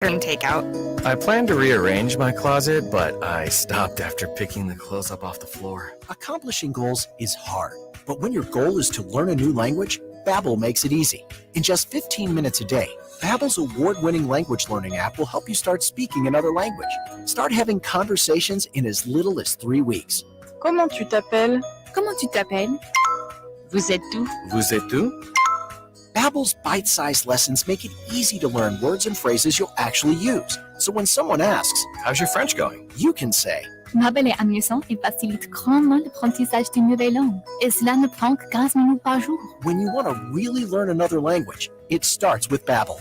During takeout. I planned to rearrange my closet, but I stopped after picking the clothes up off the floor. Accomplishing goals is hard, but when your goal is to learn a new language, Babbel makes it easy. In just 15 minutes a day, Babbel's award-winning language learning app will help you start speaking another language. Start having conversations in as little as 3 weeks. Comment tu t'appelles? Comment tu t'appelles? Vous êtes où? Vous êtes où? Babbel's bite-sized lessons make it easy to learn words and phrases you'll actually use. So when someone asks, "How's your French going?" you can say, Babbel est amusant et facilite grandement l'apprentissage d'une nouvelle langue. Et cela ne prend que 15 minutes par jour. when you want to really learn another language, it starts with Babbel.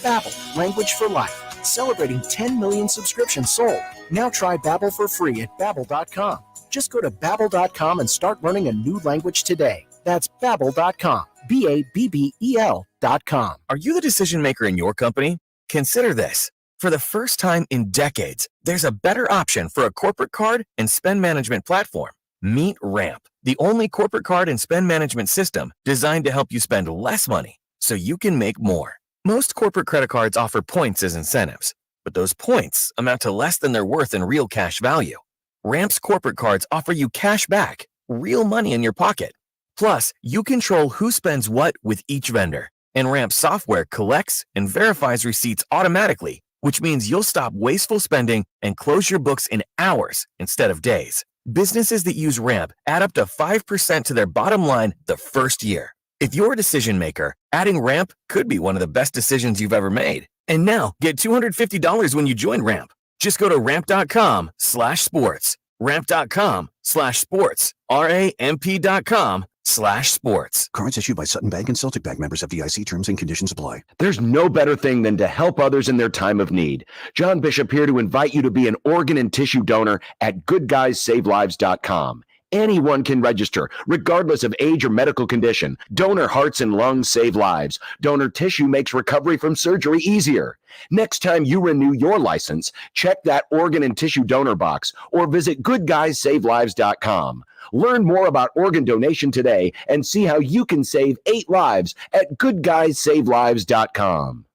Babbel, language for life. Celebrating 10 million subscriptions sold. Now try Babbel for free at Babbel.com. Just go to Babbel.com and start learning a new language today. That's Babbel.com. Babbel.com. Are you the decision maker in your company? Consider this. For the first time in decades, there's a better option for a corporate card and spend management platform. Meet Ramp, the only corporate card and spend management system designed to help you spend less money so you can make more. Most corporate credit cards offer points as incentives, but those points amount to less than their worth in real cash value. Ramp's corporate cards offer you cash back, real money in your pocket. Plus, you control who spends what with each vendor. And Ramp software collects and verifies receipts automatically, which means you'll stop wasteful spending and close your books in hours instead of days. Businesses that use Ramp add up to 5% to their bottom line the first year. If you're a decision maker, adding Ramp could be one of the best decisions you've ever made. And now, get $250 when you join Ramp. Just go to ramp.com/sports. Ramp.com/sports. RAMP.com/sports. Cards issued by Sutton Bank and Celtic Bank, members FDIC. Terms and conditions apply. There's no better thing than to help others in their time of need. John Bishop here to invite you to be an organ and tissue donor at goodguysavelives.com. Anyone can register, regardless of age or medical condition. Donor hearts and lungs save lives. Donor tissue makes recovery from surgery easier. Next time you renew your license, check that organ and tissue donor box or visit goodguysavelives.com. Learn more about organ donation today and see how you can save 8 lives at goodguysavelives.com.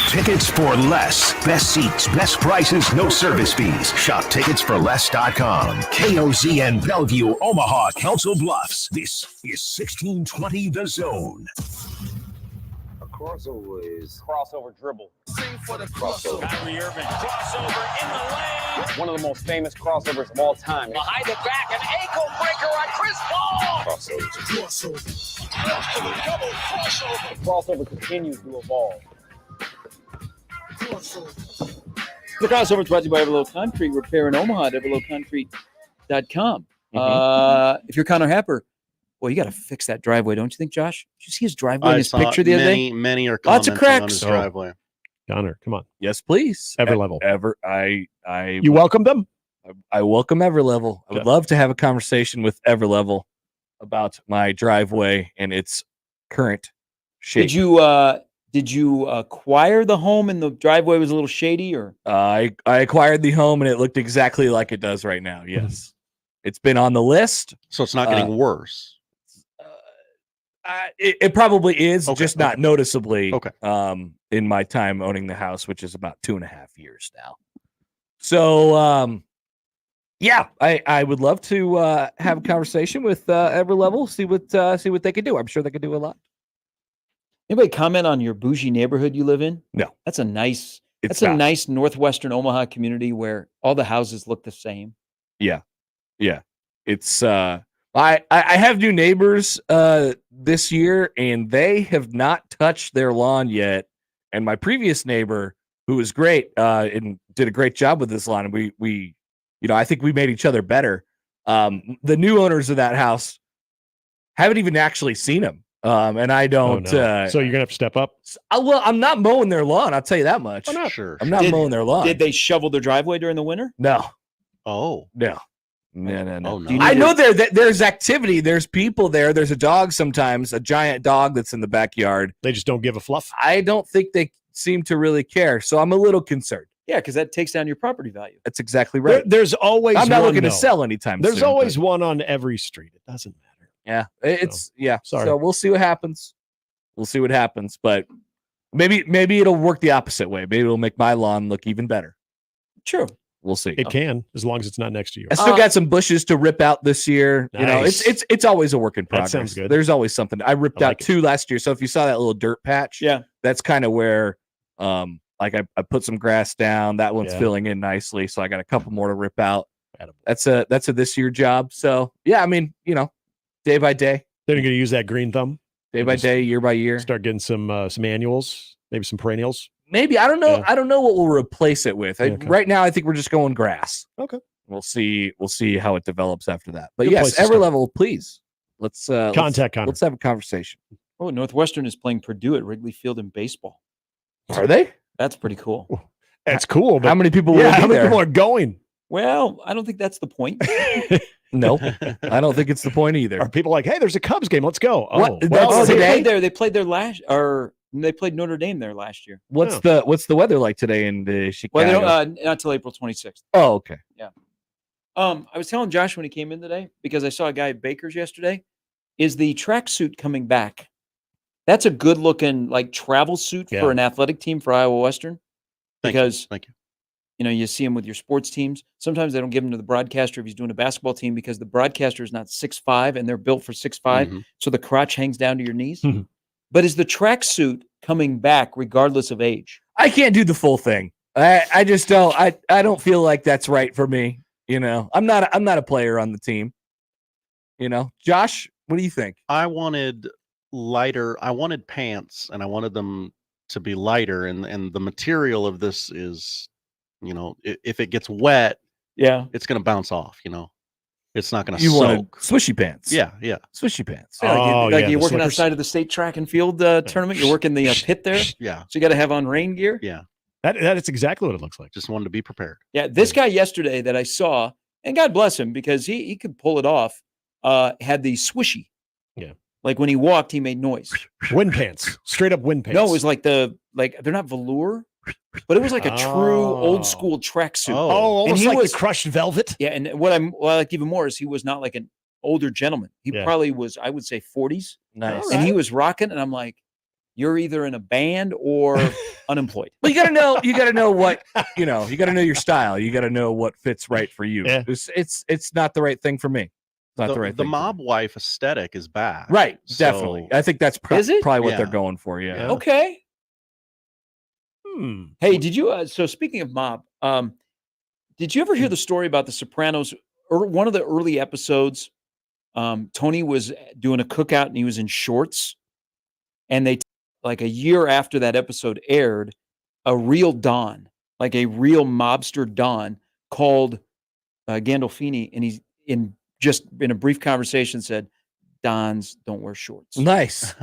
Tickets for less. Best seats, best prices, no service fees. Shop ticketsforless.com. KOZN Bellevue, Omaha, Council Bluffs. This is 1620 The Zone. A crossover is crossover dribble. crossover. Kyrie Irving crossover in the lane. One of the most famous crossovers of all time. Behind the back, an ankle breaker on Chris Paul. Crossover. Double crossover. The crossover continues to evolve. The crossover is brought to you by Everlow Concrete Repair in Omaha at everlowconcrete.com. If you're Connor Happer, well, you got to fix that driveway, don't you think, Josh? Did you see his driveway in his picture the other day? Many are lots of commenting on cracks. his driveway. Connor, come on. Yes, please. Everlevel. You welcome them? I welcome Everlevel. I would Good. love to have a conversation with Everlevel about my driveway and its current shape. Did you acquire the home and the driveway was a little shady, or I acquired the home and it looked exactly like it does right now. Yes, it's been on the list, so it's not getting worse. It probably is, just not okay. noticeably. Okay. In my time owning the house, which is about 2.5 years now. So, yeah, I would love to have a conversation with Everlevel, see what they could do. I'm sure they could do a lot. anybody comment on your bougie neighborhood you live in? No, That's a nice it's a not. nice northwestern Omaha community where all the houses look the same. Yeah. It's I have new neighbors this year, and they have not touched their lawn yet. And my previous neighbor, who was great and did a great job with this lawn, and we I think we made each other better. The new owners of that house haven't even actually seen him. And I don't. So you're gonna have to step up. Well, I'm not mowing their lawn. I'll tell you that much. I'm not sure. I'm not mowing their lawn. Did they shovel their driveway during the winter? No. Oh. No. Oh, no. I know there's activity. There's people there. There's a dog sometimes, a giant dog that's in the backyard. They just don't give a fluff. I don't think they seem to really care. So I'm a little concerned. Yeah, because that takes down your property value. That's exactly right. There's always I'm not one, looking to though. sell anytime There's soon. always one on every street. It doesn't matter. Yeah, it's yeah. Sorry. So we'll see what happens. But Maybe it'll work the opposite way. Maybe it'll make my lawn look even better. True. We'll see. It can, as long as it's not next to you. I still got some bushes to rip out this year. Nice. You know, it's always a work in progress. That sounds good. There's always something. I ripped out 2 last year. So if you saw that little dirt patch, that's kind of where like I put some grass down. That one's filling in nicely. So I got a couple more to rip out. That's a this year job. So yeah, I mean, you know, day by day. Then you're going to use that green thumb. Day by day, year by year. Start getting some annuals, maybe some perennials. Maybe I don't know. Yeah. I don't know what we'll replace it with. Okay. Right now, I think we're just going grass. Okay. We'll see how it develops after that. But Good place yes, to every start. level, please. Let's Contact Connor. Let's have a conversation. Oh, Northwestern is playing Purdue at Wrigley Field in baseball. Are they? That's pretty cool. That's cool. But how many people will how be many there? people are going? Well, I don't think that's the point. No, I don't think it's the point either. Are people like, hey, there's a Cubs game. Let's go. What? Well, They played there last, or they played Notre Dame there last year. What's the weather like today in the Chicago? Well, they don't, not until April 26th. Oh, okay. Yeah. I was telling Josh when he came in today, because I saw a guy at Baker's yesterday, is the tracksuit coming back? That's a good looking like travel suit for an athletic team for Iowa Western. Because Thank you. You know, you see him with your sports teams. Sometimes they don't give him to the broadcaster if he's doing a basketball team because the broadcaster is not 6'5" and they're built for 6'5", so the crotch hangs down to your knees. But is the tracksuit coming back regardless of age? I can't do the full thing. I just don't. I don't feel like that's right for me. You know, I'm not a player on the team. You know, Josh, what do you think? I wanted lighter. I wanted pants, and I wanted them to be lighter. And the material of this is, you know, if it gets wet, it's going to bounce off. You know, it's not going to soak. Want swishy pants? Yeah, swishy pants. Yeah, you're working outside of the state track and field tournament. You're working the pit there. Yeah, so you got to have on rain gear. Yeah, that is exactly what it looks like. Just wanted to be prepared. Yeah, this guy yesterday that I saw, and God bless him because he could pull it off. Had the swishy. Yeah. Like when he walked, he made noise. Wind pants, straight up wind pants. No, it was like they're not velour, but it was like a true old school tracksuit. Oh, almost and like the crushed velvet. Yeah, and what I like even more is he was not like an older gentleman. He probably was, I would say, 40s. Nice. And he was rocking, and I'm like, you're either in a band or unemployed. Well, you got to know what, you know, you got to know your style. You got to know what fits right for you. Yeah. It's not the right thing for me. It's not the right The thing. mob wife aesthetic is back. Right. So- Definitely. I think that's probably what they're going for. Yeah. Okay. Hey, did you? So speaking of mob, did you ever hear the story about The Sopranos? Or one of the early episodes, Tony was doing a cookout and he was in shorts, and they, like a year after that episode aired, a real Don, like a real mobster Don, called Gandolfini, and he's in a brief conversation said, "Dons don't wear shorts." Nice.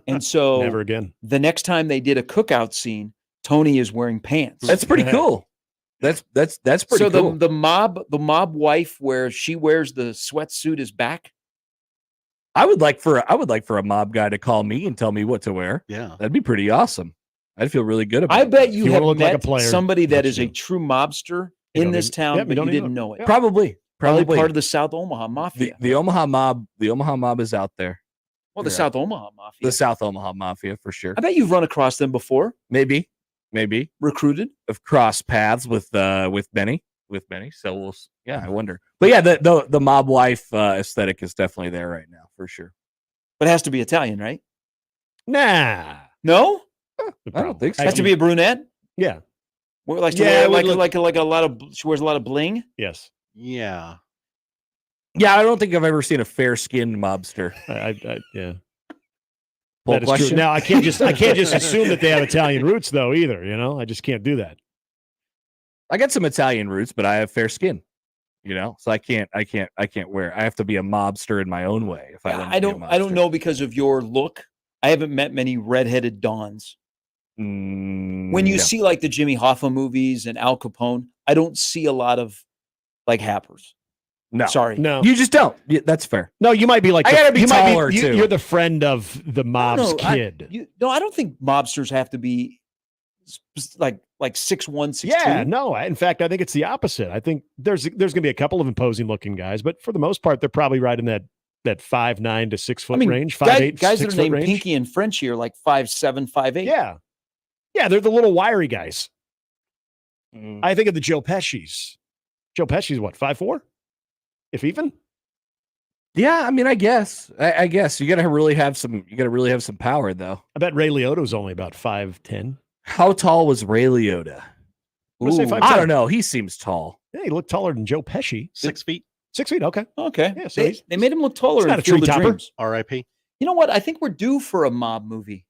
And so Never again. The next time they did a cookout scene, Tony is wearing pants. That's pretty cool. That's pretty so cool. the mob wife where she wears the sweatsuit is back. I would like for a mob guy to call me and tell me what to wear. Yeah, that'd be pretty awesome. I'd feel really good about I it. bet you have look like met a player, somebody that that's is a you. true mobster You in don't this even- town, yeah, but you you don't even didn't know. know it. Yeah. Probably Part of the South Omaha Mafia. the Omaha mob is out there. Well, the Yeah. South Omaha Mafia. The South Omaha Mafia for sure. I bet you've run across them before. Maybe Recruited. have crossed paths with Benny. So I wonder. But yeah, the mob wife aesthetic is definitely there right now for sure. But it has to be Italian, right? Nah. No? I don't think so. Has to be a brunette? Yeah. Like, Yeah, it would like a lot of, she wears a lot of bling? Yes. yeah. Yeah, I don't think I've ever seen a fair skinned mobster. Yeah. Poll That is true. question? Now I can't just assume that they have Italian roots though either. You know, I just can't do that. I got some Italian roots, but I have fair skin. You know, so I can't wear. I have to be a mobster in my own way. If I don't know because of your look. I haven't met many redheaded Dons. When you see like the Jimmy Hoffa movies and Al Capone, I don't see a lot of like Happers. No, Sorry. No. you just don't. Yeah, that's fair. No, you might be like I gotta be you might taller, too. You're the friend of the mob's No, kid. I don't think mobsters have to be like 6'1", 6'2". Yeah, no. In fact, I think it's the opposite. I think there's going to be a couple of imposing looking guys, but for the most part, they're probably right in that 5'9" to 6 foot range. 5'8", guys 6 that are foot named range. Pinky and Frenchie are like 5'7", 5'8". Yeah, Yeah, they're the little wiry guys. Mm. I think of the Joe Pesci's. Joe Pesci's what, 5'4"? If even? Yeah, I mean, I guess you gotta really have some power though. I bet Ray Liotta's only about 5'10". How tall was Ray Liotta? I'm gonna say Ooh, 5'10". I don't know. He seems tall. Yeah, he looked taller than Joe Pesci. 6 feet. 6 feet, okay. Okay. Yeah, so They made him look taller he's in not a Field tree of topper. Dreams. R.I.P. You know what? I think we're due for a mob movie.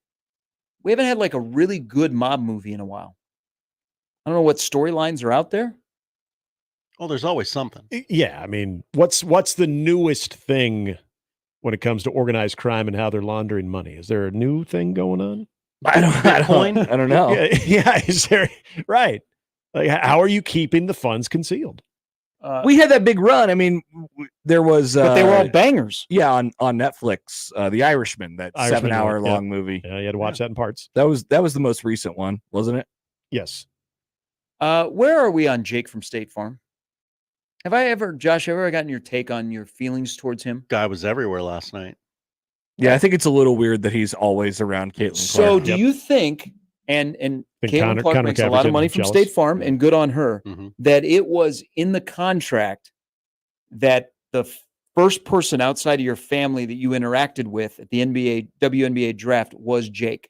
We haven't had like a really good mob movie in a while. I don't know what storylines are out there. Oh, there's always something. Yeah, I mean, what's the newest thing when it comes to organized crime and how they're laundering money? Is there a new thing going on? I don't know. Yeah, is there right? Like, how are you keeping the funds concealed? We had that big run. I mean, there was, But they were all bangers. Yeah, on Netflix, The Irishman, that Irishman, 7-hour yeah. long movie. Yeah, you had to watch that in parts. That was the most recent one, wasn't it? Yes. Where are we on Jake from State Farm? Josh, ever gotten your take on your feelings towards him? Guy was everywhere last night. Yeah, I think it's a little weird that he's always around Caitlin So Clark. do you think, and Caitlin Clark Connor makes a Cavitt's lot of getting money from jealous. State Farm, and good on her, Mhm. that it was in the contract that the first person outside of your family that you interacted with at the WNBA draft was Jake,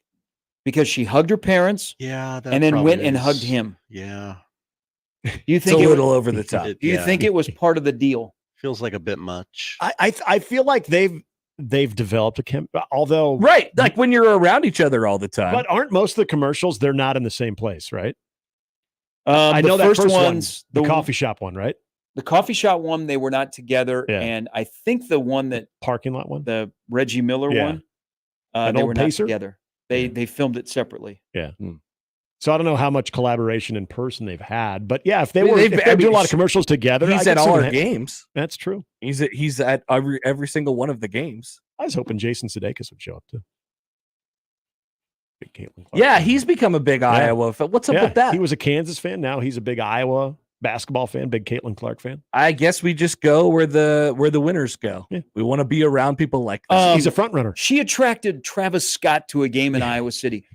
because she hugged her parents Yeah, that and then probably went and is. hugged him. Yeah, Do you It's think a it little was, over the top. do you think it was part of the deal? feels like a bit much. I feel like they've developed a although Right, like when you're around each other all the time. but aren't most of the commercials they're not in the same place, right? I know that first ones, one, the coffee shop one, right? the coffee shop one, they were not together, Yeah. and I think the one that Parking lot one. the Reggie Miller Yeah. one, An they old were not pacer? together. They filmed it separately. Yeah. So I don't know how much collaboration in person they've had, but yeah, if they I mean, were, they've- if I they do a mean, lot of commercials together, I He's could at see all them our games. That's true. He's at every single one of the games. I was hoping Jason Sudeikis would show up too. Big Caitlin Clark Yeah, fan. he's become a big Iowa fan. What's up Yeah, with that? He was a Kansas fan. Now he's a big Iowa basketball fan, big Caitlin Clark fan. I guess we just go where the winners go. Yeah. We want to be around people like this. He's a front runner. She attracted Travis Scott to a game in Iowa City.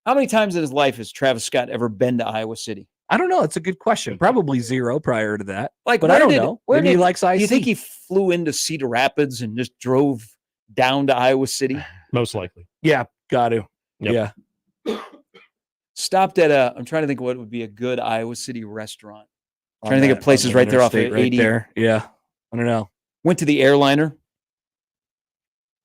How many times in his life has Travis Scott ever been to Iowa City? I don't know. It's a good question. Probably 0 prior to that. Like, but where I don't did- know. where Maybe he did- likes IC. Do you think he flew into Cedar Rapids and just drove down to Iowa City? Most likely. Yeah, got to. Yep. Yeah. Stopped at I'm trying to think what would be a good Iowa City restaurant. On Trying to think of that- places on the right there off of interstate right 80. there. Yeah. I don't know. Went to the airliner,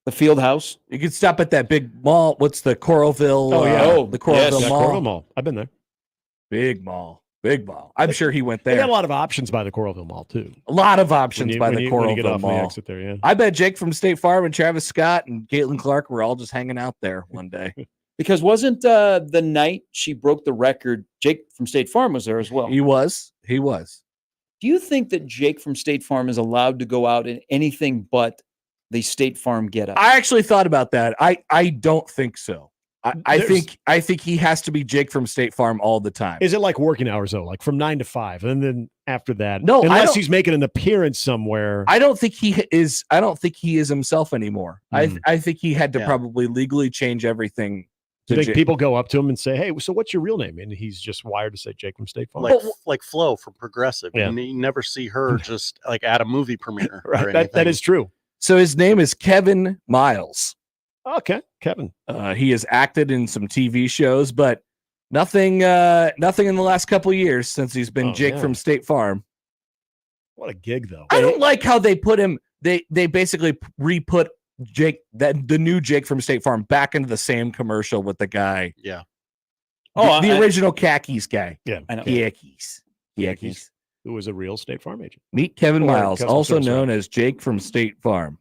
the Field House. You could stop at that big mall. What's the Coralville? Oh, yeah. The Coralville Yeah, Mall. Coralville Mall. I've been there. Big mall. Big mall. I'm sure he went They there. got a lot of options by the Coralville Mall too. A lot of options by the when you get Coralville off the Mall. exit there, yeah. I bet Jake from State Farm and Travis Scott and Caitlin Clark were all just hanging out there one day. Because wasn't the night she broke the record, Jake from State Farm was there as well. He was. Do you think that Jake from State Farm is allowed to go out in anything but the State Farm getup? I actually thought about that. I don't think so. I There's- think he has to be Jake from State Farm all the time. Is it like working hours though, like from 9 to 5, and then after that? No, I unless don't- he's making an appearance somewhere. I don't think he is. I don't think he is himself anymore. I think he had to Yeah. probably legally change everything. Do you to think Jake. people go up to him and say, "Hey, so what's your real name?" And he's just wired to say Jake from State Farm. Like Flo from Progressive. Yeah. And you never see her just like at a movie premiere. Right, Or that anything. is true. So his name is Kevin Miles. Okay, Kevin. He has acted in some TV shows, but nothing in the last couple of years since he's been Oh, Jake yeah. from State Farm. What a gig though. I don't like how they put him. They basically re-put Jake, the new Jake from State Farm, back into the same commercial with the guy. Yeah. The original khakis guy. Yeah, I know. Khakis. Who was a real State Farm agent. Meet Kevin Or Miles, customer also service known rep. as Jake from State Farm.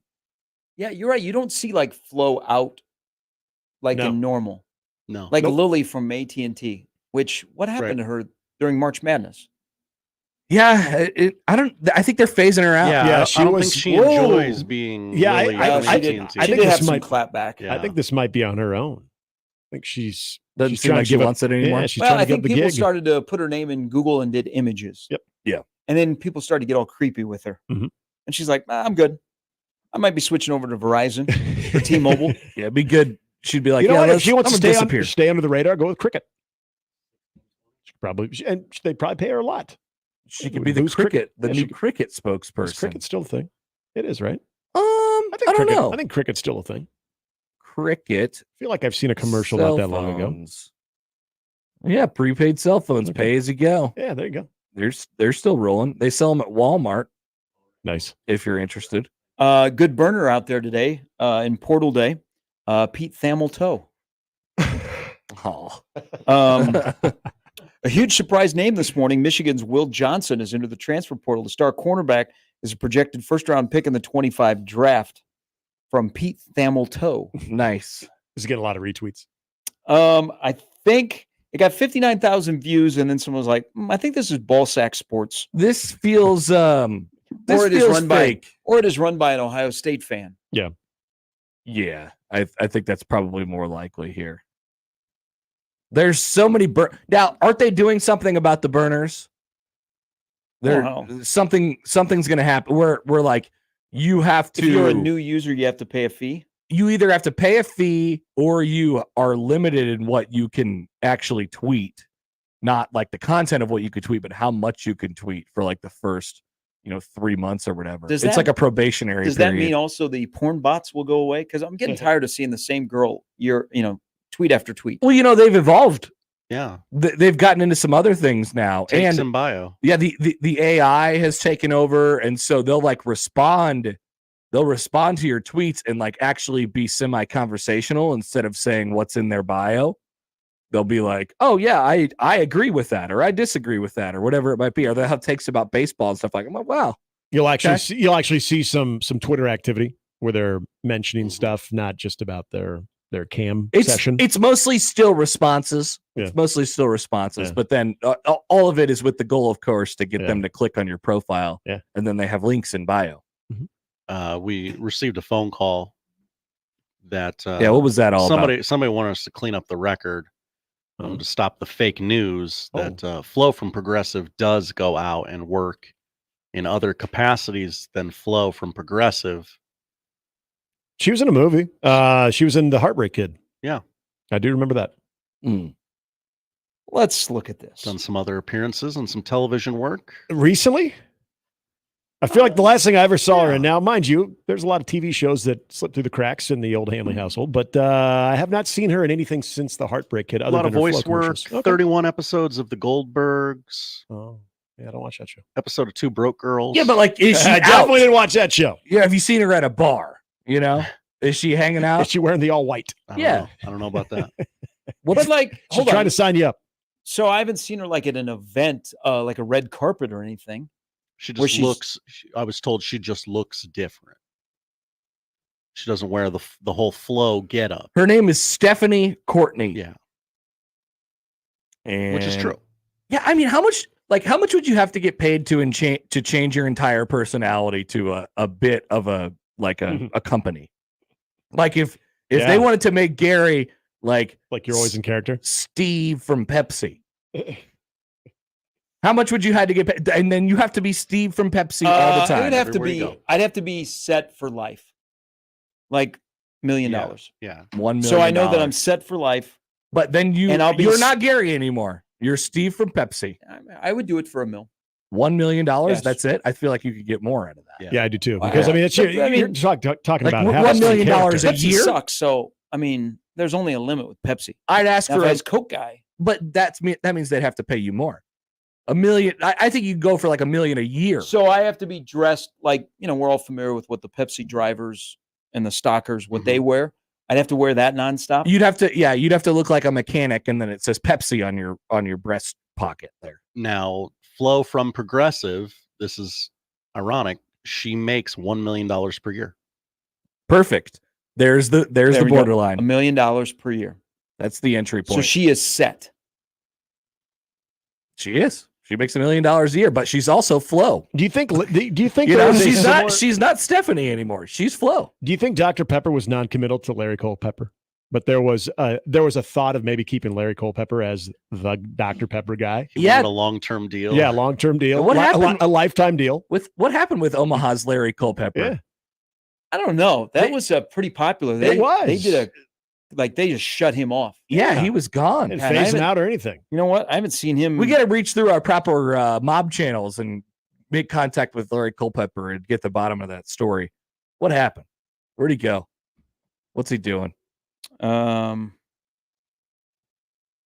Yeah, you're right. You don't see like Flo out like No. in normal. No. Like Nope. Lily from AT&T, which what happened Right. to her during March Madness? Yeah, I think they're phasing her out. Yeah, Yeah, I she don't was- think she Whoa. enjoys being Yeah, Lily I- on she did, AT&T. I she think did have this some might- clap back. Yeah. I think this might be on her own. I think she's Doesn't she's seem trying like to she give up- wants it anymore. Yeah, she's Well, trying I to give think the people gig. started to put her name in Google and did images. Yep. Yeah. And then people started to get all creepy with her. Mhm. And she's like, I'm good. I might be switching over to Verizon or T-Mobile. Yeah, it'd be good. She'd be like, You know yeah, what? If let's, she wants to I'm gonna stay disappear. stay under the radar, go with Cricket. Probably, and they probably pay her a lot. She could be the new cricket spokesperson. Is cricket still a thing? It is, right? I don't know. I think cricket's still a thing. Cricket. I feel like I've seen a commercial not that long ago. Yeah, prepaid cell phones, pay as you go. Yeah, there you go. They're still rolling. They sell them at Walmart. Nice. If you're interested. Good burner out there today in Portal Day. Pete Thamel-Toe. A huge surprise name this morning. Michigan's Will Johnson is into the transfer portal. The star cornerback is a projected first-round pick in the 25 draft from Pete Thamel-Toe. Nice. Does it get a lot of retweets? I think it got 59,000 views, and then someone was like, I think this is Ballsack Sports. This feels or it is run fake. or it is run by an Ohio State fan. Yeah. Yeah. I think that's probably more likely here. There's so many now, aren't they doing something about the burners? Something's going to happen. We're like, you have to. If you're a new user, you have to pay a fee. You either have to pay a fee or you are limited in what you can actually tweet. Not like the content of what you could tweet, but how much you can tweet for like the first, 3 months or whatever. It's like a probationary period. Does that mean also the porn bots will go away? Because I'm getting tired of seeing the same girl tweet after tweet. Well, they've evolved. Yeah. They've gotten into some other things now. Takes in bio. Yeah, the AI has taken over, and so they'll respond. They'll respond to your tweets and actually be semi-conversational instead of saying what's in their bio. They'll be like, "Oh yeah, I agree with that, or I disagree with that, or whatever it might be." Or they'll have takes about baseball and stuff like. I'm like, wow. You'll actually see some Twitter activity where they're mentioning stuff, not just about their cam session. It's mostly still responses. Yeah. It's mostly still responses, but then all of it is with the goal, of course, to get them to click on your profile. Yeah. And then they have links in bio. We received a phone call that what was that all about? Somebody wanted us to clean up the record to stop the fake news that Flo from Progressive does go out and work in other capacities than Flo from Progressive. She was in a movie. She was in The Heartbreak Kid. Yeah. I do remember that. Let's look at this. Done some other appearances and some television work. Recently? I feel like the last thing I ever saw her in. Now, mind you, there's a lot of TV shows that slip through the cracks in the old Hanley household, but I have not seen her in anything since The Heartbreak Kid. A lot of voice work, 31 episodes of The Goldbergs. Oh, yeah, I don't watch that show. Episode of Two Broke Girls. Yeah, but is she I definitely didn't watch that show. Yeah, have you seen her at a bar? Is she hanging out? Is she wearing the all white? I don't know about that. But she's trying to sign you up. So I haven't seen her at an event, like a red carpet or anything. She just looks. I was told she just looks different. She doesn't wear the whole Flo getup. Her name is Stephanie Courtney. Yeah, which is true. Yeah, I mean, how much would you have to get paid to change your entire personality to a bit of a company? Like if they wanted to make Gary like you're always in character, Steve from Pepsi. How much would you have to get paid? And then you have to be Steve from Pepsi all the time. I'd have to be set for life, like $1 million. Yeah, $1 million. So I know that I'm set for life. But then you're not Gary anymore. You're Steve from Pepsi. I would do it for $1 million. $1 million. Yes. That's it. I feel like you could get more out of that. Yeah, I do too. Because you're talking about $1 million a Pepsi year sucks. So there's only a limit with Pepsi. I'd ask now for a Coke guy, but that means they'd have to pay you more. $1 million. I think you go for like $1 million a year. So I have to be dressed like we're all familiar with what the Pepsi drivers and the stockers what they wear. I'd have to wear that nonstop. You'd have to look like a mechanic, and then it says Pepsi on your breast pocket there. Now, Flo from Progressive, this is ironic. She makes $1 million per year. Perfect. There's the borderline. $1 million per year. That's the entry point. So she is set. She is. She makes $1 million a year, but she's also Flo. Do you think she's not Stephanie anymore? She's Flo. Do you think Dr. Pepper was non-committal to Larry Culpepper? But there was a thought of maybe keeping Larry Culpepper as the Dr. Pepper guy. He wanted a long-term deal. Yeah, long-term deal. What happened? A lifetime deal. What happened with Omaha's Larry Culpepper? Yeah. I don't know. That was pretty popular. It was. They did like they just shut him off. Yeah, he was gone. Didn't God, I phase him haven't- out or anything. You know what? I haven't seen him. We got to reach through our proper mob channels and make contact with Larry Culpepper and get the bottom of that story. What happened? Where'd he go? What's he doing?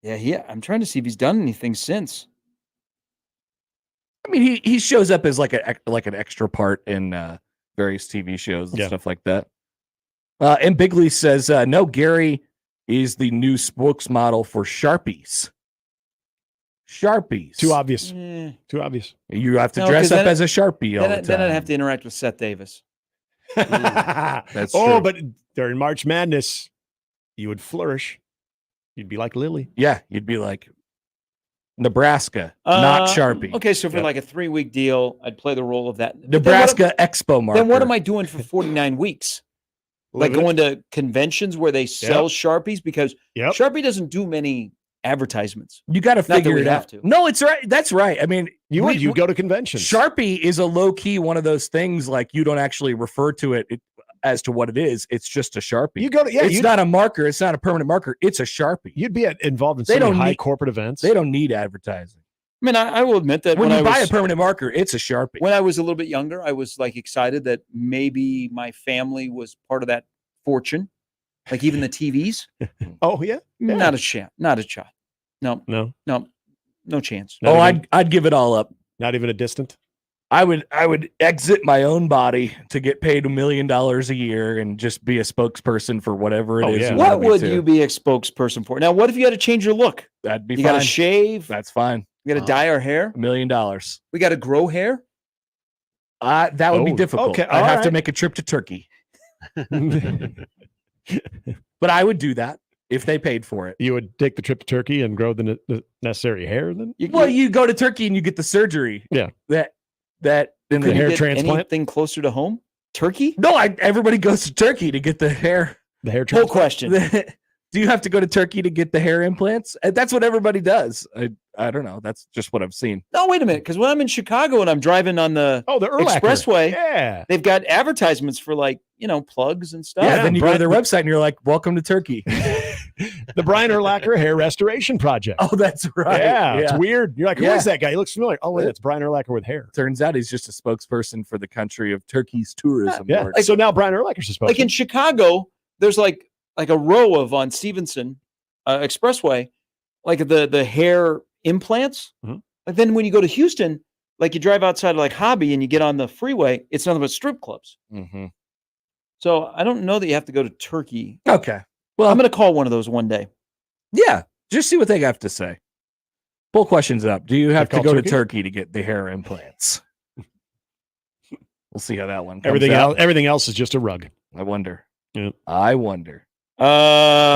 Yeah, I'm trying to see if he's done anything since. I mean, he shows up as like an extra part in various TV shows and stuff like that. And Bigley says, no, Gary is the new spokesmodel for Sharpies. Sharpies. Too obvious. Eh. Too obvious. You have to No, dress 'cause up then as a Sharpie all the time. Then I'd have to interact with Seth Davis. That's oh, true. but during March Madness, you would flourish. You'd be like Lily. Yeah, you'd be like Nebraska, not Sharpie. Okay, so for like a 3-week deal, I'd play the role of that. But Nebraska Expo marker. Then what am I doing for 49 weeks? Like Living going to conventions where they sell Sharpies? Because Yep. Sharpie doesn't do many advertisements. You got to Not that figure we it have out. to. No, it's right. That's right. I mean, you go to conventions. Sharpie is a low key one of those things. Like you don't actually refer to it as to what it is. It's just a Sharpie. You go to It's not a marker. It's not a permanent marker. It's a Sharpie. You'd be involved in They so many don't high need- corporate events. They don't need advertising. I mean, I will admit that When you I buy a was, permanent marker, it's a Sharpie. when I was a little bit younger, I was like excited that maybe my family was part of that fortune. Like even the TVs. Oh yeah. Not a shot. Not a shot. No. No. No chance. Not even- I'd give it all up. Not even a distant. I would exit my own body to get paid $1 million a year and just be a spokesperson for whatever it is. yeah. you What want me would to. you be a spokesperson for? Now, what if you had to change your look? That'd be You fine. got to shave. That's fine. We got to dye our hair. $1 million. We got to grow hair. That would be Oh, difficult. okay, I'd all have to right. make a trip to Turkey. But I would do that if they paid for it. You would take the trip to Turkey and grow the necessary hair then? You go to Turkey and you get the surgery. Yeah. That then The the hair Get transplant? Anything closer to home? Turkey? No, everybody goes to Turkey to get the hair. The hair Whole transplant? question. Do you have to go to Turkey to get the hair implants? That's what everybody does. I don't know. That's just what I've seen. No, wait a minute. Because when I'm in Chicago and I'm driving on the Oh, the Erlacher. expressway, Yeah. they've got advertisements for like, plugs and stuff. Yeah, then you go to Brian- their website and you're like, welcome to Turkey. The Brian Erlacher Hair Restoration Project. Oh, that's right. yeah, it's weird. You're like, who Yeah. is that guy? He looks familiar. Oh, wait, it's Brian Erlacher with hair. Turns out he's just a spokesperson for the country of Turkey's tourism. Yeah. board. So now Brian Erlacher's supposed Like in Chicago, there's like a row of on Stevenson Expressway, like the hair implants. Mhm. Like then when you go to Houston, like you drive outside of like Hobby and you get on the freeway, it's nothing but strip clubs. Mm-hmm. So I don't know that you have to go to Turkey. Okay. Well, I'm going to call one of those one day. yeah, just see what they have to say. Pull questions up. Do you have to called go Turkey? to Turkey to get the hair implants? We'll see how that one comes everything out. else. Everything else is just a rug. I wonder. Yeah. I wonder. It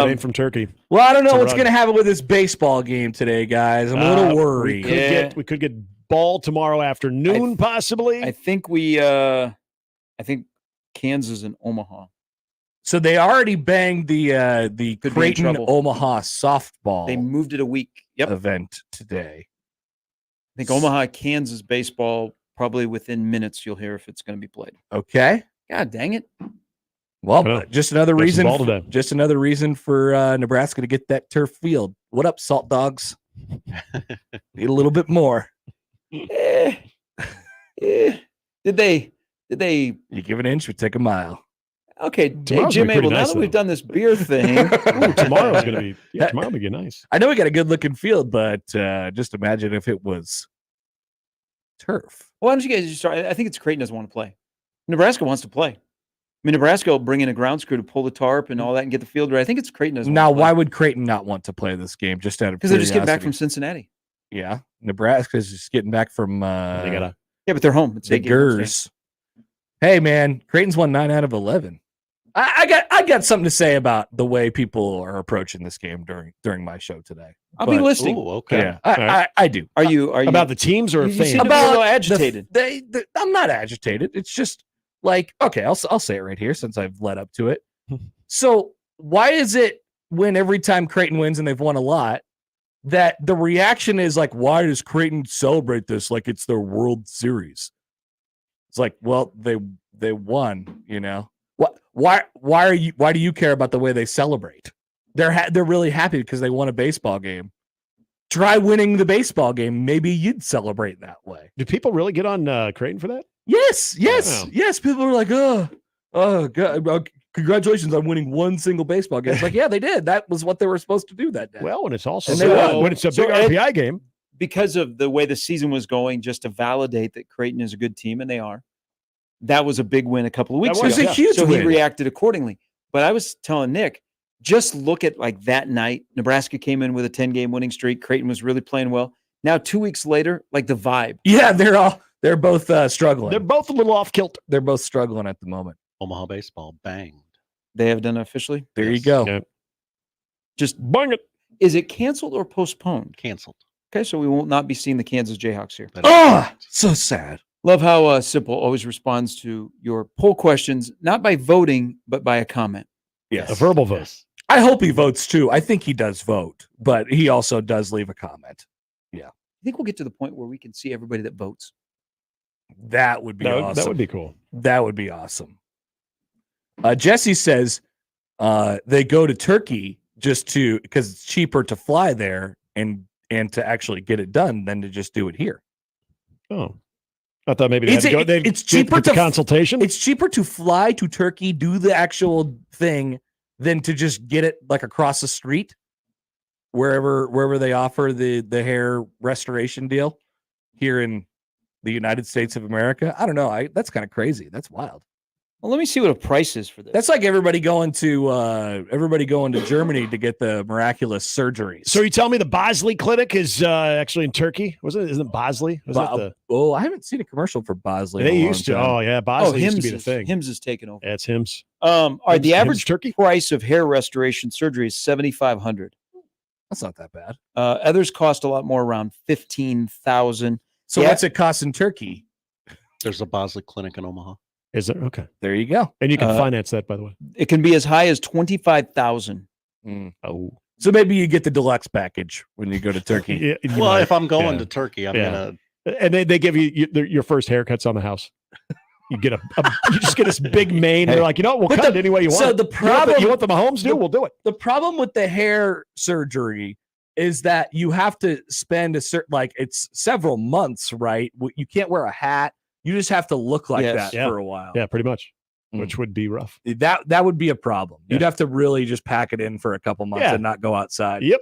ain't from Turkey. Well, I don't know It's a what's rug. going to happen with this baseball game today, guys. I'm a little worried. We could get ball tomorrow afternoon, possibly. I think Kansas and Omaha. So they already banged the Could be in Creighton trouble. Omaha softball They moved it a week. Yep. event today. I think Omaha, Kansas baseball, probably within minutes, you'll hear if it's going to be played. Okay. God dang it. Well, Well, just another got some reason. ball today. Just another reason for Nebraska to get that turf field. What up, Salt Dogs? Need a little bit more. Eh. Did they? You give an inch, we take a mile. Okay, Tomorrow's Jim gonna be Abel, pretty now nice, that we've though. done this beer thing, Ooh, tomorrow's gonna be tomorrow will be nice. I know we got a good looking field, but just imagine if it was turf. why don't you guys just start? I think it's Creighton doesn't want to play. Nebraska wants to play. I mean, Nebraska will bring in a grounds crew to pull the tarp and all that and get the field right. I think it's Creighton doesn't Now, want to why would Creighton not want to play this game? Just out of because they're just getting back from curiosity? Cincinnati. Yeah, Nebraska's just getting back from They gotta Yeah, but they're home. It's the 8 games. Gers. Hey, man, Creighton's won 9 out of 11. I got something to say about the way people are approaching this game during my show today. I'll be But- listening. Ooh, okay. Yeah, All right. I do. Are you about the teams or you fans? seem to be a little agitated? I'm not agitated. It's just like, okay, I'll say it right here since I've led up to it. So why is it when every time Creighton wins and they've won a lot, that the reaction is like, why does Creighton celebrate this like it's their World Series? It's like, well, they won, you know. Why do you care about the way they celebrate? they're really happy because they won a baseball game. Try winning the baseball game. Maybe you'd celebrate that way. Do people really get on Creighton for that? Yes. Wow. Yes. People are like, oh, God, congratulations on winning one single baseball game. It's like, yeah, they did. That was what they were supposed to do that day. Well, when it's also So- when it's a so big Ed- RPI game. Because of the way the season was going, just to validate that Creighton is a good team, and they are. That was a big win a couple of weeks That was ago. a huge so win. he reacted accordingly. But I was telling Nick, just look at like that night. Nebraska came in with a 10-game winning streak. Creighton was really playing well. Now 2 weeks later, like the vibe. Yeah, they're both struggling. They're both a little off kilter. They're both struggling at the moment. Omaha baseball banged. They have done it officially. There you go. Yeah. Just bang it. Is it canceled or postponed? Canceled. Okay, so we will not be seeing the Kansas Jayhawks here. So sad. Love how Simple always responds to your poll questions, not by voting, but by a comment. Yes. A verbal vote. Yes. I hope he votes too. I think he does vote, but he also does leave a comment. I think we'll get to the point where we can see everybody that votes. That would be awesome. That would be cool. That would be awesome. Jesse says they go to Turkey just because it's cheaper to fly there and to actually get it done than to just do it here. Oh, I thought maybe it's cheaper to consultation. It's cheaper to fly to Turkey, do the actual thing, than to just get it like across the street, wherever they offer the hair restoration deal here in the United States of America. I don't know. That's kind of crazy. That's wild. Well, let me see what a price is for this. That's like everybody going to Germany to get the miraculous surgeries. So you tell me the Bosley Clinic is actually in Turkey? Isn't it Bosley? I haven't seen a commercial for Bosley. They used to. Oh yeah, Bosley used to be the thing. Hims is taken over. Yeah, it's Hims. All right, the average Turkey price of hair restoration surgery is $7,500. That's not that bad. Others cost a lot more, around $15,000. So what's it cost in Turkey? There's a Bosley Clinic in Omaha. Is there? Okay. There you go. And you can finance that, by the way. It can be as high as $25,000. Oh. So maybe you get the deluxe package when you go to Turkey. Well, if I'm going to Turkey, I'm gonna. gonna. And they give you your first haircuts on the house. You get you just get this big mane. They're like, we'll cut it any way you want. So the problem you want the Mahomes do, we'll do it. The problem with the hair surgery is that you have to spend it's several months, right? You can't wear a hat. You just have to look like that for a while. Yeah, pretty much. Which would be rough. That would be a problem. You'd have to really just pack it in for a couple months and not go outside. Yep.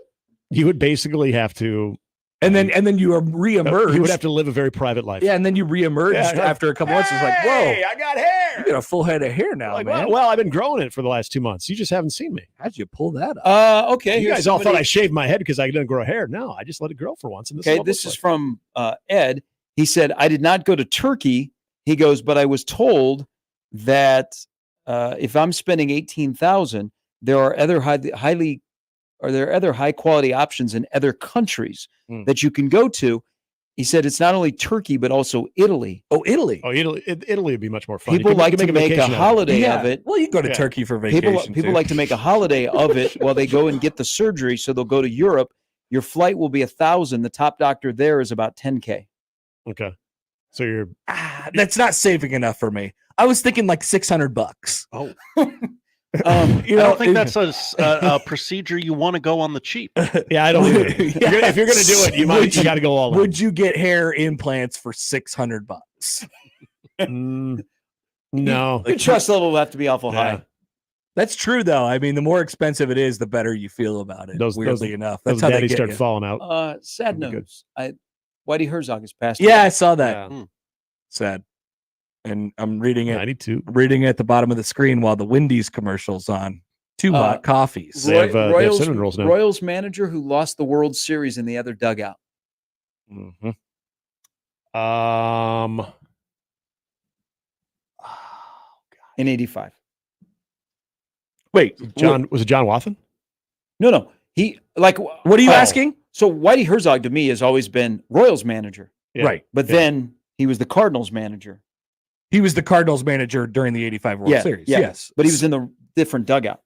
You would basically have to. And then you reemerge. You would have to live a very private life. Yeah, and then you reemerge after a couple months. It's like, whoa, I got hair. You got a full head of hair now, man. Well, I've been growing it for the last 2 months. You just haven't seen me. How'd you pull that up? Okay. You guys all thought I shaved my head because I didn't grow hair. No, I just let it grow for once. And this is from Ed. He said, I did not go to Turkey. He goes, but I was told that if I'm spending $18,000, there are other high quality options in other countries that you can go to. He said it's not only Turkey but also Italy. Oh, Italy! Italy would be much more fun. People like to make a holiday of it. Well, you go to Turkey for vacation. People like to make a holiday of it while they go and get the surgery. So they'll go to Europe. Your flight will be $1,000. The top doctor there is about $10K. Okay. So you're that's not saving enough for me. I was thinking like $600. Oh, I don't think that's a procedure you want to go on the cheap. Yeah, I don't. If you're going to do it, you got to go all in. Would you get hair implants for $600? No, your trust level will have to be awful high. That's true, though. I mean, the more expensive it is, the better you feel about it. Weirdly enough, that's how they start falling out. Sad news. Whitey Herzog has passed. Yeah, I saw that. Yeah. Sad. And I'm reading it. 92. Reading it at the bottom of the screen while the Wendy's commercial's on. 2 hot coffees. They have cinnamon rolls now. Royals manager who lost the World Series in the other dugout. Mm-hmm. In '85. Wait, was it John Watson? No. What are you asking? So Whitey Herzog to me has always been Royals manager. Yeah. Right. But then he was the Cardinals manager. He was the Cardinals manager during the 85 World Series. Yeah. Yes. But he was in the different dugout.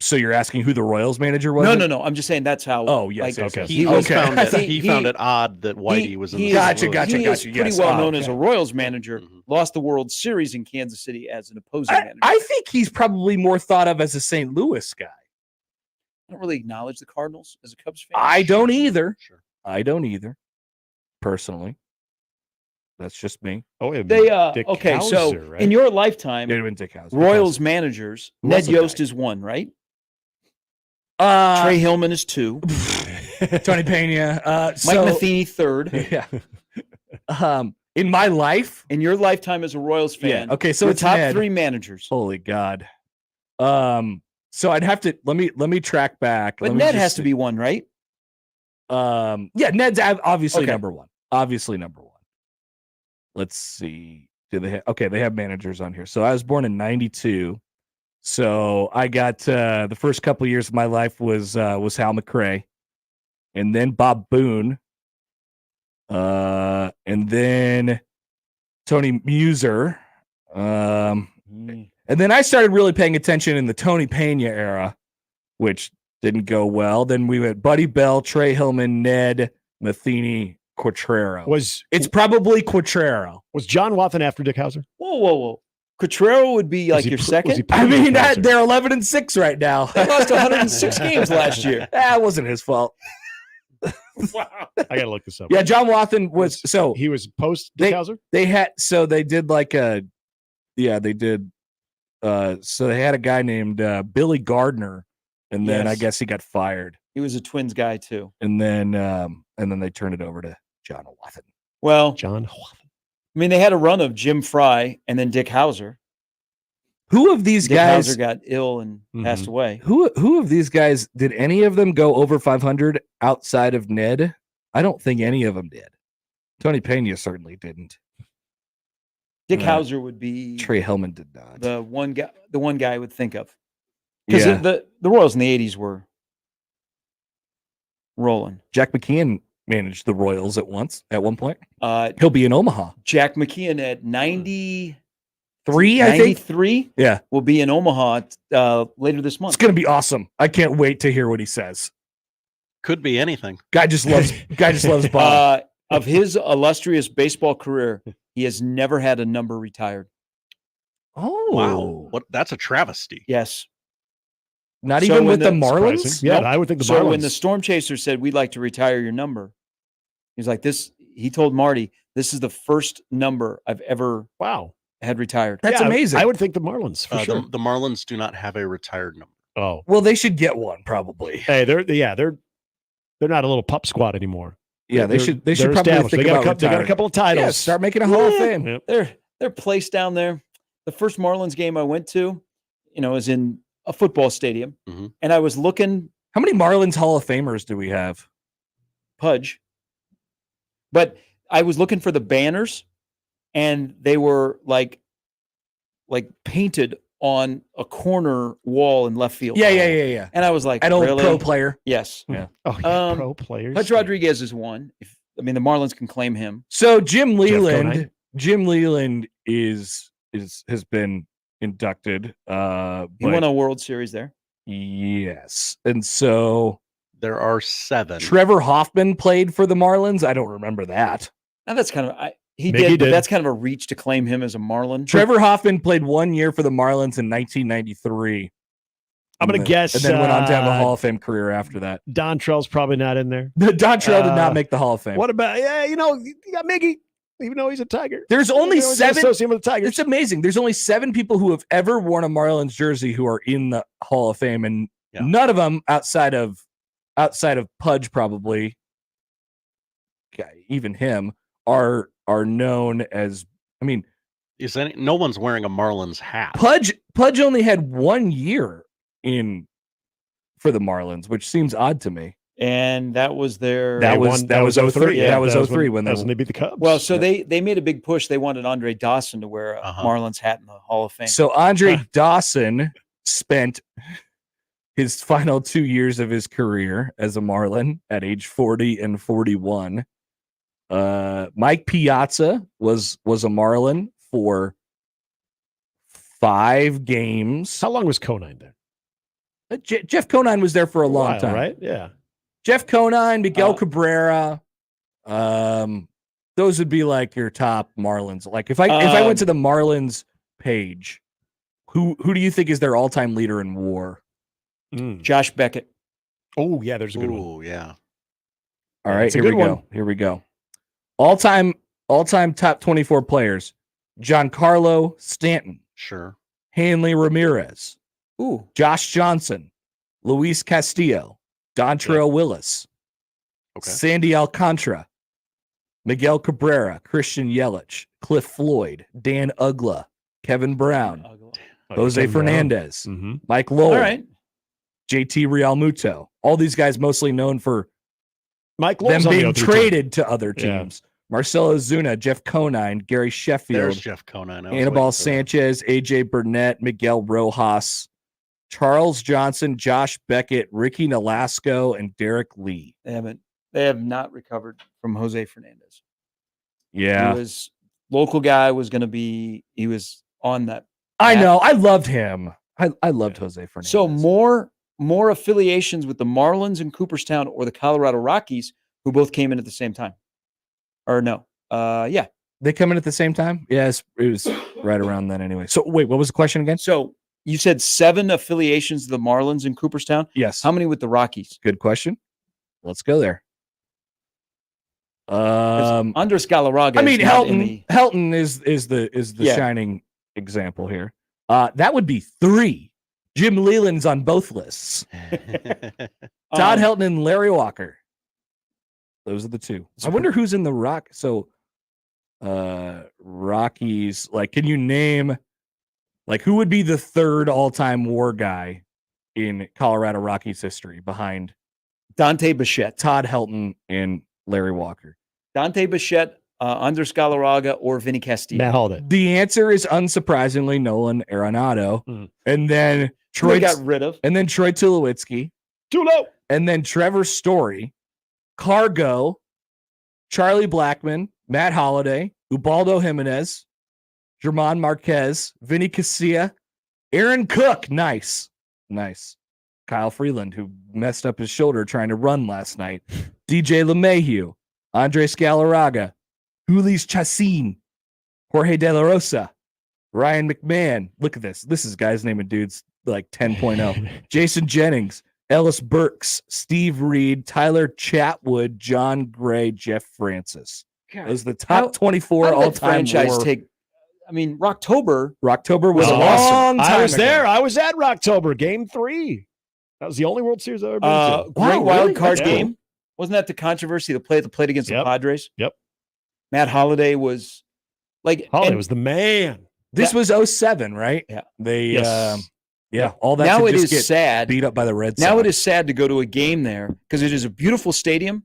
So you're asking who the Royals manager was? No. I'm just saying that's how. Oh, yes. like, Okay. He found it odd that Whitey was in the Gotcha. He is pretty Yes. well Oh, known okay. as a Royals manager. Lost the World Series in Kansas City as an opposing manager. I think he's probably more thought of as a St. Louis guy. I don't really acknowledge the Cardinals as a Cubs fan. I don't either. Sure. I don't either. Personally. That's just me. Oh, yeah. They Dick okay. So Hauser, right? in your lifetime, It would have been Dick Hauser. Royals managers, Who Ned else is Yost that? is one, right? Trey Trey Hillman is two. Tony Pena. Mike Matheny third. Yeah. In my life, In your lifetime as a Royals fan, okay, so your it's top Ned. 3 managers. Holy God. So I'd have to let me track back. But Let me Ned just has to see. be one, right? Yeah, Ned's obviously Okay. number one. Obviously number one. Let's see. Do they they have managers on here. So I was born in 92. So I got the first couple of years of my life was Hal McRae, and then Bob Boone, and then Tony Muser, and then I started really paying attention in the Tony Pena era, which didn't go well. Then we went Buddy Bell, Trey Hillman, Ned, Matheny, Quatrero. It's probably Quatrero. Was John Wathan after Dick Hauser? Whoa. Quatrero would be like your second. I mean, they're 11-6 right now. They lost 106 games last year. That wasn't his fault. Wow. I gotta look this up. Yeah, John Wathan was so he was post Dick Hauser? They had so they did like a they did so they had a guy named Billy Gardner, and then I Yes. guess he got fired. He was a Twins guy too. And then they turned it over to John Wathan. Well, John. I mean, they had a run of Jim Fry and then Dick Hauser. Who of these Dick guys Hauser got ill and passed away. Who of these guys did any of them go over 500 outside of Ned? I don't think any of them did. Tony Pena certainly didn't. Dick Hauser would be Trey Hillman did not. the one guy I would think of. Because Yeah. the Royals in the 80s were rolling. Jack McKeon managed the Royals at one point. Uh, He'll be in Omaha. Jack McKeon at 93, 3, I think. 93 Yeah. will be in Omaha later this month. It's going to be awesome. I can't wait to hear what he says. Could be anything. Guy just loves Bob. Of his illustrious baseball career, he has never had a number retired. Oh. Wow. That's a travesty. Yes. Not So even when with the the- Marlins? Surprising. Yeah, I would think the So Marlins. when the Storm Chaser said, we'd like to retire your number, he's like, he told Marty, this is the first number I've ever had retired. That's Yeah, amazing. I would think the Marlins for sure. The Marlins do not have a retired number. Oh, Well, they should get one probably. hey, they're not a little pup squad anymore. Yeah, they should they're probably established. think They got about they got a retiring. couple of titles. Yeah, start making a Hall of Fame. Yep. Their place down there, the first Marlins game I went to, was in a football stadium. Mhm. And I was looking How many Marlins Hall of Famers do we have? Pudge, but I was looking for the banners and they were like painted on a corner wall in left field. Yeah. And I was like, An old really? pro player. Yes. Yeah. Oh, yeah, pro players. Pudge Rodriguez is one. The Marlins can claim him. So Jim Leland, Conine. Jim Leland has been inducted. He but won a World Series there. yes, and so There are 7. Trevor Hoffman played for the Marlins. I don't remember that. Now that's kind of he Maybe he did, but did. that's kind of a reach to claim him as a Marlin. Trevor Hoffman played 1 year for the Marlins in 1993. I'm gonna And then- guess, and then went on to have a Hall of Fame career after that. Dontrell's probably not in there. Dontrell did not make the Hall of Fame. What about you got Miggy, even though he's a Tiger. There's only You always 7. associate him with the Tigers. It's amazing. There's only 7 people who have ever worn a Marlins jersey who are in the Hall of Fame, and none of them outside of Pudge, probably, even him, are known as. I mean, no one's wearing a Marlins hat. Pudge only had 1 year for the Marlins, which seems odd to me. And that was their That was 03. Yeah, that was 03 when they beat the Cubs. Well, so they made a big push. They wanted Andre Dawson to wear a Marlins hat in the Hall of Fame. So Andre Dawson spent his final 2 years of his career as a Marlin at age 40 and 41. Mike Piazza was a Marlin for 5 games. How long was Conine there? Jeff Conine was there for a long time, right? Yeah. Jeff Conine, Miguel Cabrera. Those would be like your top Marlins. Like if I went to the Marlins page, who do you think is their all-time leader in WAR? Josh Beckett. Oh yeah, there's a good one. Oh yeah. All right, It's a here we good go. one. Here we go. All-time top 24 players: Giancarlo Stanton, Sure. Hanley Ramirez, Josh Johnson, Luis Castillo, Dontrell Willis, Sandy Alcantara, Miguel Cabrera, Christian Yelich, Cliff Floyd, Dan Ugla, Kevin Brown, Jose Kevin Brown. Fernandez, Mm-hmm. Mike Lowell, All right. JT Realmuto. All these guys mostly known for Mike them Lowell's on the being 0-3 team. traded to other Yeah. teams. Marcelo Zuna, Jeff Conine, Gary Sheffield, There's Jeff Conine. I was Anibal waiting for that. Sanchez, AJ Burnett, Miguel Rojas, Charles Johnson, Josh Beckett, Ricky Nolasco, and Derek Lee. They have not recovered from Jose Fernandez. Yeah. He was local guy, he was on that. I know. I loved him. I loved Jose Fernandez. So more affiliations with the Marlins in Cooperstown or the Colorado Rockies, who both came in at the same time. Or no. Yeah. They come in at the same time? Yes, it was right around then anyway. So wait, what was the question again? So you said 7 affiliations of the Marlins in Cooperstown? Yes. How many with the Rockies? Good question. Let's go there. Andres Galarraga. I mean, is not in Helton is the Yeah. shining example here. That would be 3. Jim Leland's on both lists. Todd Helton and Larry Walker. Those are the 2. I wonder who's in the Rock. So, Rockies. Like, can you name, like, who would be the 3rd all-time WAR guy in Colorado Rockies history behind Dante Bichette, Todd Helton, and Larry Walker? Dante Bichette, Andres Galarraga, or Vinny Castillo. Matt Holden. The answer is unsurprisingly Nolan Arenado, and then Troy got rid of, and then Troy Tulowitzki, and then Trevor Story, Cargo, Charlie Blackmon, Matt Holliday, Ubaldo Jimenez, German Marquez, Vinny Casilla, Aaron Cook, nice, Kyle Freeland, who messed up his shoulder trying to run last night, DJ LeMahieu, Andres Galarraga, Ulis Chassin, Jorge De La Rosa, Ryan McMahon. Look at this. This is guys naming dudes like 10.0. Jason Jennings, Ellis Burks, Steve Reed, Tyler Chatwood, John Gray, Jeff Francis. Those are the top 24 How did that all-time franchise WAR. take. I mean, Rocktober was a long time I was ago. there. I was at Rocktober, Game 3. That was the only World Series I've ever been to. Great wild card That's game. cool. Wasn't that the controversy? The play against the Padres. Yep. Matt Holliday was like Holliday was the man. This was 07, right? Yeah. They Yes. all that now to it just is get sad. beat up by the Red Sox. Now it is sad to go to a game there because it is a beautiful stadium,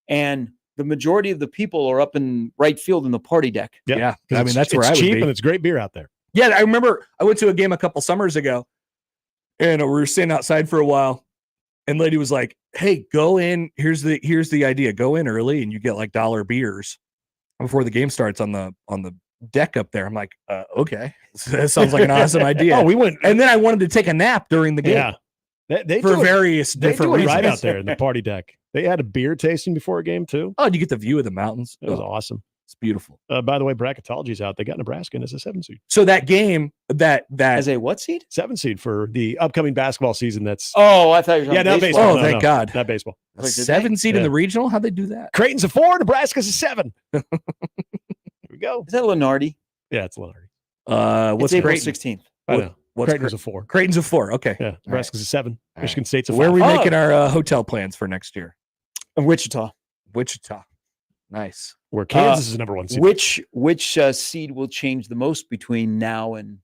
and the majority of the people are up in right field in the party deck. Yeah. I mean, that's where I would cheap be. and it's great beer out there. Yeah, I remember I went to a game a couple summers ago, and we were sitting outside for a while, and lady was like, "Hey, go in. Here's the idea. Go in early, and you get like $1 beers before the game starts on the deck up there." I'm like, okay, that sounds like an awesome idea. Oh, we went, and then I wanted to take a nap during the game. Yeah, they for do it- various they different do it reasons. right out there in the party deck. They had a beer tasting before a game too. Oh, you get the view of the mountains. It was Oh, awesome. it's beautiful. By the way, bracketology's out. They got Nebraska in as a 7 seed. So that game, that As a what seed? 7 seed for the upcoming basketball season. That's Oh, I thought you were talking not baseball. baseball. Oh, No, thank no, God. not baseball. a Like, did 7 they? seed in Yeah. the regional. How'd they do that? Creighton's a 4, Nebraska's a 7. Here we go. Is that Lenardi? Yeah, it's Lenardi. What's It's April Creighton? 16th. I know. What's Creighton's a 4. Creighton's a 4. Okay. Yeah, Nebraska's a 7. All Michigan State's a 5. Where are we Oh. making our hotel plans for next year? Wichita. Wichita. Nice. Where Kansas is number 1 seed. Which seed will change the most between now and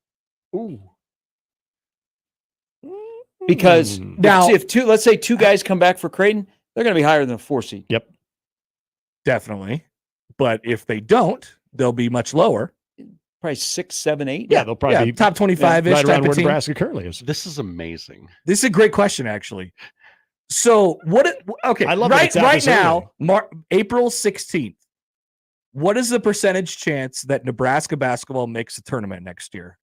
because Now- if two, let's say 2 guys come back for Creighton, they're going to be higher than a 4 seed. Yep. Definitely. But if they don't, they'll be much lower. Probably 6, 7, 8. Yeah, they'll probably be top 25-ish right type around of where team. Nebraska currently is. This is amazing. This is a great question, actually. So okay, I love that right, it's out right this now, April 16th, what is the percentage chance that Nebraska basketball makes a tournament next year?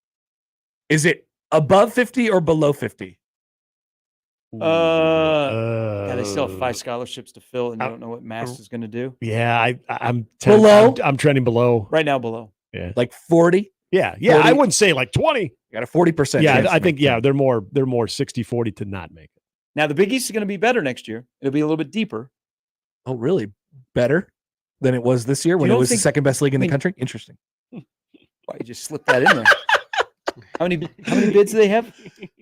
Is it above 50 or below 50? Yeah, they still have 5 scholarships to fill, and you don't know what Mass is going to do. Yeah, I'm Below? I'm trending below. Right now, below. Yeah, Like 40. yeah. 40. I wouldn't say like 20. You got a 40%. Yeah, chance I to think make they're more 60-40 to not make it. Now, the Big East is going to be better next year. It'll be a little bit deeper. Oh, really? Better than it was this year when it was the second best league in the country? Interesting. Why you just slip that in there? How many bids do they have?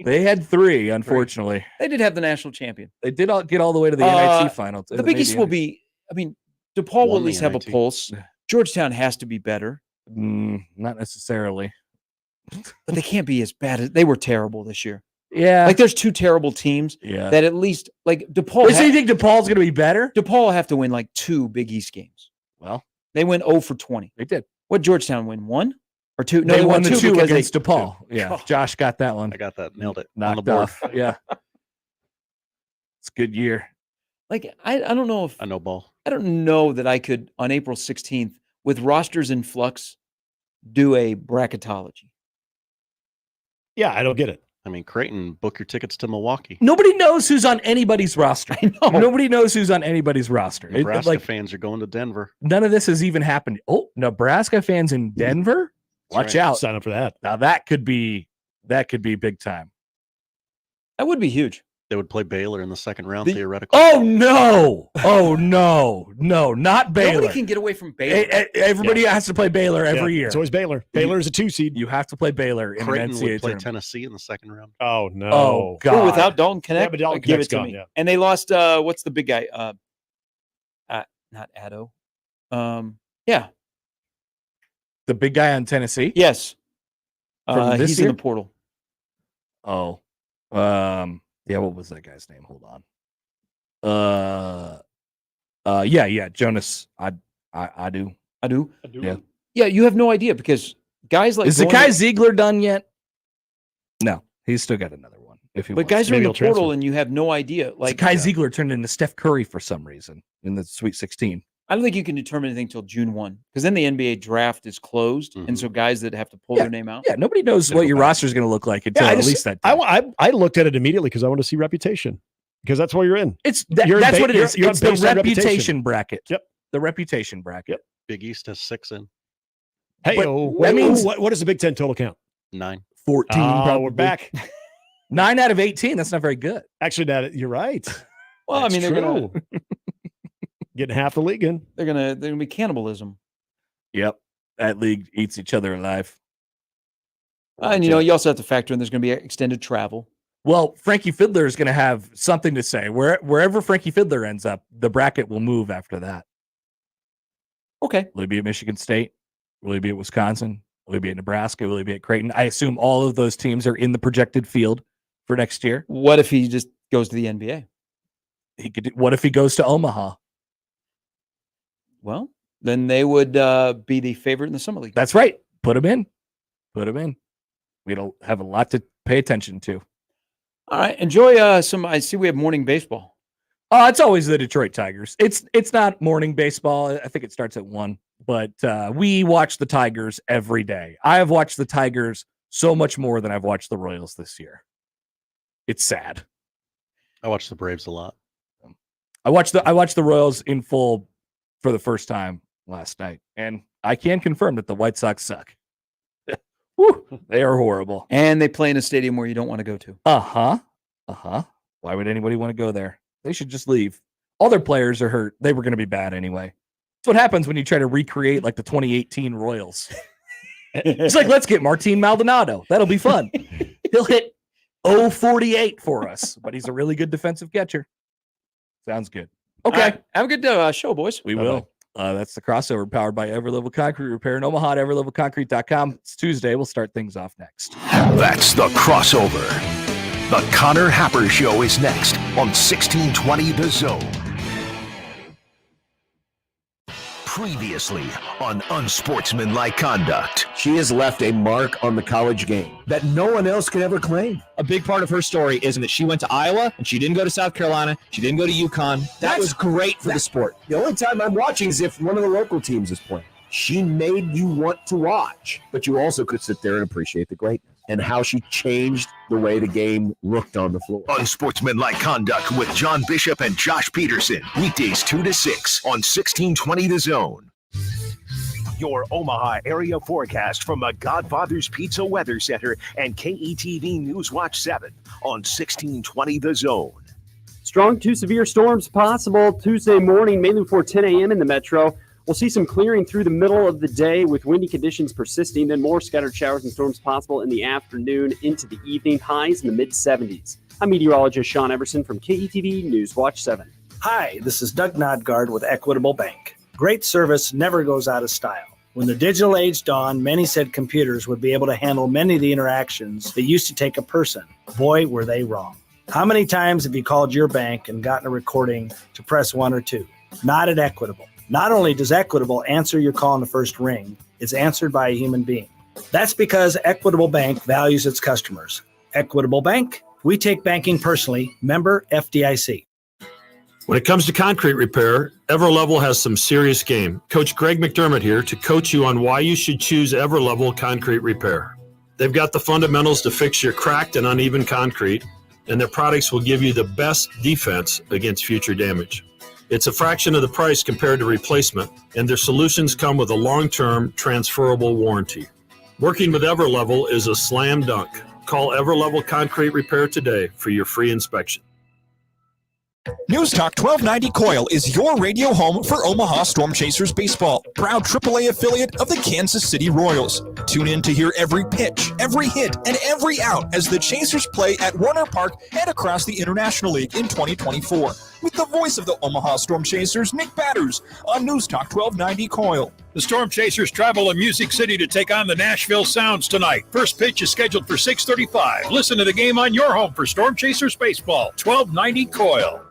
They had 3, unfortunately. They did have the national champion. They did get all the way to the NIT final. The Big East will be. I mean, DePaul will at least have a pulse. Georgetown has to be better. Not necessarily. But they can't be as bad as they were. Terrible this year. Yeah, like there's 2 terrible teams. Yeah, that at least like DePaul. So you think DePaul's going to be better? DePaul will have to win like 2 Big East games. Well, they went 0 for 20. They did. What Georgetown win? 1 or 2? No, they won the 2 against they, DePaul. Yeah, Josh got that one. I got that. Nailed it. Knocked on the board. off. Yeah, it's a good year. Like I don't know if I know ball. I don't know that I could on April 16th with rosters in flux do a bracketology. Yeah, I don't get it. I mean, Creighton, book your tickets to Milwaukee. Nobody knows who's on anybody's roster. I know. Nobody knows who's on anybody's roster. Nebraska fans are going to Denver. None of this has even happened. Oh, Nebraska fans in Denver? Watch out. Sign up for that. Now that could be big time. That would be huge. They would play Baylor in the second round, theoretically. Oh no! Oh no! No, not Baylor. Nobody can get away from Baylor. Everybody has to play Baylor every year. It's always Baylor. Baylor is a 2 seed. You have to play Baylor in Creighton an NCAA would play tournament. Tennessee in the second round. Oh no! Oh god! Oh, without Dalton Connect, Yeah, but Dalton give it Connect's to gone, me. yeah. And they lost. What's the big guy? Not Addo. Yeah. The big guy on Tennessee. Yes. From this He's year? in the portal. Oh, yeah. What was that guy's name? Hold on. Yeah. Jonas. I do. Yeah. Yeah, you have no idea because guys like Is the Kai Ziegler done yet? No, he's still got another one. If he but wants. guys are in Maybe the he'll transfer. portal and you have no idea. Like Kai Ziegler turned into Steph Curry for some reason in the Sweet 16. I don't think you can determine anything until June 1 because then the NBA draft is closed, and so guys that have to pull their name out. Yeah, nobody knows what your roster is going to look like until at least that. I looked at it immediately because I want to see reputation because that's where you're in. It's You're that's ba- what it is. you're It's the based on reputation bracket. Yep. The reputation bracket. Big East has 6 in. Hey, But that means- means what does the Big Ten total count? 9. 14. Oh, probably. we're back. 9 out of 18. That's not very good. Actually, you're right. Well, That's I mean, they're gonna getting half the league in. they're gonna be cannibalism, Yep. That league eats each other alive. and you also have to factor in there's gonna be extended travel. Well, Frankie Fiddler is going to have something to say. Wherever Frankie Fiddler ends up, the bracket will move after that. Okay, Will he be at Michigan State? Will he be at Wisconsin? Will he be at Nebraska? Will he be at Creighton? I assume all of those teams are in the projected field for next year. what if he just goes to the NBA? He could. What if he goes to Omaha? Well, then they would be the favorite in the summer league. That's right. Put him in. Put him in. We don't have a lot to pay attention to. All right, enjoy some. I see we have morning baseball. Oh, it's always the Detroit Tigers. It's not morning baseball. I think it starts at 1. But we watch the Tigers every day. I have watched the Tigers so much more than I've watched the Royals this year. It's sad. I watch the Braves a lot. I watched the Royals in full for the first time last night, and I can confirm that the White Sox suck. Woo, they are horrible. And they play in a stadium where you don't want to go to. Why would anybody want to go there? They should just leave. All their players are hurt. They were going to be bad anyway. That's what happens when you try to recreate like the 2018 Royals. It's like, let's get Martin Maldonado. That'll be fun. He'll hit 048 for us, but he's a really good defensive catcher. Sounds good. Okay. All right, have a good show, boys. We will. That's the crossover powered by Everlevel Concrete Repair in Omaha at everlevelconcrete.com. It's Tuesday. We'll start things off next. That's the crossover. The Connor Happer Show is next on 1620 The Zone. Previously on Unsportsmanlike Conduct. She has left a mark on the college game that no one else could ever claim. A big part of her story isn't that she went to Iowa and she didn't go to South Carolina. She didn't go to UConn. That was great for the sport. The only time I'm watching is if one of the local teams is playing. She made you want to watch, but you also could sit there and appreciate the greatness. and how she changed the way the game looked on the floor. Unsportsmanlike conduct with John Bishop and Josh Peterson. Weekdays 2 to 6 on 1620 The Zone. Your Omaha area forecast from the Godfather's Pizza Weather Center and KETV News Watch 7 on 1620 The Zone. Strong to severe storms possible Tuesday morning, mainly before 10 a.m. in the metro. We'll see some clearing through the middle of the day with windy conditions persisting, then more scattered showers and storms possible in the afternoon into the evening, highs in the mid-70s. I'm meteorologist Sean Everson from KETV News Watch 7. Hi, this is Doug Nodgard with Equitable Bank. Great service never goes out of style. When the digital age dawned, many said computers would be able to handle many of the interactions that used to take a person. Boy, were they wrong. How many times have you called your bank and gotten a recording to press 1 or 2? Not at Equitable. Not only does Equitable answer your call in the first ring, it's answered by a human being. That's because Equitable Bank values its customers. Equitable Bank, we take banking personally. Member FDIC. When it comes to concrete repair, Everlevel has some serious game. Coach Greg McDermott here to coach you on why you should choose Everlevel Concrete Repair. They've got the fundamentals to fix your cracked and uneven concrete, and their products will give you the best defense against future damage. It's a fraction of the price compared to replacement, and their solutions come with a long-term transferable warranty. Working with Everlevel is a slam dunk. Call Everlevel Concrete Repair today for your free inspection. News Talk 1290 Coil is your radio home for Omaha Storm Chasers baseball, proud AAA affiliate of the Kansas City Royals. Tune in to hear every pitch, every hit, and every out as the Chasers play at Warner Park and across the International League in 2024. With the voice of the Omaha Storm Chasers, Nick Batters, on News Talk 1290 Coil. The Storm Chasers travel to Music City to take on the Nashville Sounds tonight. First pitch is scheduled for 6:35. Listen to the game on your home for Storm Chasers baseball. 1290 Coil.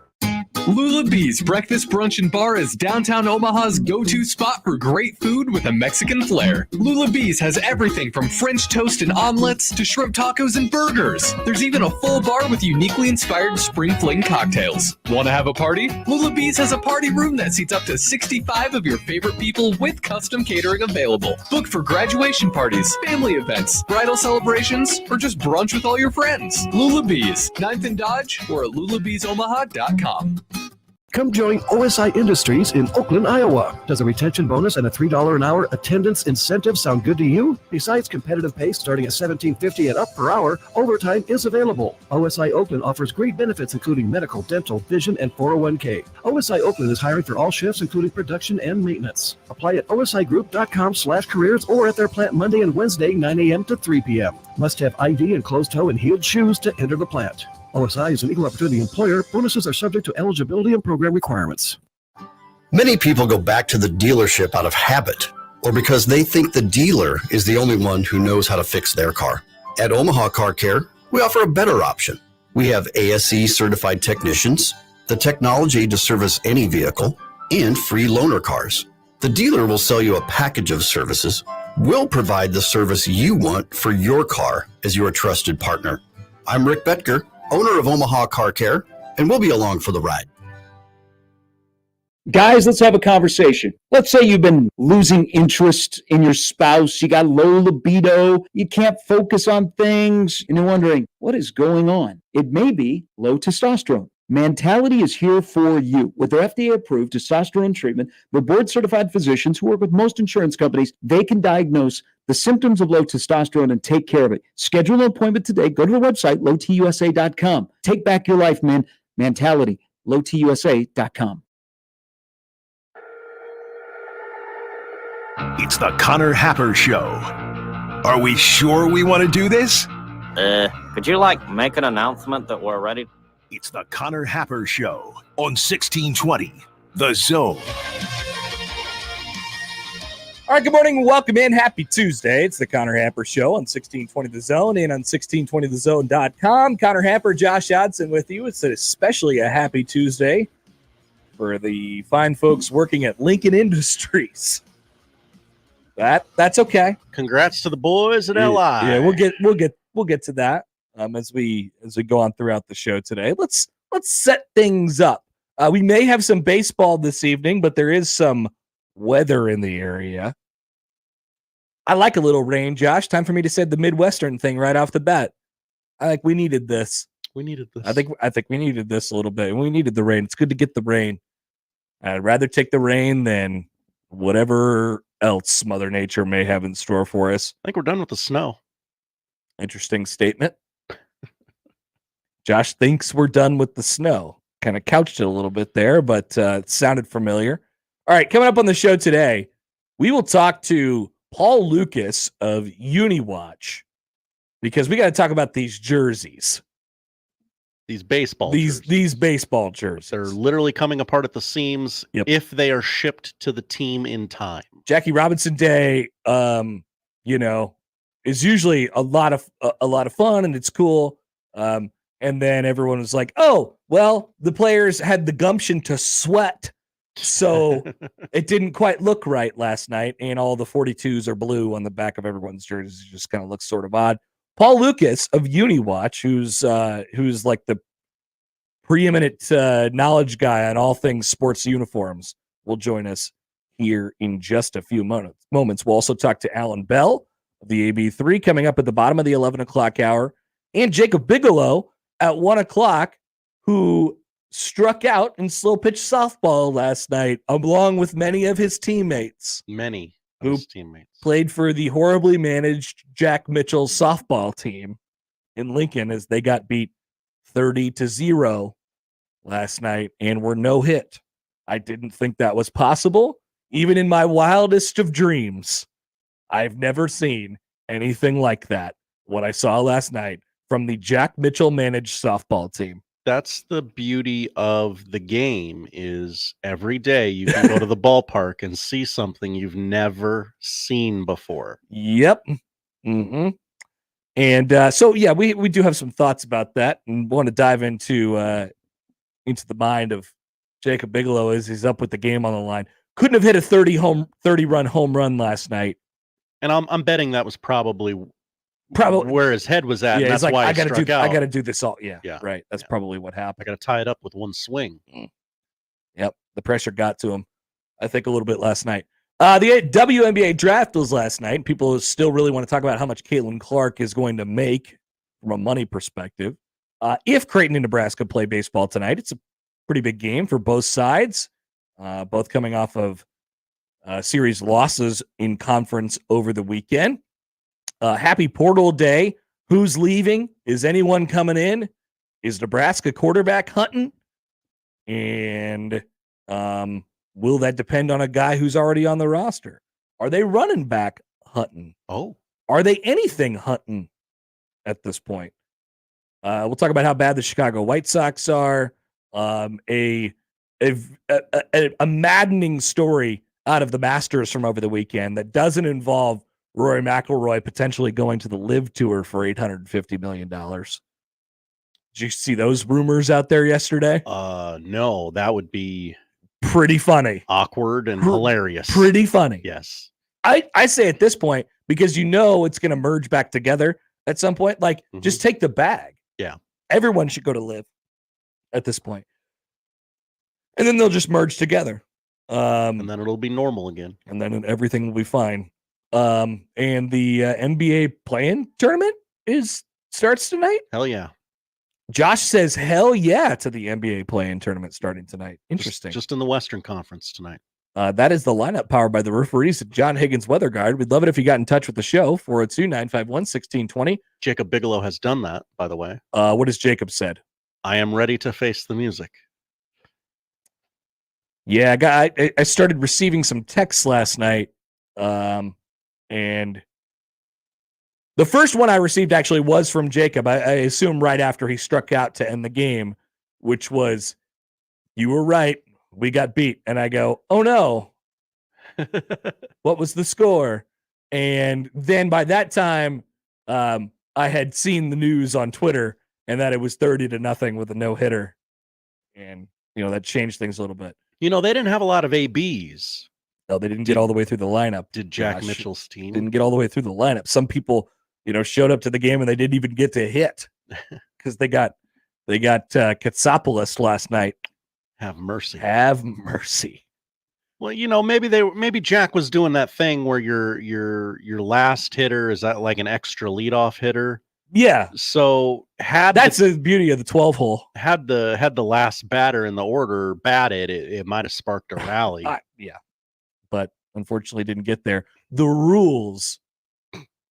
Lula Bee's Breakfast, Brunch, and Bar is downtown Omaha's go-to spot for great food with a Mexican flair. Lula Bee's has everything from French toast and omelets to shrimp tacos and burgers. There's even a full bar with uniquely inspired spring fling cocktails. Want to have a party? Lula Bee's has a party room that seats up to 65 of your favorite people with custom catering available. Book for graduation parties, family events, bridal celebrations, or just brunch with all your friends. Lula Bee's, 9th and Dodge, or at lulabeesomaha.com. Come join OSI Industries in Oakland, Iowa. Does a retention bonus and a $3 an hour attendance incentive sound good to you? Besides competitive pay starting at $17.50 and up per hour, overtime is available. OSI Oakland offers great benefits including medical, dental, vision, and 401k. OSI Oakland is hiring for all shifts including production and maintenance. Apply at osigroup.com/careers or at their plant Monday and Wednesday 9 a.m. to 3 p.m. Must have ID and closed-toe and heeled shoes to enter the plant. OSI is an equal opportunity employer. Bonuses are subject to eligibility and program requirements. Many people go back to the dealership out of habit or because they think the dealer is the only one who knows how to fix their car. At Omaha Car Care, we offer a better option. We have ASE certified technicians, the technology to service any vehicle, and free loaner cars. The dealer will sell you a package of services. We'll provide the service you want for your car as your trusted partner. I'm Rick Betker, owner of Omaha Car Care, and we'll be along for the ride. Guys, let's have a conversation. Let's say you've been losing interest in your spouse. You got low libido. You can't focus on things. And you're wondering, what is going on? It may be low testosterone. Mentality is here for you. With their FDA-approved testosterone treatment, the board-certified physicians who work with most insurance companies, they can diagnose the symptoms of low testosterone and take care of it. Schedule an appointment today. Go to the website, lowtusa.com. Take back your life, man. Mentality, lowtusa.com. It's the Connor Happer Show. Are we sure we want to do this? Could you, make an announcement that we're ready? It's the Connor Happer Show on 1620, The Zone. All right, good morning. Welcome in. Happy Tuesday. It's the Connor Happer Show on 1620 The Zone and on 1620thezone.com. Connor Happer, Josh Odson with you. It's especially a happy Tuesday for the fine folks working at Lincoln Industries. That's okay. Congrats to the boys at LI. Yeah, we'll get to that as we go on throughout the show today. Let's set things up. We may have some baseball this evening, but there is some weather in the area. I like a little rain, Josh. Time for me to say the Midwestern thing right off the bat. We needed this. We needed this. I think we needed this a little bit. And we needed the rain. It's good to get the rain. I'd rather take the rain than whatever else Mother Nature may have in store for us. I think we're done with the snow. Interesting statement. Josh thinks we're done with the snow. Kind of couched it a little bit there, but it sounded familiar. All right, coming up on the show today, we will talk to Paul Lukas of Uni Watch because we got to talk about these jerseys. These baseball these baseball jerseys. They're literally coming apart at the seams if they are shipped to the team in time. Jackie Robinson Day, is usually a lot of fun and it's cool. And then everyone was like, "Oh, well, the players had the gumption to sweat, so it didn't quite look right last night." And all the 42s are blue on the back of everyone's jerseys. It just kind of looks sort of odd. Paul Lukas of Uni Watch, who's like the preeminent knowledge guy on all things sports uniforms, will join us here in just a few moments. We'll also talk to Allan Bell of the AB3 coming up at the bottom of the 11 o'clock hour, and Jacob Bigelow at 1 o'clock, who struck out in slow pitch softball last night, along with many of his teammates. Played for the horribly managed Jack Mitchell softball team in Lincoln as they got beat 30-0 last night and were no hit. I didn't think that was possible. Even in my wildest of dreams, I've never seen anything like that. What I saw last night from the Jack Mitchell managed softball team. That's the beauty of the game, is every day you can go to the ballpark and see something you've never seen before. Yep. Mm-hmm. And so, yeah, we do have some thoughts about that and want to dive into the mind of Jacob Bigelow as he's up with the game on the line. Couldn't have hit a 30-run home run last night. And I'm betting that was probably where his head was at. Yeah, and that's like, why I got out. to do this all. Yeah, right. That's probably what happened. I got to tie it up with one swing. Yep, the pressure got to him, I think, a little bit last night. The WNBA draft was last night, and people still really want to talk about how much Caitlin Clark is going to make from a money perspective. If Creighton and Nebraska play baseball tonight, it's a pretty big game for both sides, both coming off of series losses in conference over the weekend. Happy Portal Day. Who's leaving? Is anyone coming in? Is Nebraska quarterback hunting? And will that depend on a guy who's already on the roster? Are they running back hunting? Oh. Are they anything hunting at this point? We'll talk about how bad the Chicago White Sox are. A maddening story out of the Masters from over the weekend that doesn't involve Rory McIlroy potentially going to the Live Tour for $850 million. Did you see those rumors out there yesterday? No, that would be pretty funny, awkward, and hilarious. Pretty funny. Yes. I say at this point, because it's going to merge back together at some point, just take the bag. Yeah. Everyone should go to Live at this point. And then they'll just merge together. And then it'll be normal again. And then everything will be fine. And the NBA play-in tournament starts tonight. Hell yeah. Josh says hell yeah to the NBA play-in tournament starting tonight. Interesting. Just in the Western Conference tonight. That is the lineup powered by the referees at John Higgins Weather Guard. We'd love it if you got in touch with the show. 402-951-1620. Jacob Bigelow has done that, by the way. What has Jacob said? I am ready to face the music. Yeah, I started receiving some texts last night. And the first one I received actually was from Jacob. I assume right after he struck out to end the game, which was, "You were right. We got beat." And I go, "Oh no. What was the score?" And then by that time, I had seen the news on Twitter and that it was 30-0 with a no-hitter. And, that changed things a little bit. They didn't have a lot of ABs. No, they didn't get all the way through the lineup. Did Jack Mitchell's team? Didn't get all the way through the lineup. Some people, showed up to the game and they didn't even get to hit because they got Katsopoulos last night. Have mercy. Have mercy. Well, maybe Jack was doing that thing where your last hitter is that like an extra leadoff hitter. Yeah. So that's the beauty of the 12 hole. Had the last batter in the order batted, it might have sparked a rally. Yeah, but unfortunately didn't get there. The rules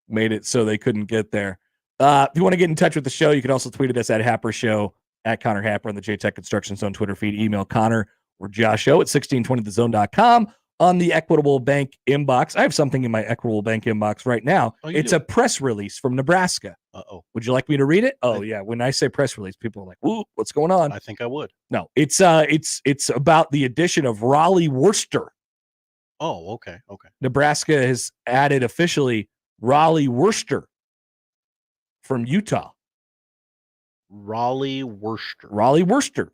made it so they couldn't get there. If you want to get in touch with the show, you can also tweet at us at Happer Show, at Connor Happer on the JTech Construction Zone Twitter feed. Email Connor or Josh Show at 1620thezone.com on the Equitable Bank inbox. I have something in my Equitable Bank inbox right now. It's a press release from Nebraska. Uh-oh. Would you like me to read it? Oh, yeah. When I say press release, people are like, "Ooh, what's going on?" I think I would. No, it's about the addition of Raleigh Worcester. Oh, okay. Nebraska has added officially Raleigh Worcester from Utah. Raleigh Worcester.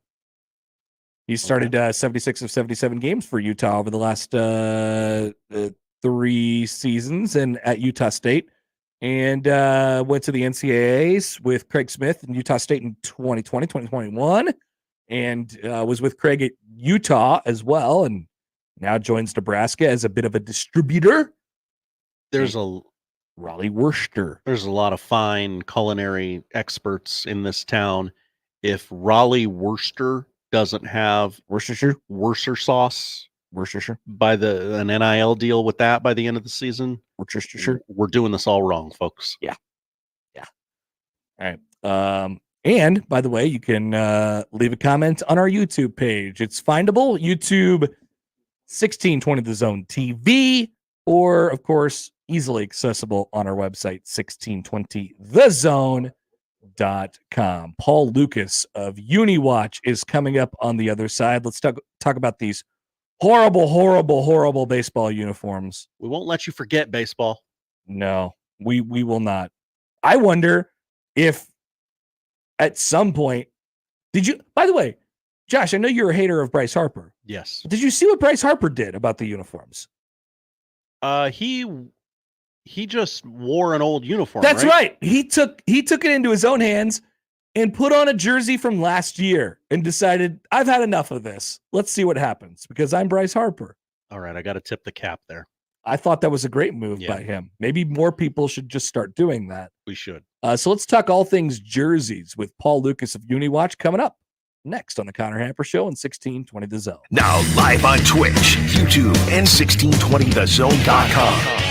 He started 76 of 77 games for Utah over the last 3 seasons and at Utah State, and went to the NCAAs with Craig Smith in Utah State in 2021, and was with Craig at Utah as well, and now joins Nebraska as a bit of a distributor. There's a Raleigh Worcester. There's a lot of fine culinary experts in this town. If Raleigh Worcester doesn't have Worcester sauce by an NIL deal with that by the end of the season, we're doing this all wrong, folks. Yeah. All right. And by the way, you can leave a comment on our YouTube page. It's findable, YouTube 1620 The Zone TV, or of course, easily accessible on our website, 1620thezone.com. Paul Lukas of Uni Watch is coming up on the other side. Let's talk about these horrible baseball uniforms. We won't let you forget baseball. No, we will not. I wonder if at some point, by the way, Josh, I know you're a hater of Bryce Harper. Yes. Did you see what Bryce Harper did about the uniforms? He just wore an old uniform. That's right. He took it into his own hands and put on a jersey from last year and decided, I've had enough of this. Let's see what happens, because I'm Bryce Harper. All right, I got to tip the cap there. I thought that was a great move by him. Maybe more people should just start doing that. We should. So let's talk all things jerseys with Paul Lukas of Uni Watch coming up next on the Connor Happer Show on 1620 The Zone. Now live on Twitch, YouTube, and 1620thezone.com.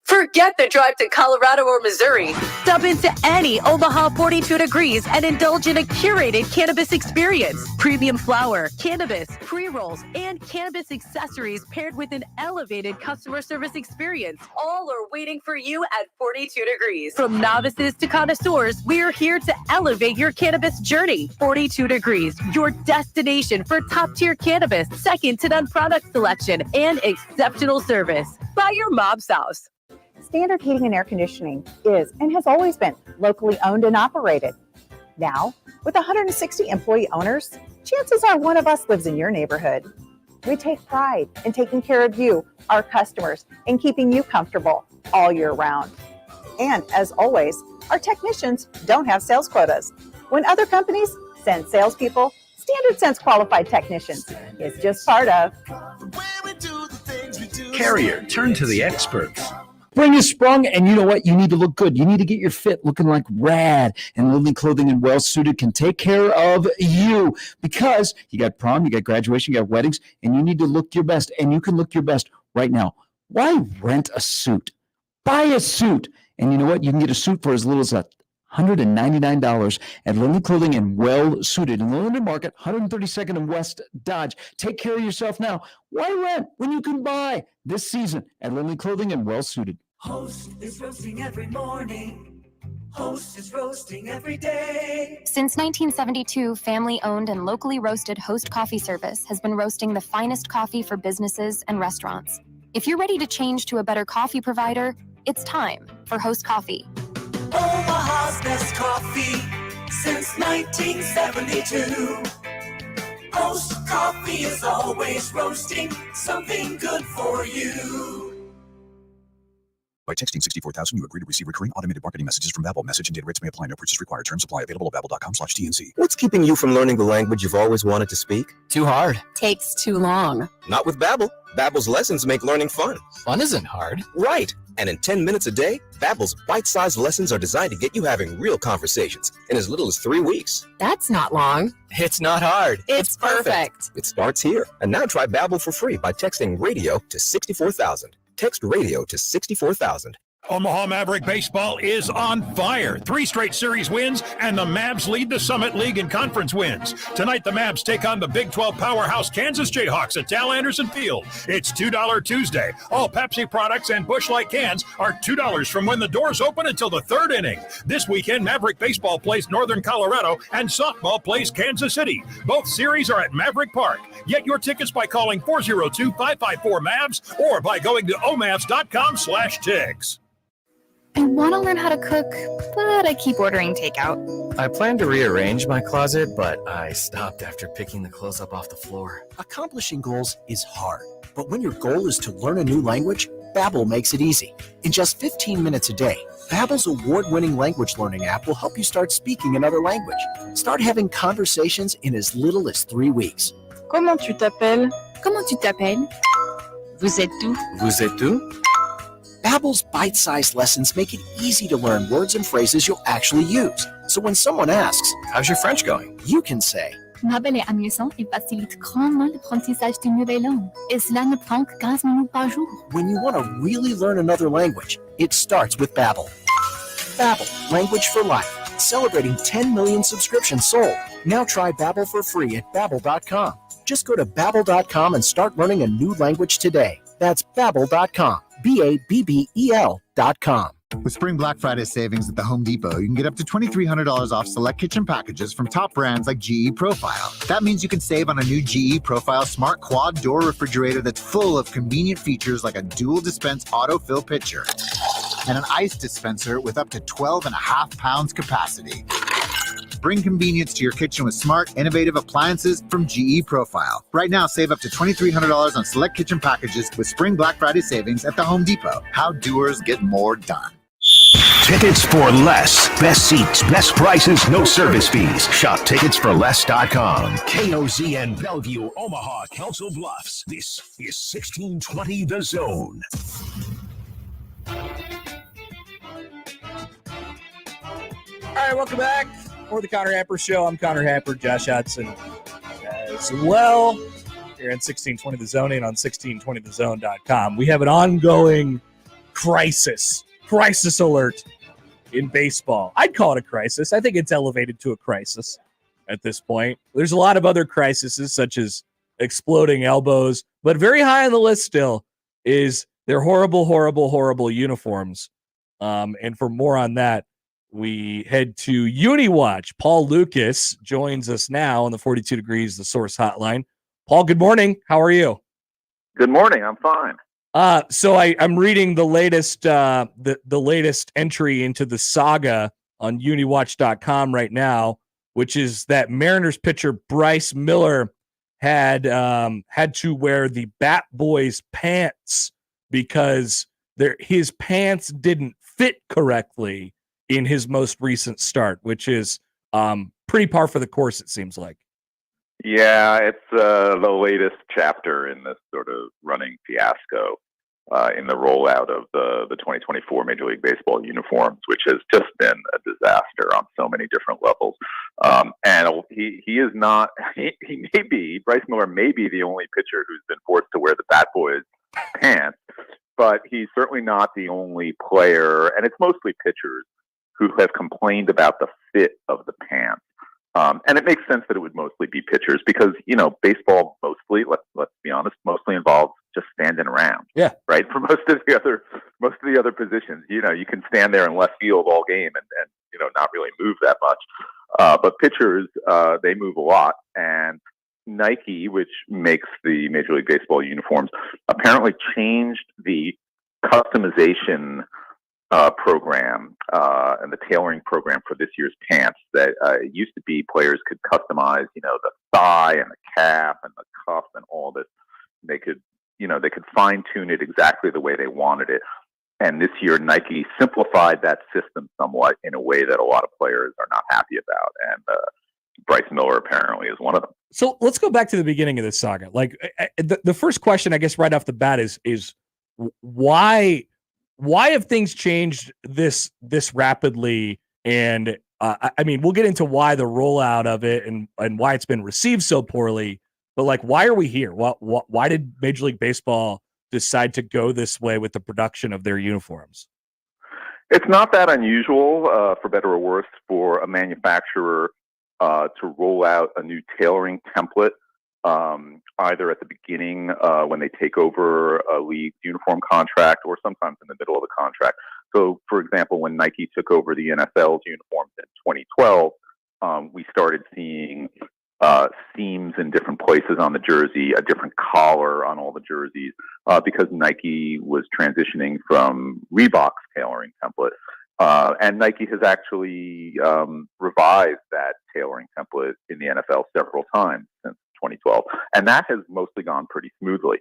Forget the drive to Colorado or Missouri. Step into any Omaha 42 Degrees and indulge in a curated cannabis experience. Premium flower, cannabis, pre-rolls, and cannabis accessories paired with an elevated customer service experience. All are waiting for you at 42 Degrees. From novices to connoisseurs, we're here to elevate your cannabis journey. 42 Degrees, your destination for top-tier cannabis, second to none product selection, and exceptional service. By your mom's house. Standard Heating and Air Conditioning is and has always been locally owned and operated. Now, with 160 employee owners, chances are one of us lives in your neighborhood. We take pride in taking care of you, our customers, and keeping you comfortable all year round. And as always, our technicians don't have sales quotas. When other companies send salespeople, Standard sends qualified technicians. It's just part of Carrier, turn to the experts. Spring is sprung, and you know what? You need to look good. You need to get your fit looking like rad. And Lily Clothing and Well Suited can take care of you, because you got prom, you got graduation, you got weddings, and you need to look your best. And you can look your best right now. Why rent a suit? Buy a suit. And you know what? You can get a suit for as little as $199 at Lily Clothing and Well Suited in the Linden Market, 132nd and West Dodge. Take care of yourself now. Why rent when you can buy this season at Lily Clothing and Well Suited? Host is roasting every morning. Host is roasting every day. Since 1972, family-owned and locally roasted Host Coffee Service has been roasting the finest coffee for businesses and restaurants. If you're ready to change to a better coffee provider, it's time for Host Coffee. Omaha's best coffee since 1972. Host Coffee is always roasting something good for you. By texting 64,000, you agree to receive recurring automated marketing messages from Babbel. Message and data rates may apply. No purchase required. Terms apply. Available at babbel.com/TNC. What's keeping you from learning the language you've always wanted to speak? Too hard. Takes too long. Not with Babbel. Babbel's lessons make learning fun. Fun isn't hard. Right. And in 10 minutes a day, Babbel's bite-sized lessons are designed to get you having real conversations in as little as 3 weeks. That's not long. It's not hard. It's perfect. It starts here. And now try Babbel for free by texting radio to 64,000. Text radio to 64,000. Omaha Maverick baseball is on fire. 3 straight series wins, and the Mavs lead the Summit League in conference wins. Tonight, the Mavs take on the Big 12 powerhouse Kansas Jayhawks at Tal Anderson Field. It's $2 Tuesday. All Pepsi products and Busch Light cans are $2 from when the doors open until the 3rd inning. This weekend, Maverick baseball plays Northern Colorado, and softball plays Kansas City. Both series are at Maverick Park. Get your tickets by calling 402-554-MAVS or by going to omavs.com/tigs. I want to learn how to cook, but I keep ordering takeout. I plan to rearrange my closet, but I stopped after picking the clothes up off the floor. Accomplishing goals is hard, but when your goal is to learn a new language, Babbel makes it easy. In just 15 minutes a day, Babbel's award-winning language learning app will help you start speaking another language. Start having conversations in as little as 3 weeks. Comment tu t'appelles? Comment tu t'appelles? Vous êtes où? Vous êtes où? Babbel's bite-sized lessons make it easy to learn words and phrases you'll actually use. So when someone asks, "How's your French going?" you can say, Ma belle est amusant et facilite grandement l'apprentissage d'une nouvelle langue. Et cela ne prend que 15 minutes par jour. When you want to really learn another language, it starts with Babbel. Babbel, language for life. Celebrating 10 million subscriptions sold. Now try Babbel for free at babbel.com. Just go to babbel.com and start learning a new language today. That's babbel.com. BABBEL.com. With Spring Black Friday savings at the Home Depot, you can get up to $2,300 off select kitchen packages from top brands like GE Profile. That means you can save on a new GE Profile Smart Quad Door Refrigerator that's full of convenient features like a dual dispense autofill pitcher and an ice dispenser with up to 12.5 pounds capacity. Bring convenience to your kitchen with smart, innovative appliances from GE Profile. Right now, save up to $2,300 on select kitchen packages with Spring Black Friday savings at the Home Depot. How doers get more done. Tickets for less. Best seats, best prices, no service fees. Shop ticketsforless.com. KOZN Bellevue, Omaha, Council Bluffs. This is 1620 The Zone. All right, welcome back for the Connor Happer Show. I'm Connor Happer, Josh Hudson as well. Here on 1620 The Zone and on 1620thezone.com. We have an ongoing crisis alert in baseball. I'd call it a crisis. I think it's elevated to a crisis at this point. There's a lot of other crises, such as exploding elbows, but very high on the list still is their horrible, horrible, horrible uniforms. And for more on that, we head to Uni Watch. Paul Lukas joins us now on the 42 Degrees, the Source Hotline. Paul, good morning. How are you? Good morning. I'm fine. So I'm reading the latest the latest entry into the saga on uniwatch.com right now, which is that Mariners pitcher Bryce Miller had to wear the Bat Boys pants because his pants didn't fit correctly in his most recent start, which is pretty par for the course, it seems like. Yeah, it's the latest chapter in this sort of running fiasco in the rollout of the 2024 Major League Baseball uniforms, which has just been a disaster on so many different levels. And he is not, he may be, Bryce Miller may be the only pitcher who's been forced to wear the Bat Boys pants, but he's certainly not the only player, and it's mostly pitchers who have complained about the fit of the pants. And it makes sense that it would mostly be pitchers because, baseball mostly, let's be honest, mostly involves just standing around. Yeah. Right. For most of the other positions, you can stand there in left field all game and not really move that much. But pitchers, they move a lot. And Nike, which makes the Major League Baseball uniforms, apparently changed the customization program and the tailoring program for this year's pants. That it used to be players could customize, the thigh and the calf and the cuff and all this. They could fine tune it exactly the way they wanted it. And this year, Nike simplified that system somewhat in a way that a lot of players are not happy about. And Bryce Miller apparently is one of them. So let's go back to the beginning of this saga. Like the first question, I guess, right off the bat is why have things changed this rapidly? And I mean, we'll get into why the rollout of it and why it's been received so poorly. But like, why are we here? Why did Major League Baseball decide to go this way with the production of their uniforms? It's not that unusual, for better or worse, for a manufacturer to roll out a new tailoring template, either at the beginning when they take over a league's uniform contract, or sometimes in the middle of the contract. So, for example, when Nike took over the NFL's uniforms in 2012, we started seeing seams in different places on the jersey, a different collar on all the jerseys, because Nike was transitioning from Reebok's tailoring template. And Nike has actually revised that tailoring template in the NFL several times since 2012. And that has mostly gone pretty smoothly.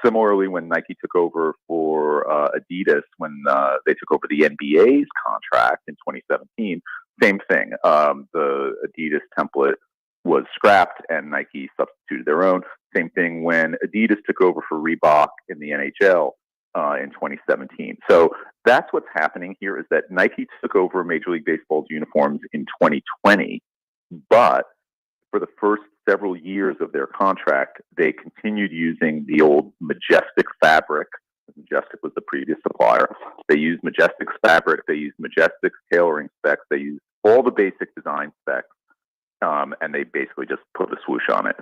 Similarly, when Nike took over for Adidas, when they took over the NBA's contract in 2017, same thing. The Adidas template was scrapped and Nike substituted their own. Same thing when Adidas took over for Reebok in the NHL in 2017. So that's what's happening here, is that Nike took over Major League Baseball's uniforms in 2020, but for the first several years of their contract, they continued using the old Majestic fabric. Majestic was the previous supplier. They used Majestic fabric. They used Majestic tailoring specs. They used all the basic design specs. And they basically just put a swoosh on it.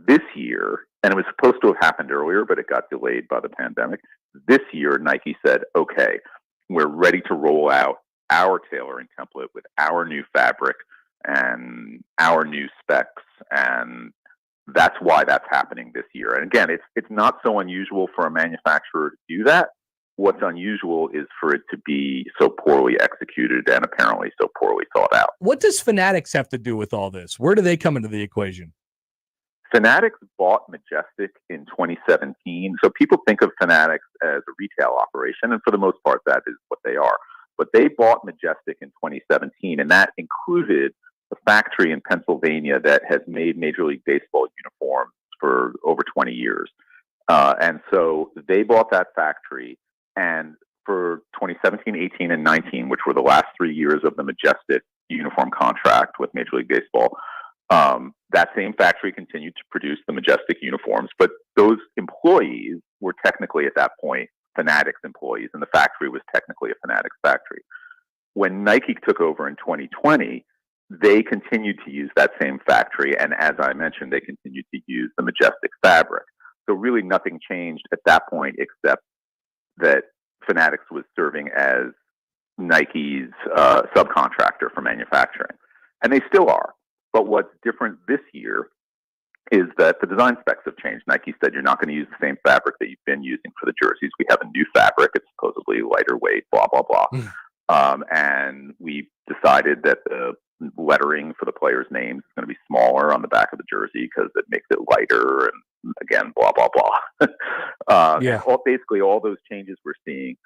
This year, and it was supposed to have happened earlier, but it got delayed by the pandemic. This year, Nike said, okay, we're ready to roll out our tailoring template with our new fabric and our new specs. And that's why that's happening this year. And again, it's not so unusual for a manufacturer to do that. What's unusual is for it to be so poorly executed and apparently so poorly thought out. What does Fanatics have to do with all this? Where do they come into the equation? Fanatics bought Majestic in 2017. So people think of Fanatics as a retail operation, and for the most part, that is what they are. But they bought Majestic in 2017, and that included a factory in Pennsylvania that has made Major League Baseball uniforms for over 20 years. And so they bought that factory. And for 2017, 18, and 19, which were the last 3 years of the Majestic uniform contract with Major League Baseball, that same factory continued to produce the Majestic uniforms. But those employees were technically at that point Fanatics employees, and the factory was technically a Fanatics factory. When Nike took over in 2020, they continued to use that same factory. And as I mentioned, they continued to use the Majestic fabric. So really nothing changed at that point, except that Fanatics was serving as Nike's subcontractor for manufacturing. And they still are. But what's different this year is that the design specs have changed. Nike said, you're not going to use the same fabric that you've been using for the jerseys. We have a new fabric. It's supposedly lighter weight, blah, blah, blah. And we decided that the lettering for the players' names is going to be smaller on the back of the jersey because it makes it lighter, and again, blah, blah, blah. Basically all those changes we're seeing,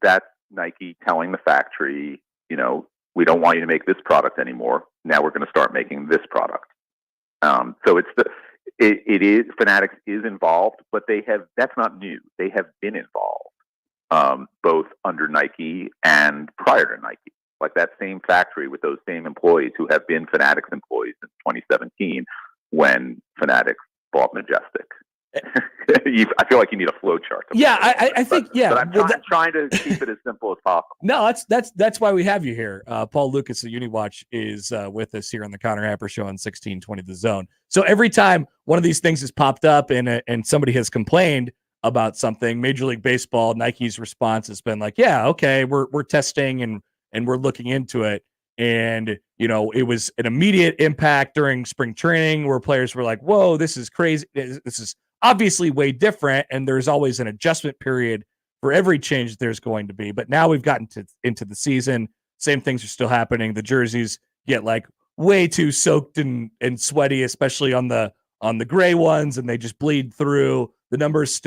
that's Nike telling the factory, we don't want you to make this product anymore. Now we're going to start making this product. So it is Fanatics is involved, but that's not new. They have been involved, both under Nike and prior to Nike. Like that same factory with those same employees who have been Fanatics employees since 2017 when Fanatics bought Majestic. I feel like you need a flow chart. I think. But I'm trying to keep it as simple as possible. No, that's why we have you here. Paul Lukas at Uni Watch is with us here on the Connor Happer Show on 1620 The Zone. So every time one of these things has popped up and somebody has complained about something, Major League Baseball, Nike's response has been like, yeah, okay, we're testing and we're looking into it. And, it was an immediate impact during spring training where players were like, whoa, this is crazy. This is obviously way different. And there's always an adjustment period for every change there's going to be. But now we've gotten into the season. Same things are still happening. The jerseys get like way too soaked and sweaty, especially on the gray ones, and they just bleed through. The numbers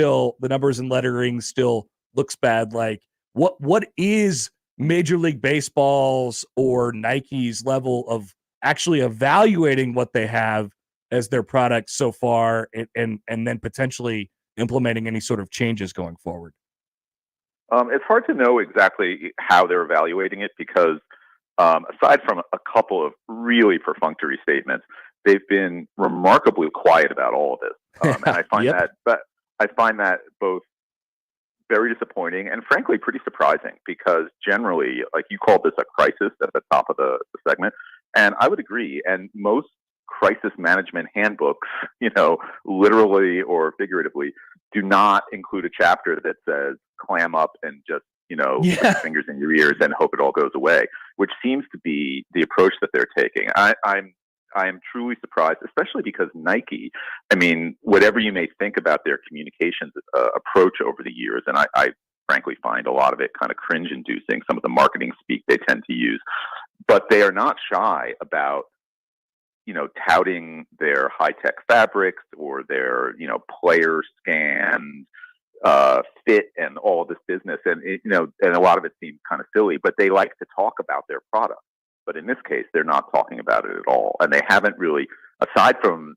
and lettering still looks bad. Like what is Major League Baseball's or Nike's level of actually evaluating what they have as their product so far, and then potentially implementing any sort of changes going forward? It's hard to know exactly how they're evaluating it because aside from a couple of really perfunctory statements, they've been remarkably quiet about all of this. And I find that both very disappointing and frankly pretty surprising because generally, like you called this a crisis at the top of the segment, and I would agree. And most crisis management handbooks, literally or figuratively, do not include a chapter that says clam up and just, put your fingers in your ears and hope it all goes away, which seems to be the approach that they're taking. I am truly surprised, especially because Nike, whatever you may think about their communications approach over the years, and I frankly find a lot of it kind of cringe-inducing, some of the marketing speak they tend to use, but they are not shy about touting their high-tech fabrics or their, player scan fit and all of this business. And, and a lot of it seems kind of silly, but they like to talk about their product. But in this case, they're not talking about it at all. And they haven't really, aside from,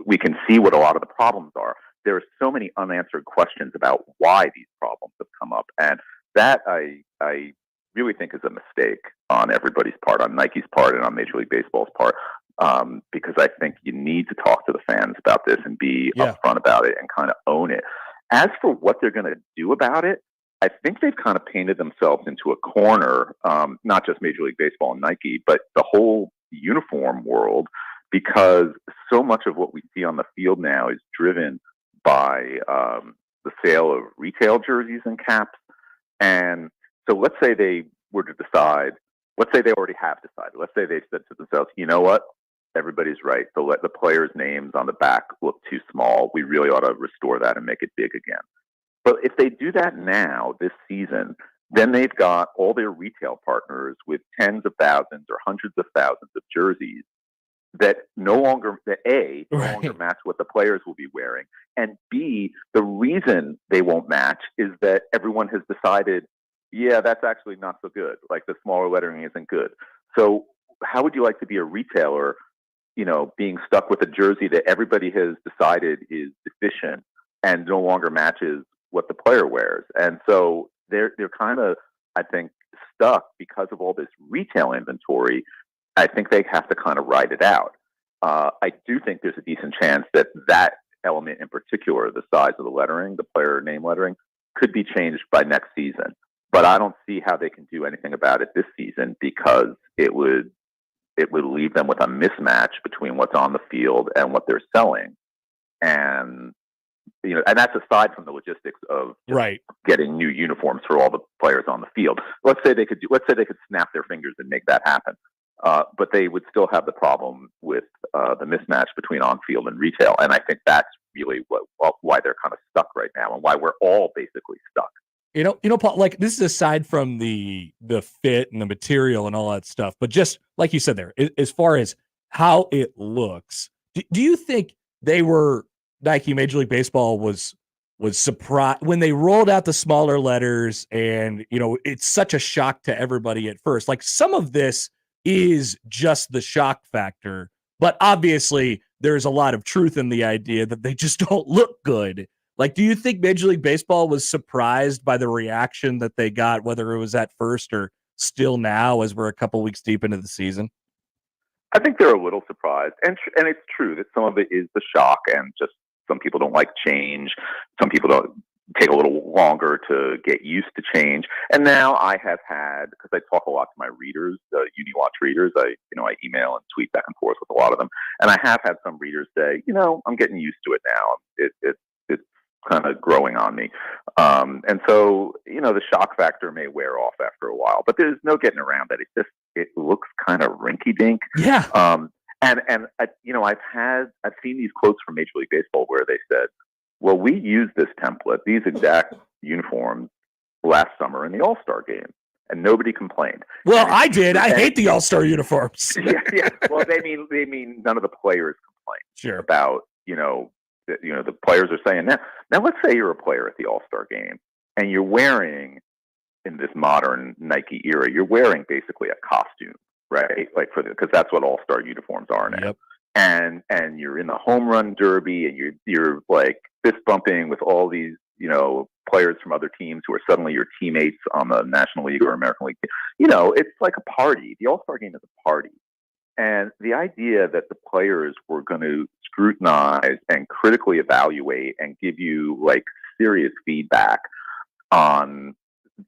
we can see what a lot of the problems are. There are so many unanswered questions about why these problems have come up. And that I really think is a mistake on everybody's part, on Nike's part and on Major League Baseball's part, because I think you need to talk to the fans about this and be upfront about it and kind of own it. As for what they're going to do about it, I think they've kind of painted themselves into a corner, not just Major League Baseball and Nike, but the whole uniform world, because so much of what we see on the field now is driven by the sale of retail jerseys and caps. And so let's say they were to decide, let's say they already have decided, let's say they've said to themselves, you know what, everybody's right. The players' names on the back look too small. We really ought to restore that and make it big again. But if they do that now, this season, then they've got all their retail partners with tens of thousands or hundreds of thousands of jerseys that no longer match what the players will be wearing. And B, the reason they won't match is that everyone has decided, yeah, that's actually not so good. Like the smaller lettering isn't good. So how would you like to be a retailer, being stuck with a jersey that everybody has decided is deficient and no longer matches what the player wears? And so they're kind of, I think, stuck because of all this retail inventory. I think they have to kind of ride it out. I do think there's a decent chance that element in particular, the size of the lettering, the player name lettering, could be changed by next season. But I don't see how they can do anything about it this season because it would leave them with a mismatch between what's on the field and what they're selling. And and that's aside from the logistics of getting new uniforms for all the players on the field. Let's say they could snap their fingers and make that happen. But they would still have the problem with the mismatch between on-field and retail. And I think that's really why they're kind of stuck right now and why we're all basically stuck. Paul, like this is aside from the fit and the material and all that stuff, but just like you said there, as far as how it looks, do you think Nike, Major League Baseball was surprised when they rolled out the smaller letters and, it's such a shock to everybody at first. Like some of this is just the shock factor, but obviously there's a lot of truth in the idea that they just don't look good. Like, do you think Major League Baseball was surprised by the reaction that they got, whether it was at first or still now as we're a couple weeks deep into the season? I think they're a little surprised. And it's true that some of it is the shock and just some people don't like change. Some people don't take a little longer to get used to change. And now I have had, because I talk a lot to my readers, the Uni Watch readers, I email and tweet back and forth with a lot of them. And I have had some readers say, I'm getting used to it now. It's kind of growing on me. And so, the shock factor may wear off after a while, but there's no getting around that. It looks kind of rinky dink. Yeah. And I've seen these quotes from Major League Baseball where they said, well, we used this template, these exact uniforms last summer in the All-Star game, and nobody complained. Well, I did. I hate the All-Star uniforms. yeah. Well, they mean none of the players complained about, the players are saying now let's say you're a player at the All-Star game and you're wearing, in this modern Nike era, you're wearing basically a costume, right? Like because that's what All-Star uniforms are now. Yep. And you're in the home run derby and you're like fist bumping with all these, players from other teams who are suddenly your teammates on the National League or American League. It's like a party. The All-Star game is a party. And the idea that the players were going to scrutinize and critically evaluate and give you like serious feedback on,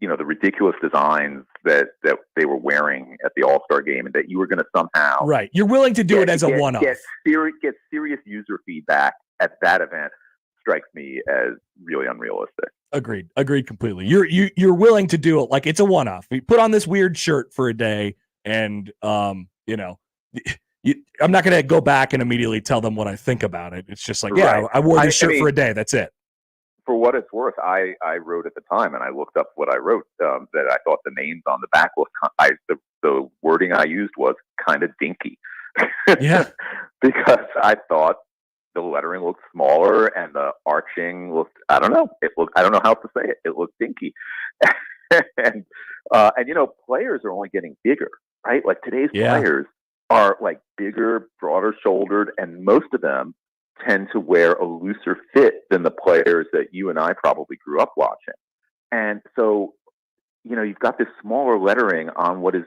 the ridiculous designs that they were wearing at the All-Star game, and that you were going to somehow you're willing to do it as a one-off. Get serious user feedback at that event strikes me as really unrealistic. Agreed completely. You're willing to do it like it's a one-off. You put on this weird shirt for a day, and I'm not going to go back and immediately tell them what I think about it. It's just like, I wore this shirt for a day. That's it. For what it's worth, I wrote at the time, and I looked up what I wrote, that I thought the names on the back looked, the wording I used was kind of dinky. Yeah. Because I thought the lettering looked smaller and the arching looked, I don't know how to say it. It looked dinky. and players are only getting bigger, right? Like today's players are like bigger, broader shouldered, and most of them tend to wear a looser fit than the players that you and I probably grew up watching. And so, you've got this smaller lettering on what is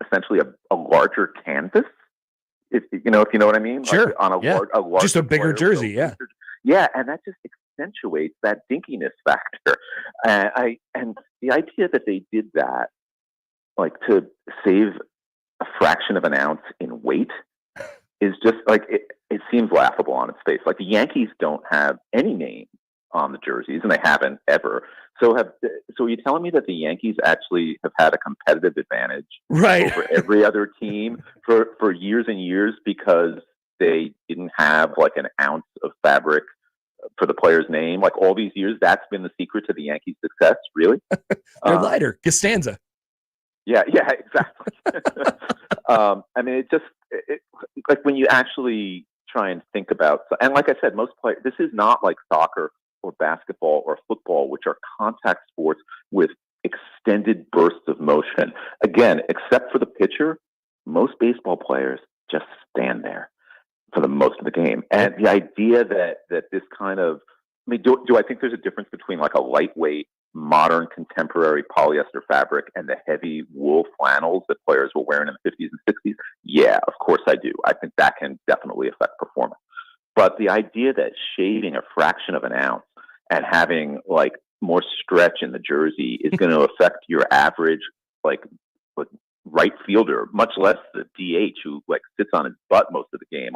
essentially a larger canvas. If you know what I mean? Sure. Like on a larger just a bigger jersey. Yeah. Yeah. And that just accentuates that dinkiness factor. And the idea that they did that, like to save a fraction of an ounce in weight, is just like it seems laughable on its face. Like the Yankees don't have any name on the jerseys, and they haven't ever. So are you telling me that the Yankees actually have had a competitive advantage over every other team for years and years because they didn't have like an ounce of fabric for the player's name? Like all these years, that's been the secret to the Yankees' success, really? They're lighter. Costanza. Yeah, exactly. I mean, like when you actually try and think about, and like I said, most players, this is not like soccer or basketball or football, which are contact sports with extended bursts of motion. Again, except for the pitcher, most baseball players just stand there for the most of the game. And the idea that this kind of, I mean, do I think there's a difference between like a lightweight, modern, contemporary polyester fabric and the heavy wool flannels that players were wearing in the 50s and 60s? Yeah, of course I do. I think that can definitely affect performance. But the idea that shaving a fraction of an ounce and having like more stretch in the jersey is going to affect your average like right fielder, much less the DH who like sits on his butt most of the game,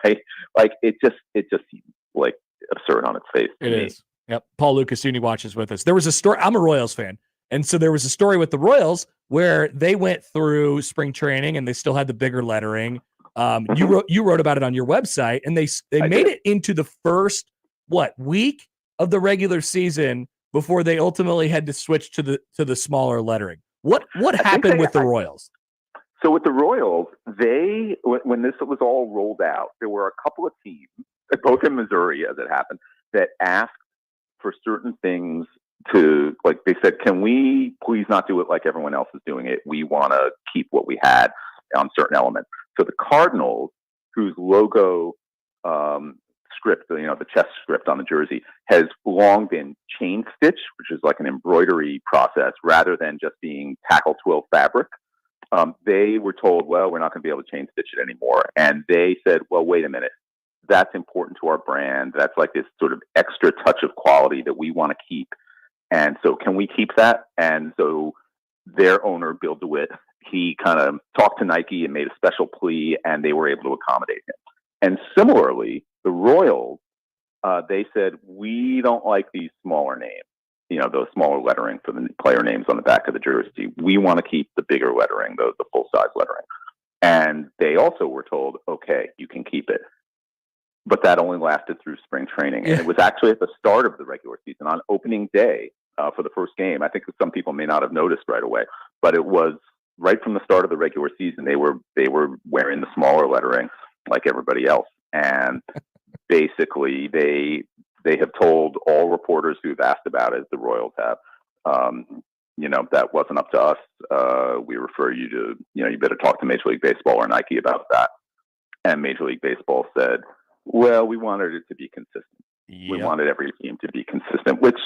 right? Like it just seems like absurd on its face. It is. Yep. Paul Lukas, Uni Watch is with us. There was a story. I'm a Royals fan. And so there was a story with the Royals where they went through spring training and they still had the bigger lettering. You wrote about it on your website, and they made it into the first week of the regular season before they ultimately had to switch to the smaller lettering. What happened with the Royals? So with the Royals, when this was all rolled out, there were a couple of teams, both in Missouri as it happened, that asked for certain things to, like, they said, can we please not do it like everyone else is doing it? We want to keep what we had on certain elements. So the Cardinals, whose logo script, the chess script on the jersey, has long been chain stitch, which is like an embroidery process rather than just being tackle twill fabric. They were told, well, we're not going to be able to chain stitch it anymore. And they said, well, wait a minute. That's important to our brand. That's like this sort of extra touch of quality that we want to keep. And so can we keep that? And so their owner, Bill DeWitt, he kind of talked to Nike and made a special plea, and they were able to accommodate him. And similarly, the Royals, they said, we don't like these smaller names, those smaller lettering for the player names on the back of the jersey. We want to keep the bigger lettering, the full-size lettering. And they also were told, okay, you can keep it. But that only lasted through spring training. And it was actually at the start of the regular season on opening day for the first game. I think some people may not have noticed right away, but it was right from the start of the regular season. They were wearing the smaller lettering like everybody else. And basically they have told all reporters who've asked about it, the Royals have, that wasn't up to us. We refer you to, you better talk to Major League Baseball or Nike about that. And Major League Baseball said, well, we wanted it to be consistent. Yep. We wanted every team to be consistent, which,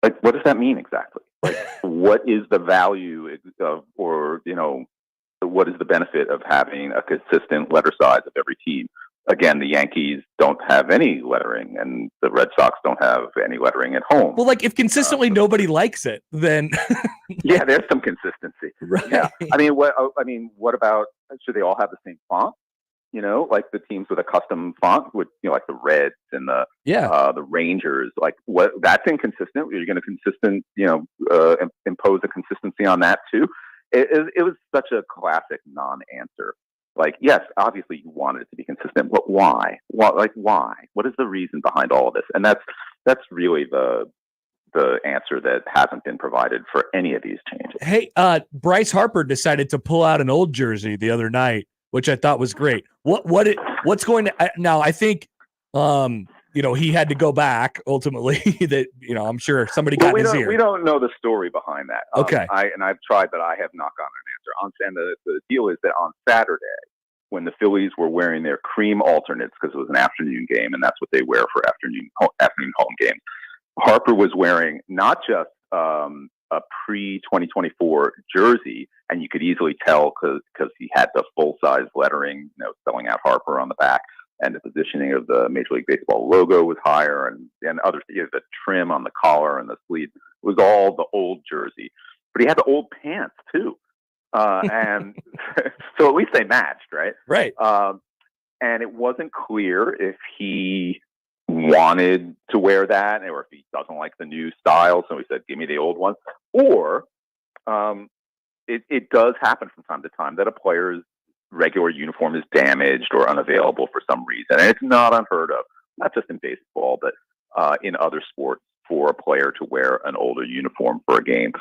like, what does that mean exactly? Like, what is the value of, or, what is the benefit of having a consistent letter size of every team? Again, the Yankees don't have any lettering, and the Red Sox don't have any lettering at home. Well, like, if consistently nobody likes it, then yeah, there's some consistency. Right. Yeah, what about, should they all have the same font? Like the teams with a custom font, with like the Reds and the Rangers. Like, what? That's inconsistent. You're going to impose a consistency on that too. It was such a classic non-answer. Like, yes, obviously you wanted it to be consistent, but why? Why? What is the reason behind all of this? And that's really the answer that hasn't been provided for any of these changes. Hey, Bryce Harper decided to pull out an old jersey the other night, which I thought was great. What's going to now? I think he had to go back ultimately. That I'm sure somebody got in his ear. We don't know the story behind that. Okay. I've tried, but I have not gotten an answer. And the deal is that on Saturday, when the Phillies were wearing their cream alternates, because it was an afternoon game, and that's what they wear for afternoon home games, Harper was wearing not just a pre-2024 jersey, and you could easily tell because he had the full-size lettering, spelling out Harper on the back, and the positioning of the Major League Baseball logo was higher, and other the trim on the collar and the sleeve was all the old jersey. But he had the old pants too, and so at least they matched, right? Right. And it wasn't clear if he wanted to wear that, or if he doesn't like the new style, so he said, "Give me the old one." Or it does happen from time to time that a player's regular uniform is damaged or unavailable for some reason, and it's not unheard of, not just in baseball, but in other sports, for a player to wear an older uniform for a game.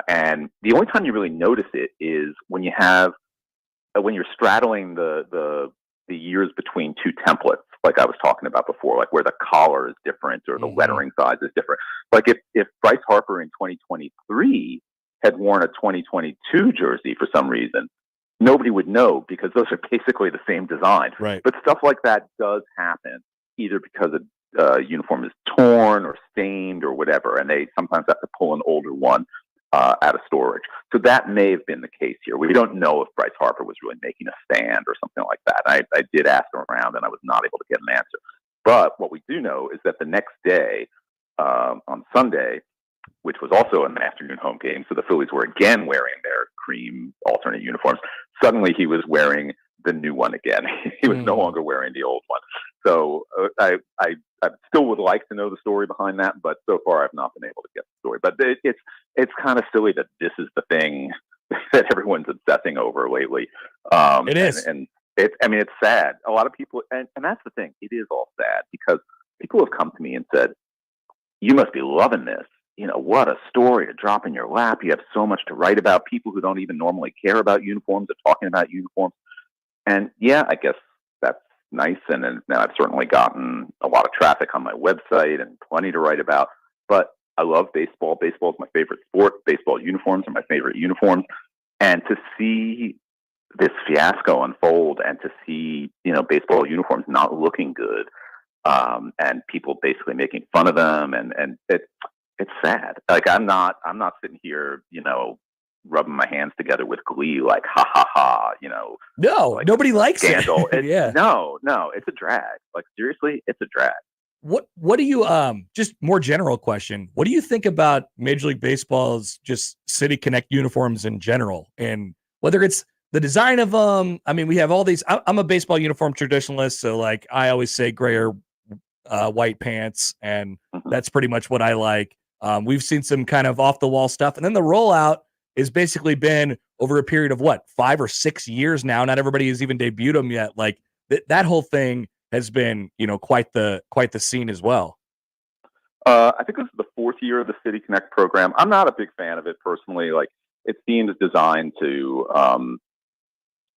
And the only time you really notice it is when you're straddling the years between two templates, like I was talking about before, like where the collar is different or the lettering size is different. Like if Bryce Harper in 2023 had worn a 2022 jersey for some reason, nobody would know, because those are basically the same design. Right. But stuff like that does happen, either because a uniform is torn or stained or whatever, and they sometimes have to pull an older one out of storage. So that may have been the case here. We don't know if Bryce Harper was really making a stand or something like that. I did ask around, and I was not able to get an answer. But what we do know is that the next day, on Sunday, which was also an afternoon home game, so the Phillies were again wearing their cream alternate uniforms. Suddenly he was wearing the new one again. He was no longer wearing the old one. So I still would like to know the story behind that, but so far I've not been able to get the story. But it's kind of silly that this is the thing that everyone's obsessing over lately. It is. And it's sad. A lot of people, and that's the thing, it is all sad, because people have come to me and said, "You must be loving this. What a story to drop in your lap. You have so much to write about. People who don't even normally care about uniforms are talking about uniforms." And yeah, I guess that's nice. And now I've certainly gotten a lot of traffic on my website and plenty to write about. But I love baseball. Baseball is my favorite sport. Baseball uniforms are my favorite uniforms. And to see this fiasco unfold, and to see, baseball uniforms not looking good, and people basically making fun of them, and it's sad. Like, I'm not sitting here, rubbing my hands together with glee, like, ha ha ha, No, like, nobody likes scandal. it. Yeah. No, it's a drag. Like, seriously, it's a drag. What do you just more general question? What do you think about Major League Baseball's just City Connect uniforms in general, and whether it's the design of them? I mean, we have all these. I'm a baseball uniform traditionalist, so like I always say gray or white pants, and that's pretty much what I like. We've seen some kind of off the wall stuff, and then the rollout has basically been over a period of 5 or 6 years now. Not everybody has even debuted them yet. Like that whole thing has been, quite the scene as well. I think this is the 4th year of the City Connect program. I'm not a big fan of it personally. Like, it seems designed to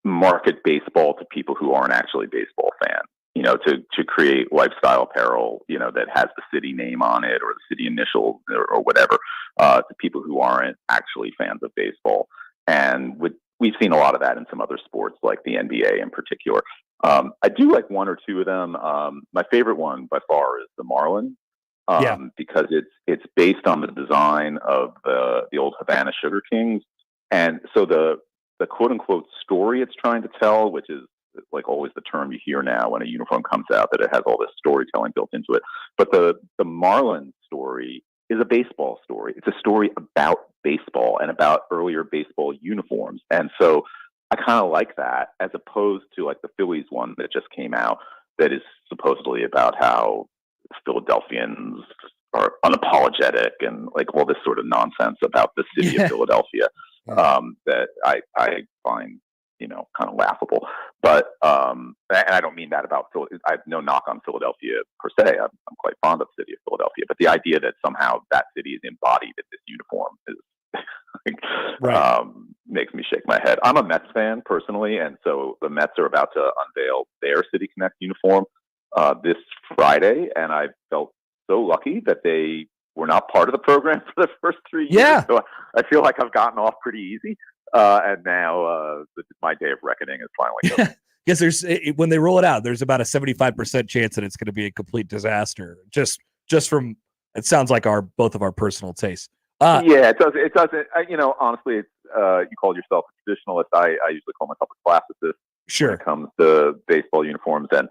market baseball to people who aren't actually baseball fans. to create lifestyle apparel, that has the city name on it or the city initials or whatever, to people who aren't actually fans of baseball. And we've seen a lot of that in some other sports, like the NBA in particular. I do like one or two of them. My favorite one by far is the Marlin, because it's based on the design of the old Havana Sugar Kings. And so the quote unquote story it's trying to tell, which is like always the term you hear now when a uniform comes out, that it has all this storytelling built into it. But the Marlin story is a baseball story. It's a story about baseball and about earlier baseball uniforms. And so I kind of like that, as opposed to like the Phillies one that just came out that is supposedly about how Philadelphians are unapologetic and like all this sort of nonsense about the city of Philadelphia, that I find, kind of laughable. But, and I don't mean that about Philadelphia. I have no knock on Philadelphia per se. I'm quite fond of the city of Philadelphia, but the idea that somehow that city is embodied in this uniform is makes me shake my head. I'm a Mets fan personally, and so the Mets are about to unveil their City Connect uniform this Friday, and I felt so lucky that they were not part of the program for the first 3 years. Yeah. So I feel like I've gotten off pretty easy, and now my day of reckoning is finally coming. Yes, when they roll it out, there's about a 75% chance that it's going to be a complete disaster. Just from, it sounds like both of our personal tastes. Yeah, it does. It doesn't. Honestly, it's you call yourself a traditionalist. I usually call myself a classicist. Sure. When it comes to baseball uniforms, and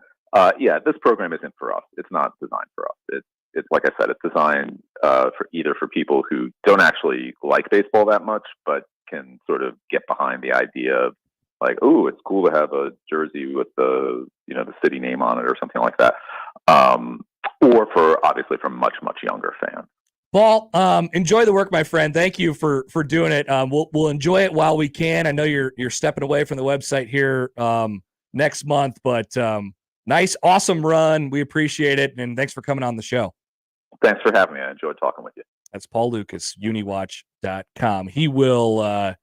this program isn't for us. It's not designed for us. It's like I said, it's designed for people who don't actually like baseball that much, but can sort of get behind the idea of like, oh, it's cool to have a jersey with the city name on it or something like that. Or obviously for much younger fans. Paul, enjoy the work, my friend. Thank you for doing it. We'll enjoy it while we can. I know you're stepping away from the website here next month, but nice, awesome run. We appreciate it, and thanks for coming on the show. Thanks for having me. I enjoyed talking with you. That's Paul Lukas, uniwatch.com. He will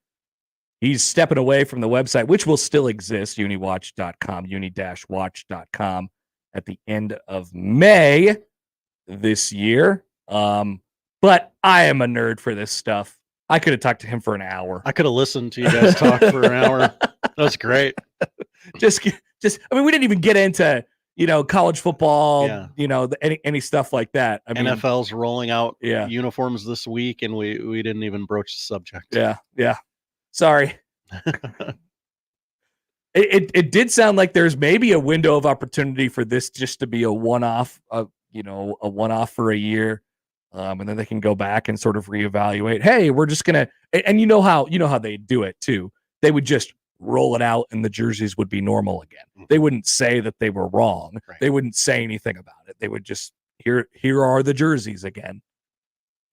he's stepping away from the website, which will still exist, uniwatch.com, uni-watch.com, at the end of May this year. But I am a nerd for this stuff. I could have talked to him for an hour. I could have listened to you guys talk for an hour. That's great. Just, I mean, we didn't even get into, college football, any stuff like that. I mean, NFL's rolling out uniforms this week, and we didn't even broach the subject. Yeah. Sorry. It did sound like there's maybe a window of opportunity for this just to be a one-off, a one-off for a year. And then they can go back and sort of reevaluate. Hey, we're just gonna, and you know how they do it too. They would just roll it out, and the jerseys would be normal again. They wouldn't say that they were wrong. Right. They wouldn't say anything about it. They would just here are the jerseys again.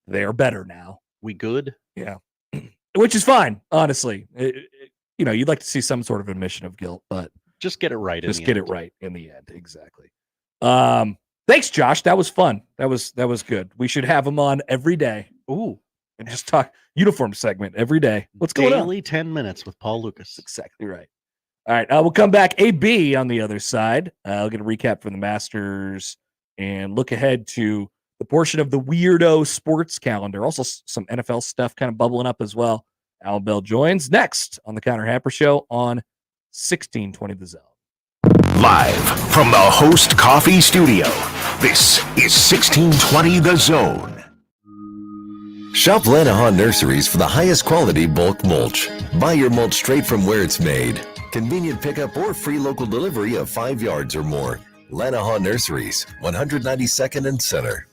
They are better now. We good? Yeah, which is fine, honestly. You'd like to see some sort of admission of guilt, but just get it right. Just get it right in the end. Exactly. Thanks, Josh. That was fun. That was good. We should have him on every day. Ooh. And just talk uniform segment every day. What's going on? Daily 10 minutes with Paul Lukas. Exactly right. All right. We'll come back. AB on the other side. I'll get a recap from the Masters and look ahead to the portion of the weirdo sports calendar. Also, some NFL stuff kind of bubbling up as well. Allan Bell joins next on the Connor Happer Show on 1620 The Zone. Live from the Host Coffee Studio, this is 1620 The Zone. Shop Lanahan Nurseries for the highest quality bulk mulch. Buy your mulch straight from where it's made. Convenient pickup or free local delivery of 5 yards or more. Lanahan Nurseries, 192nd and Center.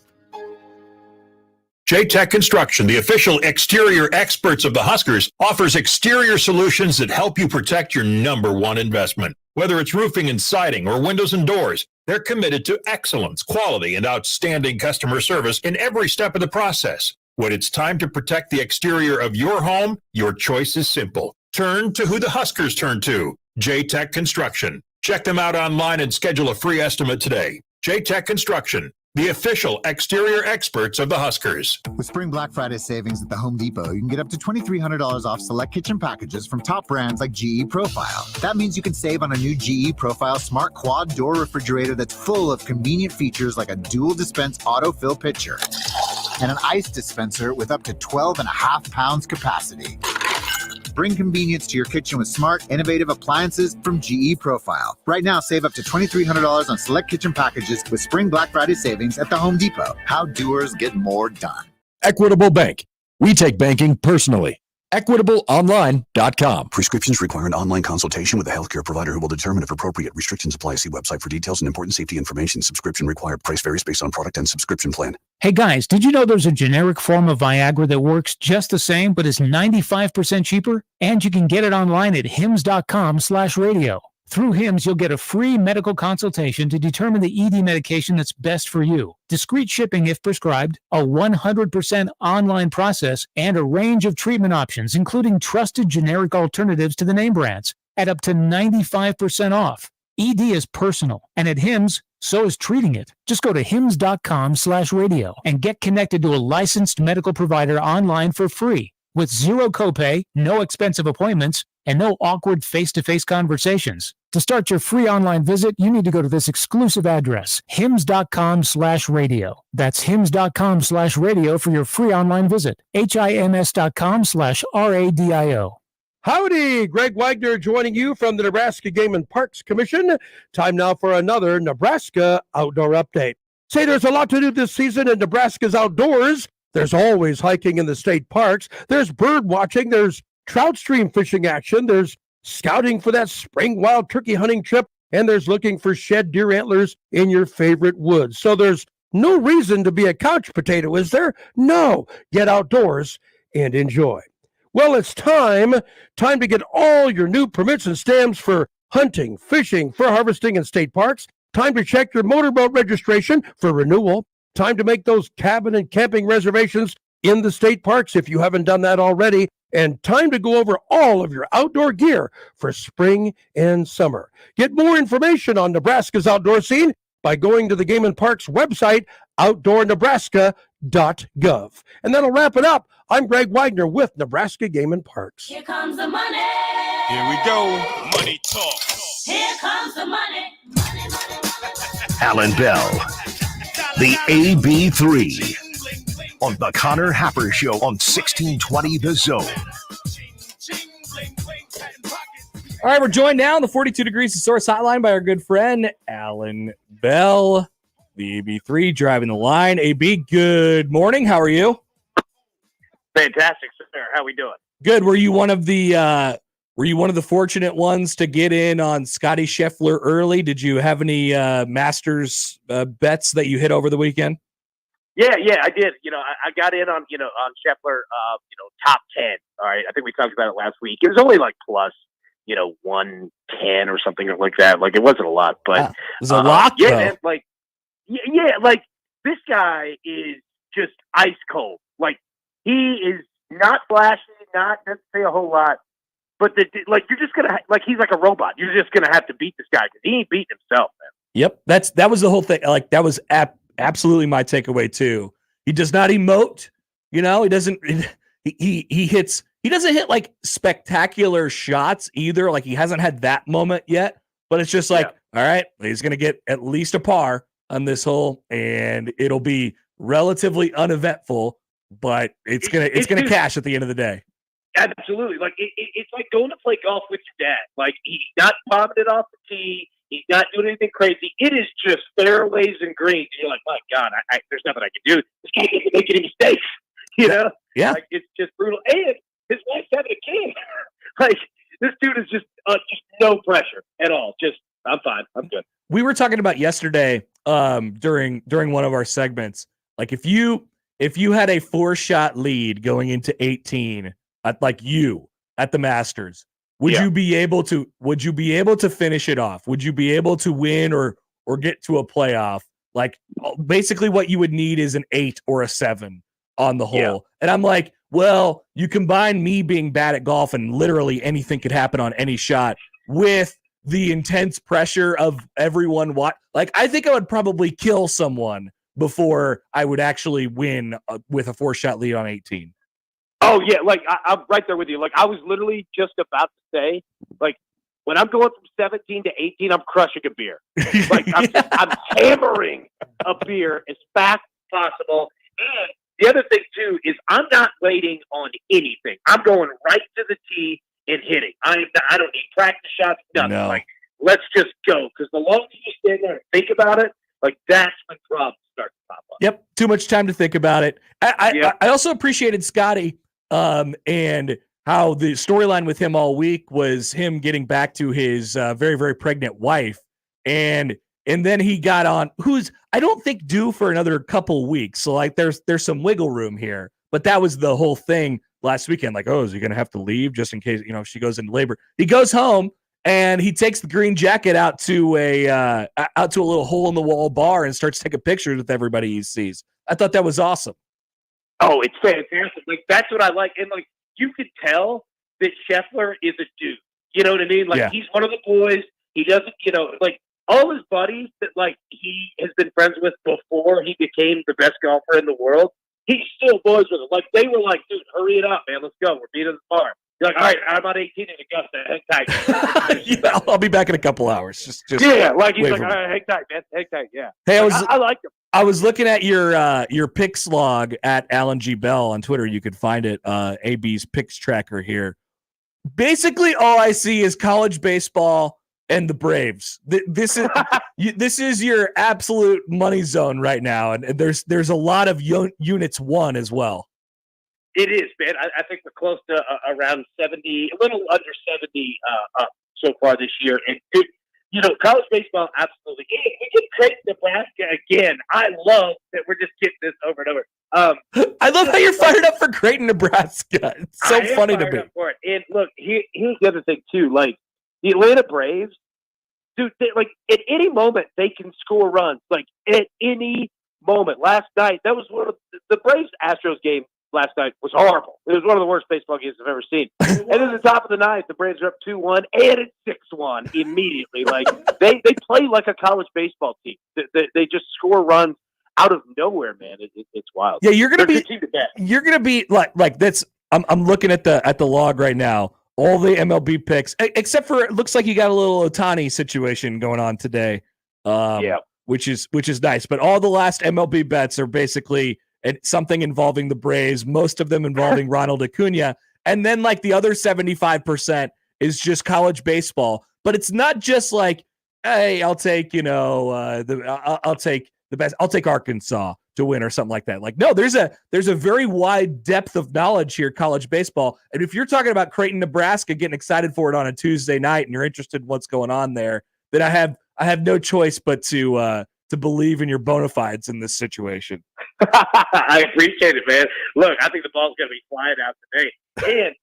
J-Tech Construction, the official exterior experts of the Huskers, offers exterior solutions that help you protect your #1 investment. Whether it's roofing and siding or windows and doors, they're committed to excellence, quality, and outstanding customer service in every step of the process. When it's time to protect the exterior of your home, your choice is simple. Turn to who the Huskers turn to, J-Tech Construction. Check them out online and schedule a free estimate today. J-Tech Construction, the official exterior experts of the Huskers. With Spring Black Friday savings at the Home Depot, you can get up to $2,300 off select kitchen packages from top brands like GE Profile. That means you can save on a new GE Profile Smart Quad Door Refrigerator that's full of convenient features like a dual dispense autofill pitcher and an ice dispenser with up to 12.5 pounds capacity. Bring convenience to your kitchen with smart, innovative appliances from GE Profile. Right now, save up to $2,300 on select kitchen packages with Spring Black Friday savings at the Home Depot. How doers get more done. Equitable Bank. We take banking personally. EquitableOnline.com. Prescriptions require an online consultation with a healthcare provider who will determine if appropriate. Restrictions apply. See website for details and important safety information. Subscription required. Price varies based on product and subscription plan. Hey guys, did you know there's a generic form of Viagra that works just the same but is 95% cheaper? And you can get it online at hims.com/radio. Through HIMS, you'll get a free medical consultation to determine the ED medication that's best for you, discreet shipping if prescribed, a 100% online process, and a range of treatment options, including trusted generic alternatives to the name brands, at up to 95% off. ED is personal, and at HIMS, so is treating it. Just go to hims.com/radio and get connected to a licensed medical provider online for free, with zero copay, no expensive appointments, and no awkward face-to-face conversations. To start your free online visit, you need to go to this exclusive address, hims.com/radio. That's hims.com/radio for your free online visit. hims.com/radio. Howdy, Greg Wagner joining you from the Nebraska Game and Parks Commission. Time now for another Nebraska Outdoor Update. Say there's a lot to do this season in Nebraska's outdoors. There's always hiking in the state parks. There's bird watching. There's trout stream fishing action. There's scouting for that spring wild turkey hunting trip. And there's looking for shed deer antlers in your favorite woods. So there's no reason to be a couch potato, is there? No. Get outdoors and enjoy. Well, it's time to get all your new permits and stamps for hunting, fishing, fur harvesting in state parks. Time to check your motorboat registration for renewal. Time to make those cabin and camping reservations in the state parks if you haven't done that already. And time to go over all of your outdoor gear for spring and summer. Get more information on Nebraska's outdoor scene by going to the Game and Parks website, outdoornebraska.gov. And that'll wrap it up. I'm Greg Wagner with Nebraska Game and Parks. Here comes the money. Here we go. Money talk. Here comes the money. Allan Bell, the AB3, on the Connor Happer Show on 1620 The Zone. All right, we're joined now on the 42 Degrees of Source hotline by our good friend, Allan Bell, the AB3, driving the line. AB, good morning. How are you? Fantastic, sir. How we doing? Good. Were you one of the fortunate ones to get in on Scotty Scheffler early? Did you have any Masters bets that you hit over the weekend? Yeah, I did. I got in on Scheffler, top 10. All right. I think we talked about it last week. It was only like plus, 110 or something like that. Like, it wasn't a lot, but it was a lot. Yeah, man, like this guy is just ice cold. Like, he is not flashy, not necessarily a whole lot, but you're just gonna he's like a robot. You're just gonna have to beat this guy because he ain't beating himself, man. Yep, that was the whole thing. Like, that was absolutely my takeaway too. He does not emote. He doesn't. He doesn't hit like spectacular shots either. Like, he hasn't had that moment yet. But it's just like, all right, he's gonna get at least a par on this hole, and it'll be relatively uneventful. But it's gonna cash at the end of the day. Absolutely. Like, it's like going to play golf with your dad. Like, he's not bombing it off the tee. He's not doing anything crazy. It is just fairways and greens. And you're like, my God, there's nothing I can do. This guy doesn't make any mistakes. Yeah. Like, it's just brutal. And his wife's having a kid. Like, this dude is just no pressure at all. Just, I'm fine. I'm good. We were talking about yesterday during one of our segments. Like, if you had a 4-shot lead going into 18 at the Masters, would you be able to finish it off? Would you be able to win or get to a playoff? Like, basically what you would need is an 8 or a 7 on the hole. Yeah. And I'm like, well, you combine me being bad at golf and literally anything could happen on any shot with the intense pressure of everyone. Like, I think I would probably kill someone before I would actually win with a 4-shot lead on 18. Oh yeah, like I'm right there with you. Like I was literally just about to say, like when I'm going from 17 to 18, I'm crushing a beer. Like I'm hammering a beer as fast as possible. And the other thing too is I'm not waiting on anything. I'm going right to the tee and hitting. I don't need practice shots, nothing. No. Like let's just go. Because the longer you stand there and think about it, like that's when problems start to pop up. Yep, too much time to think about it. I also appreciated Scotty and how the storyline with him all week was him getting back to his very, very pregnant wife. And then he got on, who's I don't think due for another couple weeks. So like there's some wiggle room here. But that was the whole thing last weekend. Like, oh, is he going to have to leave just in case, if she goes into labor? He goes home and he takes the green jacket out to a little hole in the wall bar and starts taking pictures with everybody he sees. I thought that was awesome. Oh, it's fantastic. Like that's what I like. And like you could tell that Scheffler is a dude. You know what I mean? Like he's one of the boys. He doesn't, like all his buddies that like he has been friends with before he became the best golfer in the world. He's still boys with them. Like they were like, dude, hurry it up, man. Let's go. We're beating the bar. You're like, all right, I'm on 18 in Augusta. Hang tight. I'll be back in a couple hours. Just yeah, like he's like, all right, hang tight, man. Hang tight, yeah. Hey, I like him. I was looking at your picks log at Allan G. Bell on Twitter. You could find it, AB's picks tracker here. Basically, all I see is college baseball and the Braves. This is your absolute money zone right now, and there's a lot of units won as well. It is, man. I think we're close to around 70, a little under 70 up so far this year. And, college baseball, absolutely. We can create Nebraska again. I love that we're just getting this over and over. I love how you're fired up for Creighton, Nebraska. It's so funny to me. For it. And look, here's the other thing, too. Like, the Atlanta Braves, dude, at any moment, they can score runs. Like, at any moment. Last night, that was one of the Braves-Astros game. Last night was horrible. It was one of the worst baseball games I've ever seen. And at the top of the ninth, the Braves are up 2-1 and it's 6-1 immediately. Like they play like a college baseball team. They just score runs out of nowhere, man. It's wild. Yeah, you're gonna be like that's. I'm looking at the log right now. All the MLB picks, except for it looks like you got a little Ohtani situation going on today. Which is nice. But all the last MLB bets are basically something involving the Braves, most of them involving Ronald Acuna. And then like the other 75% is just college baseball. But it's not just like, hey, I'll take, I'll take the best. I'll take Arkansas to win or something like that. Like, no, there's a very wide depth of knowledge here, college baseball. And if you're talking about Creighton, Nebraska, getting excited for it on a Tuesday night and you're interested in what's going on there, then I have no choice but to believe in your bona fides in this situation. I appreciate it, man. Look, I think the ball's going to be flying out today. And,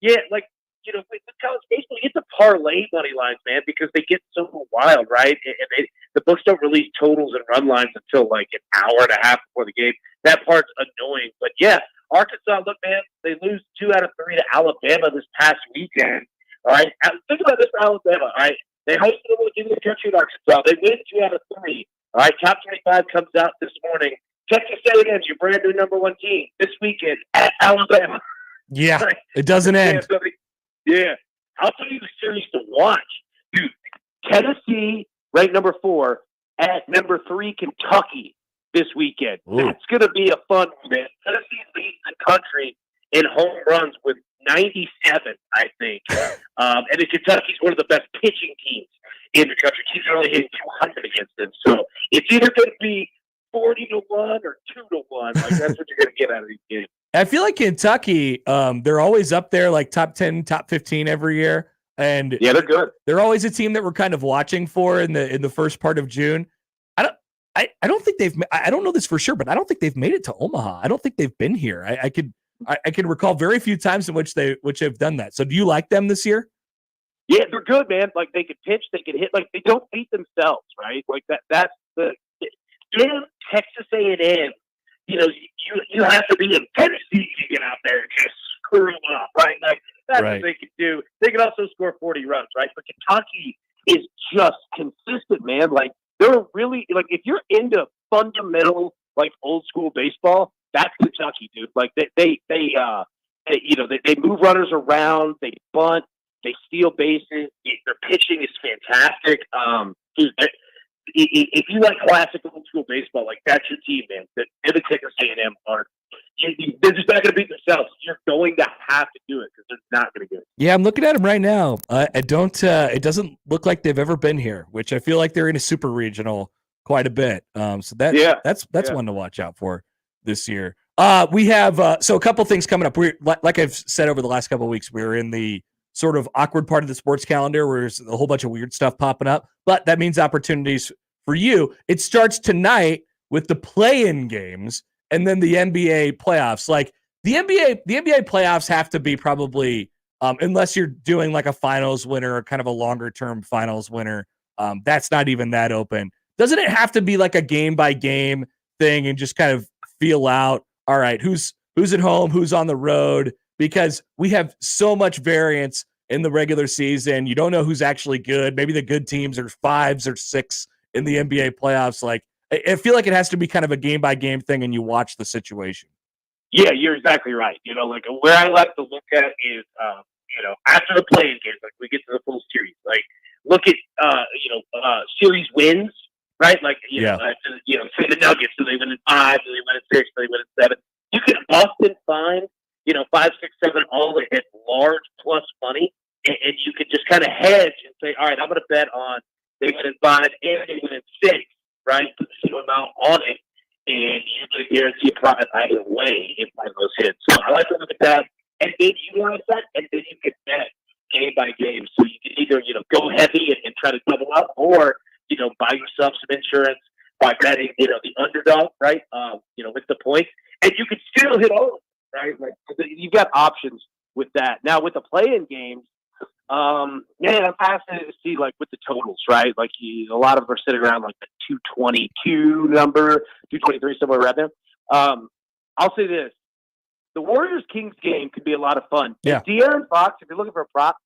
with college baseball, you get the parlay money lines, man, because they get so wild, right? And the books don't release totals and run lines until like an hour and a half before the game. That part's annoying. But, yeah, Arkansas, look, man, they lose 2 out of 3 to Alabama this past weekend. All right? Think about this for Alabama, all right? They hosted a little game in the country in Arkansas. They win 2 out of 3. All right, top 25 comes out this morning. Texas A&M, your brand new number 1 team, this weekend at Alabama. Yeah, it doesn't end. Yeah, I'll tell you the series to watch. Dude, Tennessee, ranked number 4, at number 3, Kentucky this weekend. Ooh. That's going to be a fun one, man. Tennessee leads the country in home runs with 97, I think. And Kentucky's one of the best pitching teams in the country. Teams are only hitting 200 against them. So it's either going to be 40-1 or 2-1. Like that's what you're going to get out of these games. I feel like Kentucky, they're always up there, like top 10, top 15 every year. And yeah, they're good. They're always a team that we're kind of watching for in the first part of June. I don't think I don't know this for sure, but I don't think they've made it to Omaha. I don't think they've been here. I can recall very few times in which they've done that. So do you like them this year? Yeah, they're good, man. Like they can pitch, they can hit. Like they don't beat themselves, right? Like that's the damn Texas A&M. You have to be in Tennessee to get out there and just screw them up, right? Like that's right. What they can do. They can also score 40 runs, right? But Kentucky is just consistent, man. Like they're really like if you're into fundamental like old school baseball, that's Kentucky, dude. Like they move runners around, they bunt, they steal bases. Their pitching is fantastic. Dude, if you like classic old school baseball, like that's your team, man. They're the Texas A&M are. They're just not going to beat themselves. You're going to have to do it because they're not going to get it. Yeah, I'm looking at them right now. I don't. It doesn't look like they've ever been here, which I feel like they're in a super regional quite a bit. So that's one to watch out for this year. We have so a couple things coming up. We like I've said over the last couple of weeks, we're in the sort of awkward part of the sports calendar where there's a whole bunch of weird stuff popping up, but that means opportunities for you. It starts tonight with the play-in games and then the NBA playoffs. Like the NBA playoffs have to be probably unless you're doing like a finals winner or kind of a longer term finals winner. That's not even that open. Doesn't it have to be like a game by game thing and just kind of feel out, all right, who's at home, who's on the road? Because we have so much variance in the regular season. You don't know who's actually good. Maybe the good teams are 5s or 6 in the NBA playoffs. Like, I feel like it has to be kind of a game by game thing, and you watch the situation. Yeah, you're exactly right. Like where I like to look at is, after the playing games, like we get to the full series, like look at, series wins, right? Like, say the Nuggets, so they win in 5, so they win in 6, so they win in 7. You can often find, 5, 6, 7, all at large plus money, and you can just kind of hedge and say, all right, I'm going to bet on they win in 5 and they win in 6, right? Put the same amount on it, and you're going to guarantee a profit either way if one of those hits. So I like to look at that, and then utilize that, and then you can bet game by game. So you can either, go heavy and try to double up, or, buy yourself some insurance by betting, the underdog, right? With the points, and you can still hit all of them. Right, like you've got options with that. Now with the play-in games, man, I'm fascinated to see like with the totals, right? Like a lot of them are sitting around like the 222 number, 223 somewhere around there. I'll say this: the Warriors-Kings game could be a lot of fun. Yeah, De'Aaron Fox, if you're looking for a prop,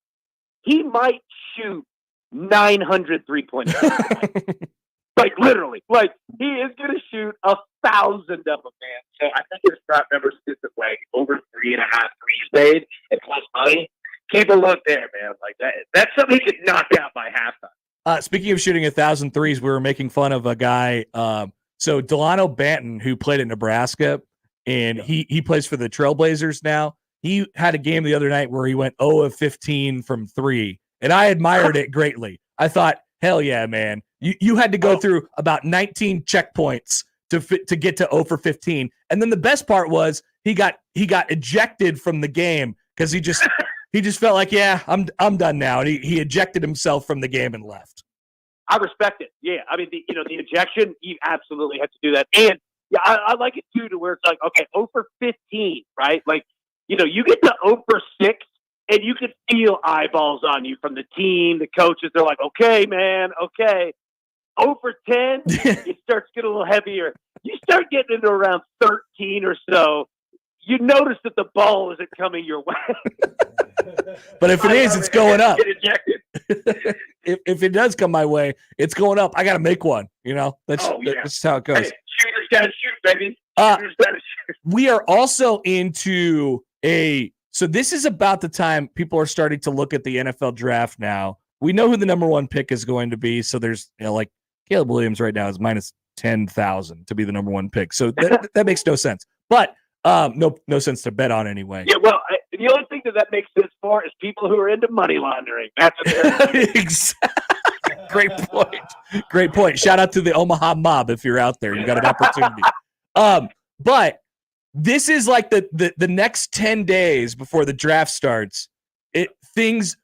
he might shoot 900 3-point shots. Like literally, like he is going to shoot 1,000 of them, man. So I think his prop number sits at like over 3.5 threes made and plus money. Keep a look there, man. Like that's something he could knock out by halftime. Speaking of shooting 1,000 threes, we were making fun of a guy. So Delano Banton, who played at Nebraska, and he plays for the Trailblazers now. He had a game the other night where he went 0 of 15 from 3, and I admired it greatly. I thought, hell yeah, man. You had to go through about 19 checkpoints to get to 0 for 15. And then the best part was he got ejected from the game because he just felt like, yeah, I'm done now. And he ejected himself from the game and left. I respect it. Yeah. I mean, the ejection, you absolutely have to do that. And yeah, I like it too, to where it's like, okay, 0 for 15, right? Like, you get to 0 for 6. And you can feel eyeballs on you from the team, the coaches. They're like, okay, man, okay. 0 for 10, it starts getting a little heavier. You start getting into around 13 or so, you notice that the ball isn't coming your way. But if it is, it's going up. If it does come my way, it's going up. I got to make one. That's how it goes. Hey, shooters got to shoot, baby. Shooters got to shoot. We are also into so this is about the time people are starting to look at the NFL draft now. We know who the number 1 pick is going to be. So there's, like Caleb Williams right now is minus 10,000 to be the number 1 pick. So that makes no sense. But no sense to bet on anyway. Yeah, well, the only thing that makes sense for is people who are into money laundering. That's what they're Exactly. Great point. Shout out to the Omaha mob if you're out there. You got an opportunity. But this is like the next 10 days before the draft starts. Teams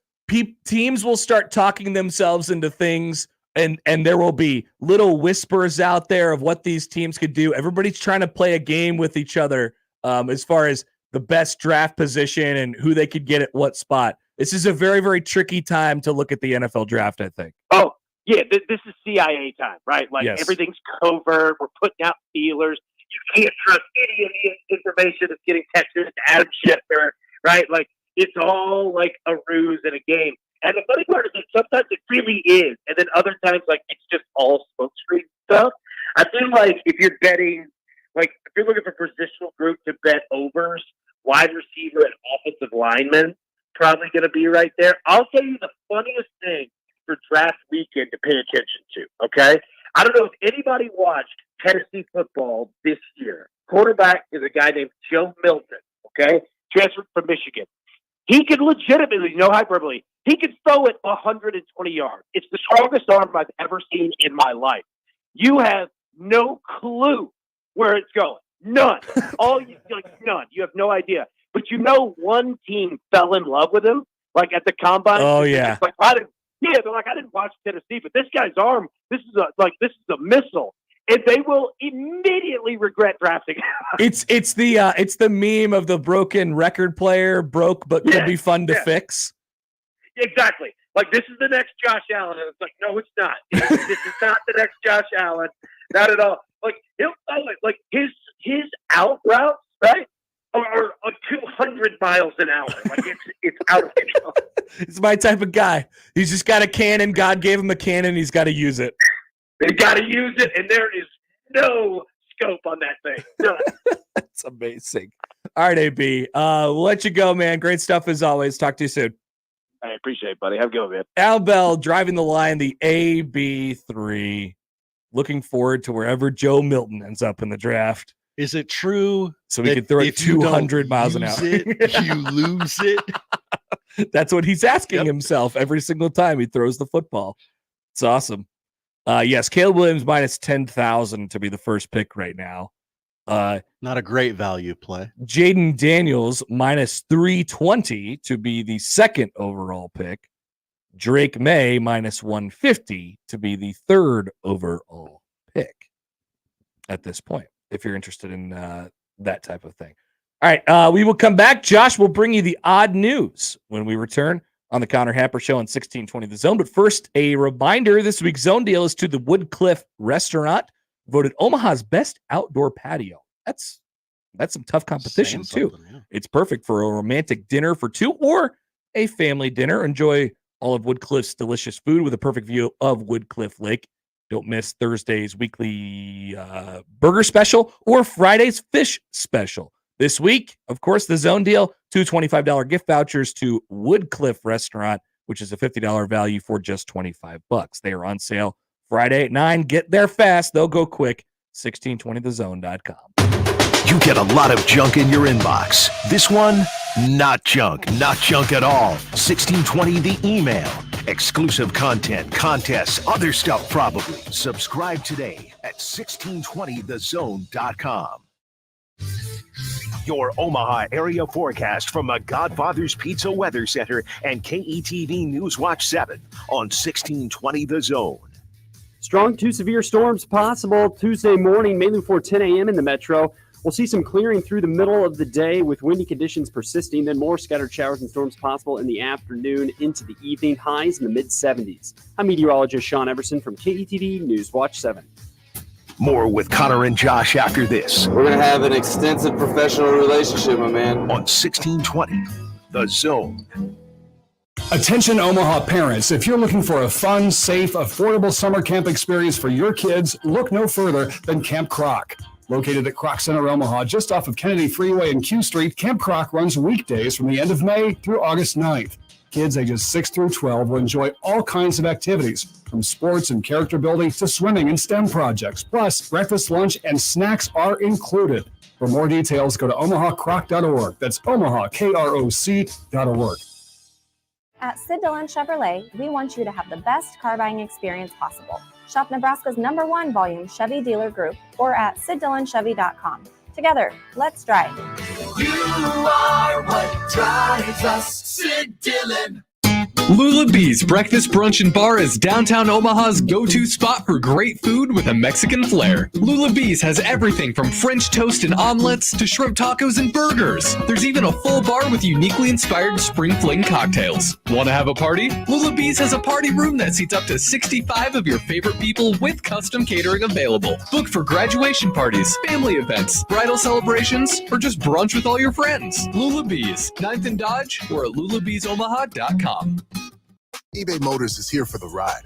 will start talking themselves into things, and there will be little whispers out there of what these teams could do. Everybody's trying to play a game with each other as far as the best draft position and who they could get at what spot. This is a very, very tricky time to look at the NFL draft, I think. Oh, yeah, this is CIA time, right? Like everything's covert. We're putting out feelers. You can't trust any of the information that's getting texted to Adam Schefter, right? Like, it's all like a ruse in a game. And the funny part is that sometimes it really is. And then other times, like, it's just all smokescreen stuff. I feel like if you're betting Like, if you're looking for positional group to bet overs, wide receiver and offensive lineman, probably going to be right there. I'll tell you the funniest thing for draft weekend to pay attention to, okay? I don't know if anybody watched Tennessee football this year. Quarterback is a guy named Joe Milton, okay? Transferred from Michigan. He could legitimately, no hyperbole, he could throw it 120 yards. It's the strongest arm I've ever seen in my life. You have no clue where it's going. None. None. You have no idea. But one team fell in love with him, like at the combine. Oh, yeah. Like, they're like, I didn't watch Tennessee, but this guy's arm, this is a missile. And they will immediately regret drafting him. It's the meme of the broken record player, broke but could be fun to fix. Exactly. Like, this is the next Josh Allen. And it's like, no, it's not. This is not the next Josh Allen. Not at all. Like, his out routes, right, are 200 miles an hour. Like, it's out of control. He's my type of guy. He's just got a cannon. God gave him a cannon. He's got to use it. They got to use it, and there is no scope on that thing. None. That's amazing. All right, AB. We'll let you go, man. Great stuff as always. Talk to you soon. I appreciate it, buddy. Have a good one, man. Allan Bell driving the line, the AB3. Looking forward to wherever Joe Milton ends up in the draft. Is it true? So we can throw it 200 miles an hour. You lose it. That's what he's asking himself every single time he throws the football. It's awesome. Yes, Caleb Williams minus 10,000 to be the first pick right now. Not a great value play. Jaden Daniels minus 320 to be the second overall pick. Drake May minus 150 to be the third overall pick at this point, if you're interested in that type of thing. All right, we will come back. Josh will bring you the odd news when we return on the Connor Happer Show on 1620 The Zone. But first, a reminder, this week's Zone Deal is to the Woodcliff Restaurant, voted Omaha's best outdoor patio. That's some tough competition, too. Yeah. It's perfect for a romantic dinner for two or a family dinner. Enjoy all of Woodcliff's delicious food with a perfect view of Woodcliff Lake. Don't miss Thursday's weekly burger special or Friday's fish special. This week, of course, the Zone Deal, two $25 gift vouchers to Woodcliff Restaurant, which is a $50 value for just $25. They are on sale Friday at 9. Get there fast. They'll go quick. 1620thezone.com. You get a lot of junk in your inbox. This one, not junk at all. 1620 the email. Exclusive content, contests, other stuff probably. Subscribe today at 1620thezone.com. Your Omaha area forecast from the Godfather's Pizza Weather Center and KETV News Watch 7 on 1620 The Zone. Strong to severe storms possible Tuesday morning, mainly before 10 a.m. in the metro. We'll see some clearing through the middle of the day with windy conditions persisting, then more scattered showers and storms possible in the afternoon into the evening, highs in the mid-70s. I'm meteorologist Sean Everson from KETV News Watch 7. More with Connor and Josh after this. We're going to have an extensive professional relationship, my man. On 1620, The Zone. Attention Omaha parents, if you're looking for a fun, safe, affordable summer camp experience for your kids, look no further than Camp Croc. Located at Croc Center, Omaha, just off of Kennedy Freeway and Q Street, Camp Croc runs weekdays from the end of May through August 9th. Kids ages 6 through 12 will enjoy all kinds of activities, from sports and character building to swimming and STEM projects. Plus, breakfast, lunch, and snacks are included. For more details, go to omahacroc.org. That's omahakroc.org. At Sid Dillon Chevrolet, we want you to have the best car buying experience possible. Shop Nebraska's #1 volume Chevy dealer group or at SidDillonChevy.com. Together, let's drive. You are what drives us, Sid Dillon. Lula Bee's Breakfast, Brunch, and Bar is downtown Omaha's go-to spot for great food with a Mexican flair. Lula Bee's has everything from French toast and omelets to shrimp tacos and burgers. There's even a full bar with uniquely inspired spring fling cocktails. Want to have a party? Lula Bee's has a party room that seats up to 65 of your favorite people with custom catering available. Book for graduation parties, family events, bridal celebrations, or just brunch with all your friends. Lula Bee's, 9th and Dodge, or at lulabeesomaha.com. eBay Motors is here for the ride.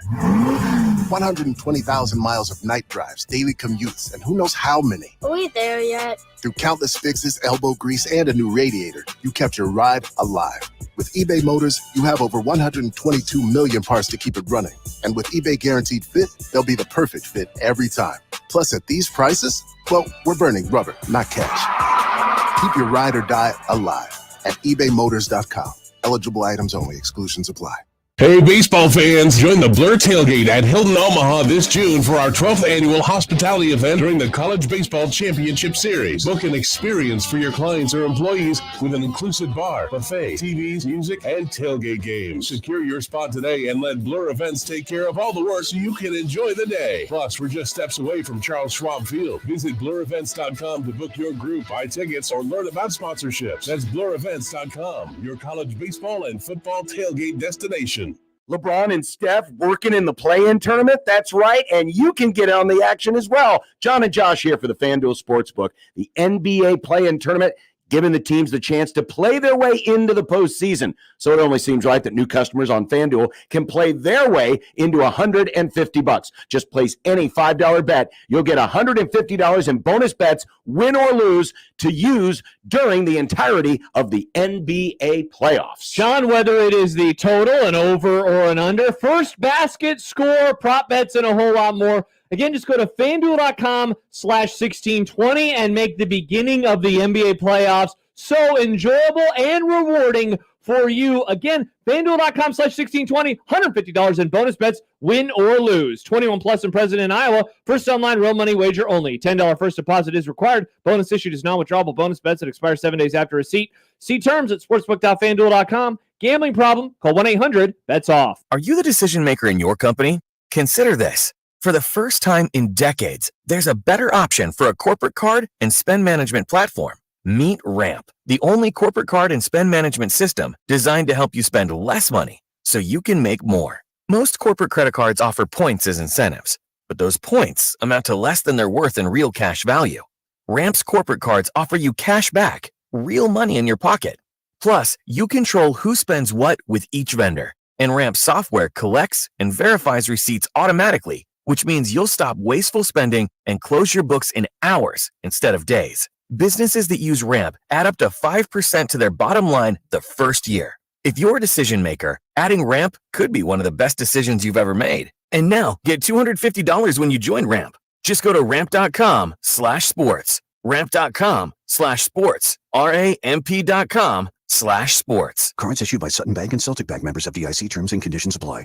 120,000 miles of night drives, daily commutes, and who knows how many. Are we there yet? Through countless fixes, elbow grease, and a new radiator, you kept your ride alive. With eBay Motors, you have over 122 million parts to keep it running. And with eBay Guaranteed Fit, they'll be the perfect fit every time. Plus, at these prices, well, we're burning rubber, not cash. Keep your ride or die alive at ebaymotors.com. Eligible items only. Exclusions apply. Hey, baseball fans, join the Blur Tailgate at Hilton Omaha this June for our 12th annual hospitality event during the College Baseball Championship Series. Book an experience for your clients or employees with an inclusive bar, buffet, TVs, music, and tailgate games. Secure your spot today and let Blur Events take care of all the work so you can enjoy the day. Plus, we're just steps away from Charles Schwab Field. Visit blurevents.com to book your group, buy tickets, or learn about sponsorships. That's blurevents.com, your college baseball and football tailgate destination. LeBron and Steph working in the play-in tournament. That's right, and you can get on the action as well. John and Josh here for the FanDuel Sportsbook. The NBA play-in tournament, giving the teams the chance to play their way into the postseason. So it only seems right that new customers on FanDuel can play their way into $150. Just place any $5 bet. You'll get $150 in bonus bets, win or lose, to use during the entirety of the NBA playoffs. John, whether it is the total, an over or an under, first basket, score, prop bets, and a whole lot more. Again, just go to FanDuel.com/1620 and make the beginning of the NBA playoffs so enjoyable and rewarding for you. Again, FanDuel.com/1620, $150 in bonus bets, win or lose. 21 plus and present in Iowa. First online real money wager only. $10 first deposit is required. Bonus issued is non-withdrawable bonus bets that expire 7 days after receipt. See terms at sportsbook.fanduel.com. Gambling problem? Call 1-800-BETS-OFF. Are you the decision maker in your company? Consider this. For the first time in decades, there's a better option for a corporate card and spend management platform. Meet Ramp, the only corporate card and spend management system designed to help you spend less money so you can make more. Most corporate credit cards offer points as incentives, but those points amount to less than their worth in real cash value. Ramp's corporate cards offer you cash back, real money in your pocket. Plus, you control who spends what with each vendor, and Ramp software collects and verifies receipts automatically, which means you'll stop wasteful spending and close your books in hours instead of days. Businesses that use Ramp add up to 5% to their bottom line the first year. If you're a decision maker, adding Ramp could be one of the best decisions you've ever made. And now, get $250 when you join Ramp. Just go to ramp.com/sports. Ramp.com/sports. RAMP.com/sports. Cards issued by Sutton Bank and Celtic Bank, members of FDIC. Terms and conditions apply.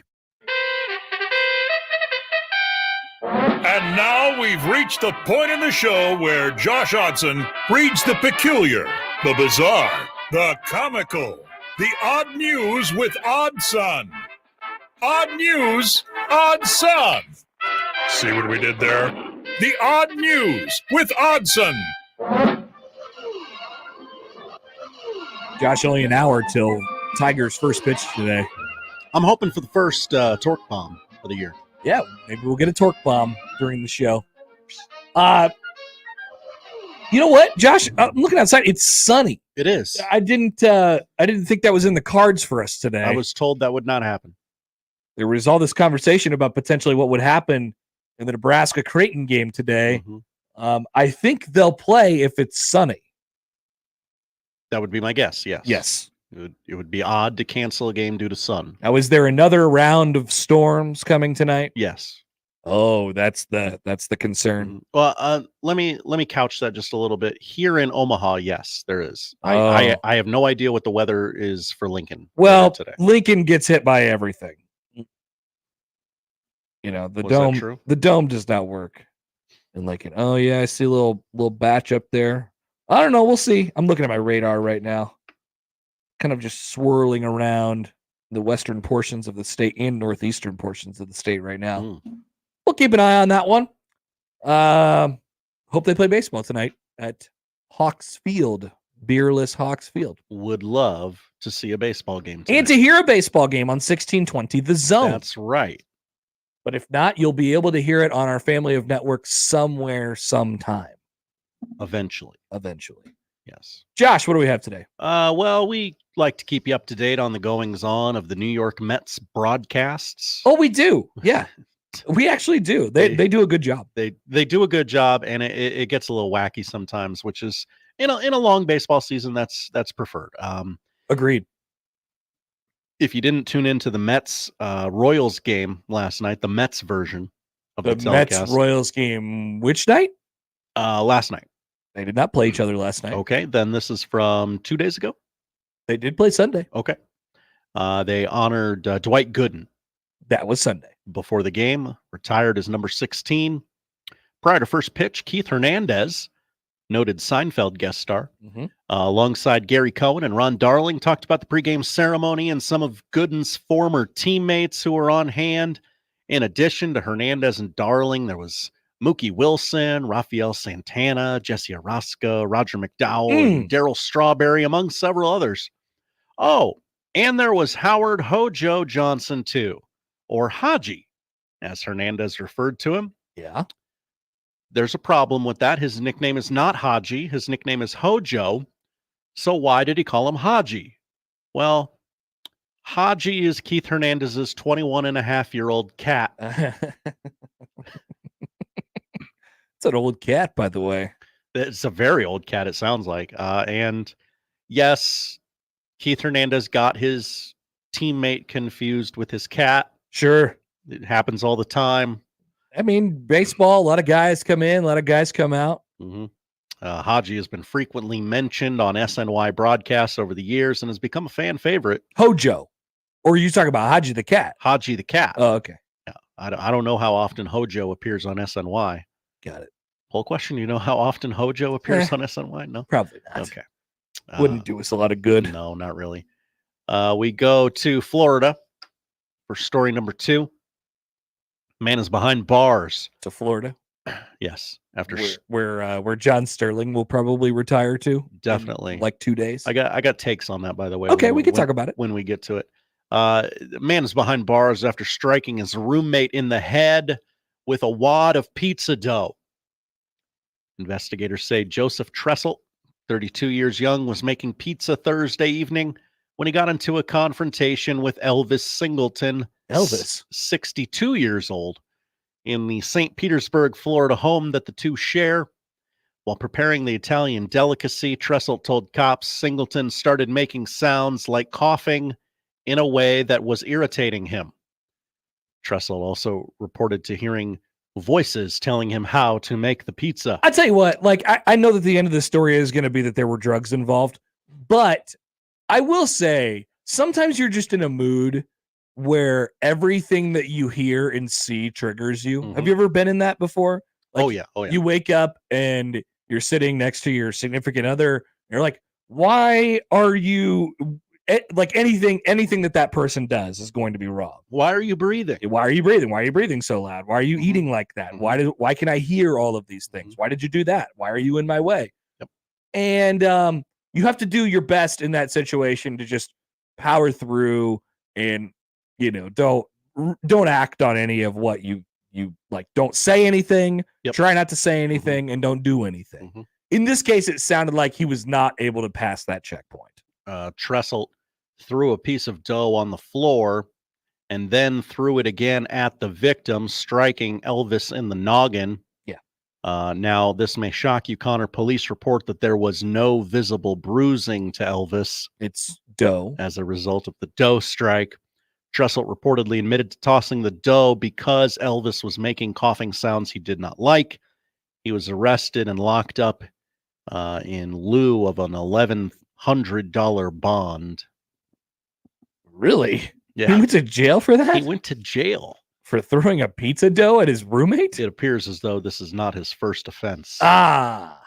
And now we've reached the point in the show where Josh Odson reads the peculiar, the bizarre, the comical, the odd news with Odd Son. Odd news, Odd Son. See what we did there? The odd news with Oddson. Josh, only an hour till Tiger's first pitch today. I'm hoping for the first torque bomb of the year. Yeah, maybe we'll get a torque bomb during the show. You know what, Josh? I'm looking outside. It's sunny. It is. I didn't think that was in the cards for us today. I was told that would not happen. There was all this conversation about potentially what would happen in the Nebraska-Creighton game today. Mm-hmm. I think they'll play if it's sunny. That would be my guess, yes. Yes. It would be odd to cancel a game due to sun. Now, is there another round of storms coming tonight? Yes. Oh, that's the concern. Well, let me couch that just a little bit. Here in Omaha, yes, there is. I have no idea what the weather is for Lincoln. Well, today. Lincoln gets hit by everything. You know, the dome. That true? The dome does not work in Lincoln. Oh yeah, I see a little batch up there. I don't know. We'll see. I'm looking at my radar right now, kind of just swirling around the western portions of the state and northeastern portions of the state right now. We'll keep an eye on that one. Hope they play baseball tonight at Hawks Field, beerless Hawks Field. Would love to see a baseball game tonight. And to hear a baseball game on 1620 The Zone. That's right. But if not, you'll be able to hear it on our family of networks somewhere, sometime. Eventually. Yes. Josh, what do we have today? Well, we like to keep you up to date on the goings-on of the New York Mets broadcasts. Oh, we do. Yeah. We actually do. They do a good job. They do a good job, and it gets a little wacky sometimes, which is in a long baseball season that's preferred. Agreed. If you didn't tune into the Mets Royals game last night, the Mets version of the telecast, Mets Royals game, which night? Last night. They did not play each other last night. Okay, then this is from 2 days ago. They did play Sunday. Okay. They honored Dwight Gooden. That was Sunday. Before the game, retired as number 16. Prior to first pitch, Keith Hernandez, noted Seinfeld guest star, alongside Gary Cohen and Ron Darling, talked about the pregame ceremony and some of Gooden's former teammates who were on hand. In addition to Hernandez and Darling, there was Mookie Wilson, Rafael Santana, Jesse Orosca, Roger McDowell, and Darryl Strawberry, among several others. Oh, and there was Howard Hojo Johnson, too, or Haji, as Hernandez referred to him. Yeah. There's a problem with that. His nickname is not Haji. His nickname is Hojo. So why did he call him Haji? Well, Haji is Keith Hernandez's 21-and-a-half-year-old cat. It's an old cat, by the way. It's a very old cat, it sounds like. And yes, Keith Hernandez got his teammate confused with his cat. Sure. It happens all the time. I mean, baseball, a lot of guys come in, a lot of guys come out. Haji has been frequently mentioned on SNY broadcasts over the years and has become a fan favorite. Hojo. Or are you talking about Haji the cat? Haji the cat. Oh, okay. Yeah, I don't know how often Hojo appears on SNY. Got it. Poll question, you know how often Hojo appears on SNY? No? Probably not. Okay. Wouldn't do us a lot of good. No, not really. We go to Florida for story number 2. Man is behind bars. To Florida? Yes. After where John Sterling will probably retire to. Definitely. In like 2 days. I got takes on that, by the way. Okay, we can talk about it when we get to it. Man is behind bars after striking his roommate in the head with a wad of pizza dough. Investigators say Joseph Tressel, 32 years young, was making pizza Thursday evening when he got into a confrontation with Elvis Singleton, 62 years old, in the St. Petersburg, Florida home that the two share. While preparing the Italian delicacy, Tressel told cops Singleton started making sounds like coughing in a way that was irritating him. Tressel also reported to hearing voices telling him how to make the pizza. I tell you what, like I know that the end of the story is going to be that there were drugs involved, but I will say sometimes you're just in a mood where everything that you hear and see triggers you. Have you ever been in that before? Like, Oh yeah. You wake up and you're sitting next to your significant other. And you're like, why are you like anything that person does is going to be wrong. Why are you breathing? Why are you breathing? Why are you breathing so loud? Why are you eating like that? Why can I hear all of these things? Why did you do that? Why are you in my way? Yep. And you have to do your best in that situation to just power through and, you know, don't act on any of what you like. Don't say anything. Yep. Try not to say anything and don't do anything. In this case, it sounded like he was not able to pass that checkpoint. Tressel threw a piece of dough on the floor and then threw it again at the victim, striking Elvis in the noggin. Yeah. Now, this may shock you, Connor. Police report that there was no visible bruising to Elvis. It's dough. As a result of the dough strike. Tressel reportedly admitted to tossing the dough because Elvis was making coughing sounds he did not like. He was arrested and locked up in lieu of an $1,100 bond. Really? Yeah. He went to jail for that? He went to jail. For throwing a pizza dough at his roommate? It appears as though this is not his first offense. Ah,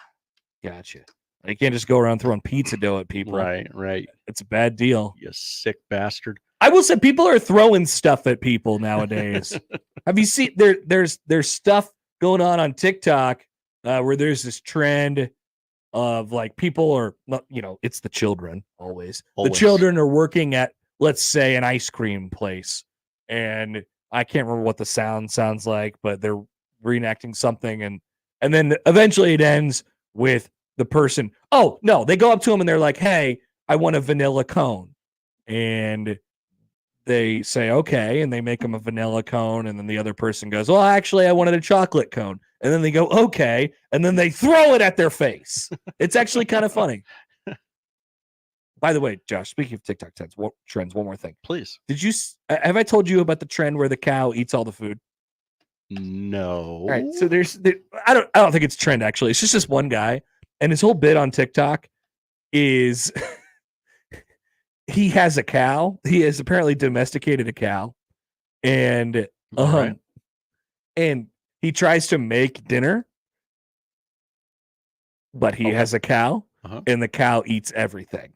gotcha. You can't just go around throwing pizza dough at people. Right. It's a bad deal. You sick bastard. I will say people are throwing stuff at people nowadays. Have you seen there's stuff going on TikTok where there's this trend of like people are, you know, it's the children always. The children are working at, let's say, an ice cream place, and I can't remember what the sounds like, but they're reenacting something, and then eventually it ends with the person. Oh no, they go up to him and they're like, "Hey, I want a vanilla cone," and they say, okay, and they make them a vanilla cone, and then the other person goes, well, actually, I wanted a chocolate cone. And then they go, okay, and then they throw it at their face. It's actually kind of funny. By the way, Josh, speaking of TikTok trends, one more thing. Please. Have I told you about the trend where the cow eats all the food? No. All right, so I don't think it's a trend, actually. It's just this one guy, and his whole bit on TikTok is he has a cow. He has apparently domesticated a cow, and and he tries to make dinner, but he has a cow, and the cow eats everything.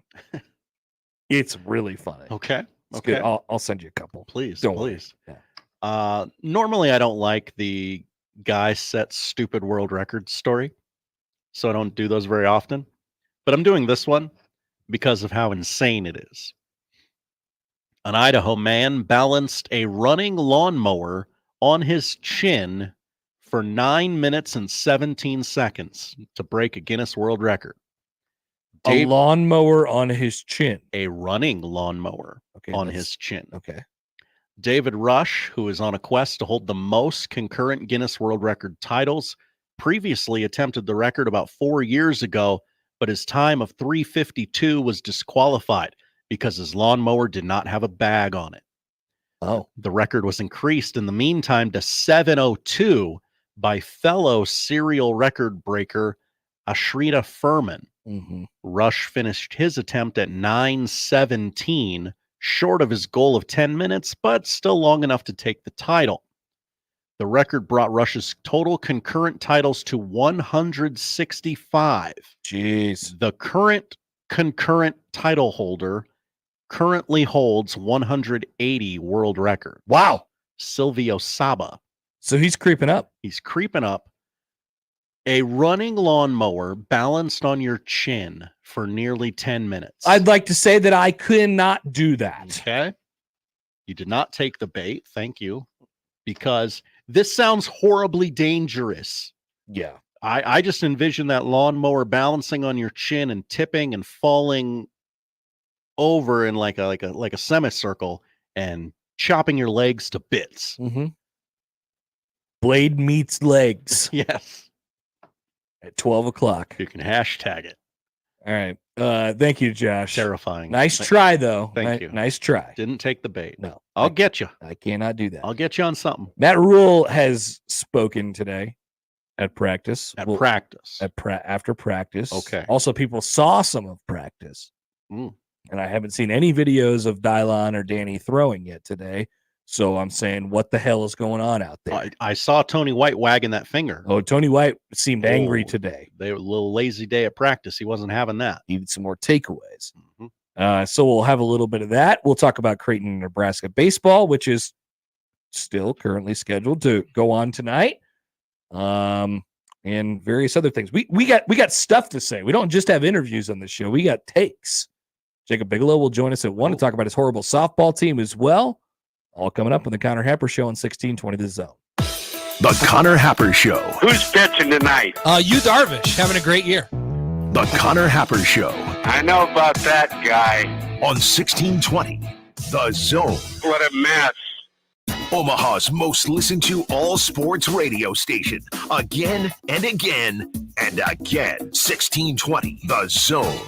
It's really funny. Okay. It's good. I'll send you a couple. Please. Don't please. worry. Yeah. Normally, I don't like the guy sets stupid world record story, so I don't do those very often. But I'm doing this one because of how insane it is. An Idaho man balanced a running lawnmower on his chin for 9 minutes and 17 seconds to break a Guinness World Record. A lawnmower on his chin. A running lawnmower on his chin. Okay. David Rush, who is on a quest to hold the most concurrent Guinness World Record titles, previously attempted the record about 4 years ago, but his time of 3:52 was disqualified because his lawnmower did not have a bag on it. Oh. The record was increased in the meantime to 7:02 by fellow serial record breaker Ashrita Furman. Mm-hmm. Rush finished his attempt at 9:17, short of his goal of 10 minutes, but still long enough to take the title. The record brought Rush's total concurrent titles to 165. Jeez. The current concurrent title holder currently holds 180 world record. Wow. Silvio Saba. So he's creeping up. He's creeping up. A running lawnmower balanced on your chin for nearly 10 minutes. I'd like to say that I could not do that. Okay. You did not take the bait. Thank you. Because this sounds horribly dangerous. Yeah. I just envision that lawnmower balancing on your chin and tipping and falling over in like a semicircle and chopping your legs to bits. Mm-hmm. Blade meets legs. Yes. At 12 o'clock. You can hashtag it. All right. Thank you, Josh. Terrifying. Nice try, though. Thank you. Nice try. Didn't take the bait. No. I'll get you. I cannot do that. I'll get you on something. Matt Rule has spoken today at practice. After practice. Okay. Also, people saw some of practice. Mm. And I haven't seen any videos of Dylon or Danny throwing yet today. So I'm saying, what the hell is going on out there? I saw Tony White wagging that finger. Oh, Tony White seemed angry today. They were a little lazy day at practice. He wasn't having that. Needed some more takeaways. Mm-hmm. So we'll have a little bit of that. We'll talk about Creighton, Nebraska baseball, which is still currently scheduled to go on tonight. And various other things. We got stuff to say. We don't just have interviews on the show. We got takes. Jacob Bigelow will join us at 1 to talk about his horrible softball team as well. All coming up on the Connor Happer Show on 1620 The Zone. The Connor Happer Show. Who's pitching tonight? You Darvish, having a great year. The Connor Happer Show. I know about that guy. On 1620 The Zone. What a mess. Omaha's most listened to all sports radio station. Again and again and again. 1620 The Zone.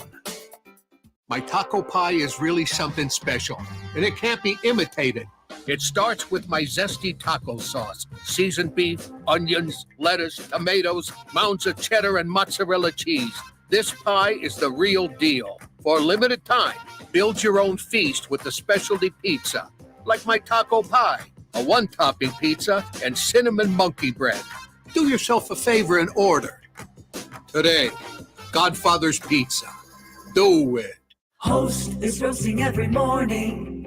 My taco pie is really something special, and it can't be imitated. It starts with my zesty taco sauce, seasoned beef, onions, lettuce, tomatoes, mounds of cheddar, and mozzarella cheese. This pie is the real deal. For a limited time, build your own feast with the specialty pizza, like my taco pie, a one-topping pizza, and cinnamon monkey bread. Do yourself a favor and order. Today, Godfather's Pizza. Do it. Host is roasting every morning.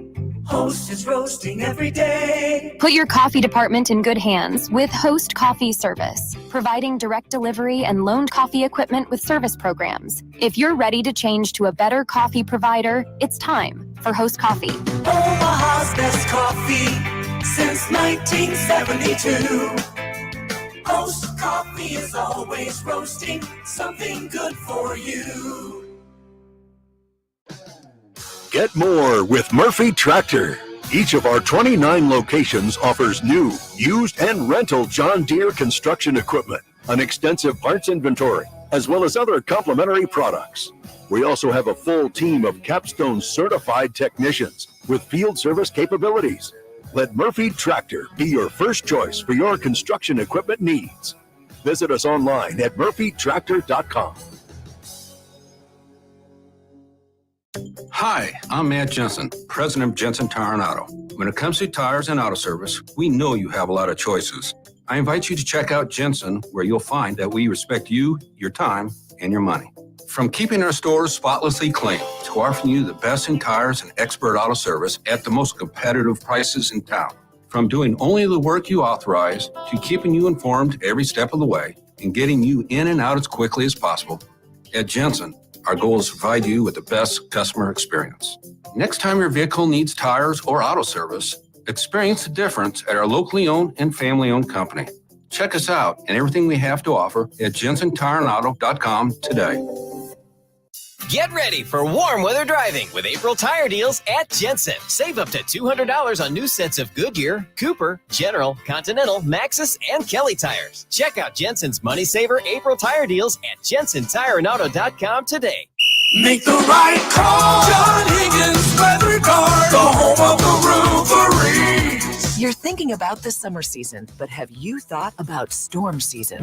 Host is roasting every day. Put your coffee department in good hands with Host Coffee Service, providing direct delivery and loaned coffee equipment with service programs. If you're ready to change to a better coffee provider, it's time for Host Coffee. Omaha's best coffee since 1972. Host Coffee is always roasting something good for you. Get more with Murphy Tractor. Each of our 29 locations offers new, used, and rental John Deere construction equipment, an extensive parts inventory, as well as other complimentary products. We also have a full team of Capstone certified technicians with field service capabilities. Let Murphy Tractor be your first choice for your construction equipment needs. Visit us online at murphytractor.com. Hi, I'm Matt Jensen, president of Jensen Tire and Auto. When it comes to tires and auto service, we know you have a lot of choices. I invite you to check out Jensen, where you'll find that we respect you, your time, and your money. From keeping our stores spotlessly clean to offering you the best in tires and expert auto service at the most competitive prices in town. From doing only the work you authorize to keeping you informed every step of the way and getting you in and out as quickly as possible. At Jensen, our goal is to provide you with the best customer experience. Next time your vehicle needs tires or auto service, experience the difference at our locally owned and family-owned company. Check us out and everything we have to offer at jensentireandauto.com today. Get ready for warm weather driving with April tire deals at Jensen. Save up to $200 on new sets of Goodyear, Cooper, General, Continental, Maxxis, and Kelly tires. Check out Jensen's Money Saver April tire deals at jensentireandauto.com today. Make the right call. John Higgins Weather Guard, the home of the Rooferys. You're thinking about the summer season, but have you thought about storm season?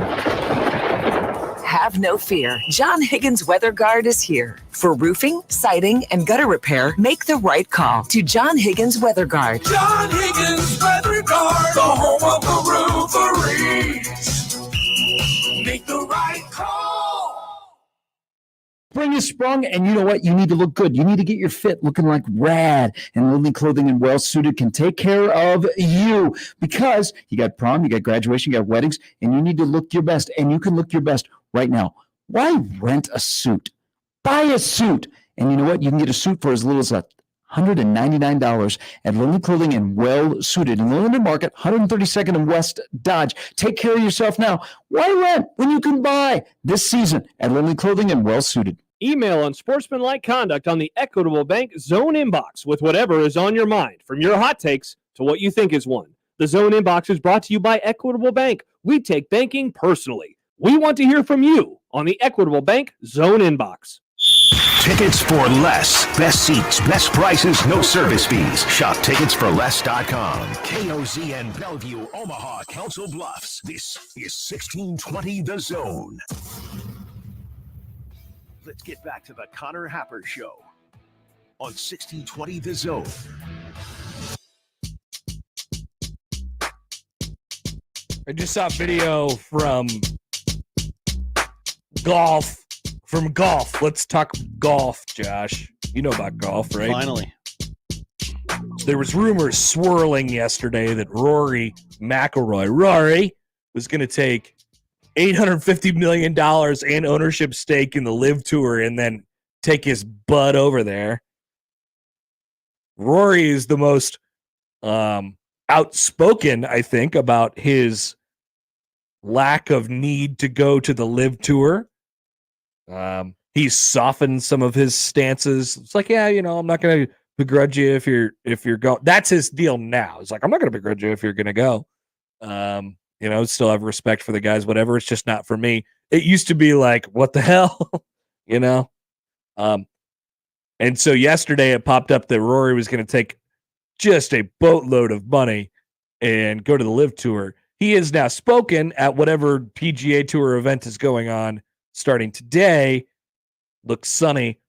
Have no fear. John Higgins Weather Guard is here. For roofing, siding, and gutter repair, make the right call to John Higgins Weather Guard. John Higgins Weather Guard, the home of the Rooferys. Make the right call. Spring is sprung, and you know what? You need to look good. You need to get your fit looking like rad. And Lily Clothing and Well Suited can take care of you because you got prom, you got graduation, you got weddings, and you need to look your best. And you can look your best right now. Why rent a suit? Buy a suit. And you know what? You can get a suit for as little as $199 at Lily Clothing and Well Suited in the Linden Market, 132nd and West Dodge. Take care of yourself now. Why rent when you can buy this season at Lily Clothing and Well Suited? Email unsportsmanlike conduct on the Equitable Bank Zone Inbox with whatever is on your mind, from your hot takes to what you think is one. The Zone Inbox is brought to you by Equitable Bank. We take banking personally. We want to hear from you on the Equitable Bank Zone Inbox. Tickets for less. Best seats, best prices, no service fees. Shop ticketsforless.com. KOZN Bellevue, Omaha, Council Bluffs. This is 1620 The Zone. Let's get back to the Connor Happer Show on 1620 The Zone. I just saw a video from golf. Let's talk golf, Josh. You know about golf, right? Finally. So there was rumors swirling yesterday that Rory McIlroy was going to take $850 million and ownership stake in the Live Tour and then take his butt over there. Rory is the most outspoken, I think, about his lack of need to go to the Live Tour. He's softened some of his stances. It's like, yeah, I'm not going to begrudge you if you're going. That's his deal now. It's like, I'm not going to begrudge you if you're going to go. Still have respect for the guys, whatever. It's just not for me. It used to be like, what the hell, And so yesterday it popped up that Rory was going to take just a boatload of money and go to the Live Tour. He has now spoken at whatever PGA Tour event is going on starting today. Looks sunny.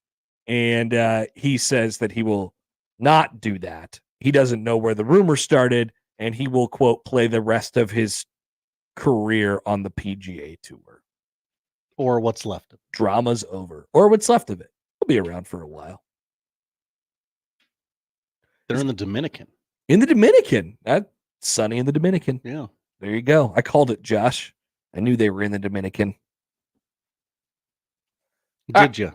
And he says that he will not do that. He doesn't know where the rumor started, and he will, quote, play the rest of his career on the PGA Tour. Or what's left of it. Drama's over. Or what's left of it. He'll be around for a while. They're in the Dominican. In the Dominican. That's sunny in the Dominican. Yeah. There you go. I called it, Josh. I knew they were in the Dominican. Did you?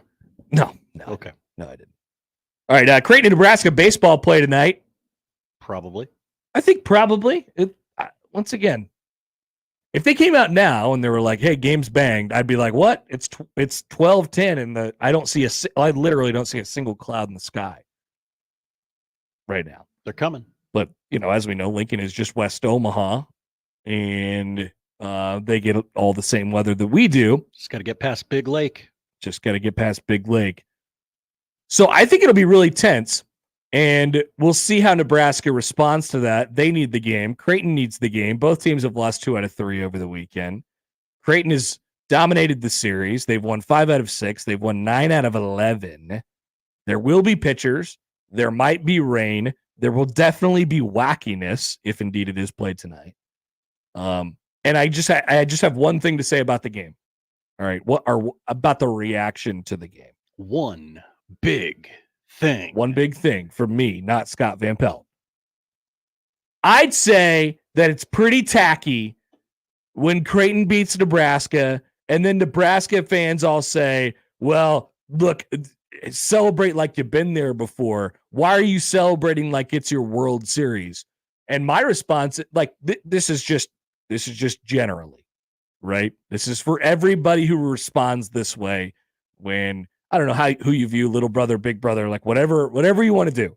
No. Okay. No, I didn't. All right. Creighton, Nebraska baseball play tonight. Probably. I think probably. Once again, if they came out now and they were like, "Hey, game's banged," I'd be like, "What? It's 12-10," and I literally don't see a single cloud in the sky right now. They're coming. But, as we know, Lincoln is just West Omaha, and they get all the same weather that we do. Just got to get past Big Lake. So I think it'll be really tense, and we'll see how Nebraska responds to that. They need the game. Creighton needs the game. Both teams have lost 2 out of 3 over the weekend. Creighton has dominated the series. They've won 5 out of 6. They've won 9 out of 11. There will be pitchers. There might be rain. There will definitely be wackiness if indeed it is played tonight. And I just have one thing to say about the game. All right, about the reaction to the game? One big thing for me, not Scott Van Pelt. I'd say that it's pretty tacky when Creighton beats Nebraska, and then Nebraska fans all say, "Well, look, celebrate like you've been there before. Why are you celebrating like it's your World Series?" And my response, this is just generally. Right? This is for everybody who responds this way when, I don't know who you view, little brother, big brother, like whatever you want to do.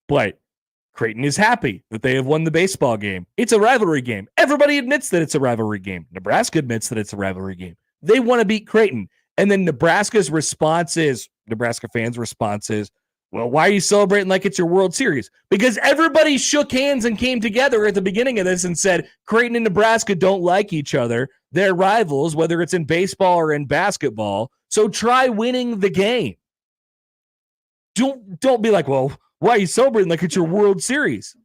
But Creighton is happy that they have won the baseball game. It's a rivalry game. Everybody admits that it's a rivalry game. Nebraska admits that it's a rivalry game. They want to beat Creighton. And then Nebraska fans' response is, well, why are you celebrating like it's your World Series? Because everybody shook hands and came together at the beginning of this and said, Creighton and Nebraska don't like each other. They're rivals, whether it's in baseball or in basketball. So try winning the game. Don't be like, well, why are you celebrating like it's your World Series?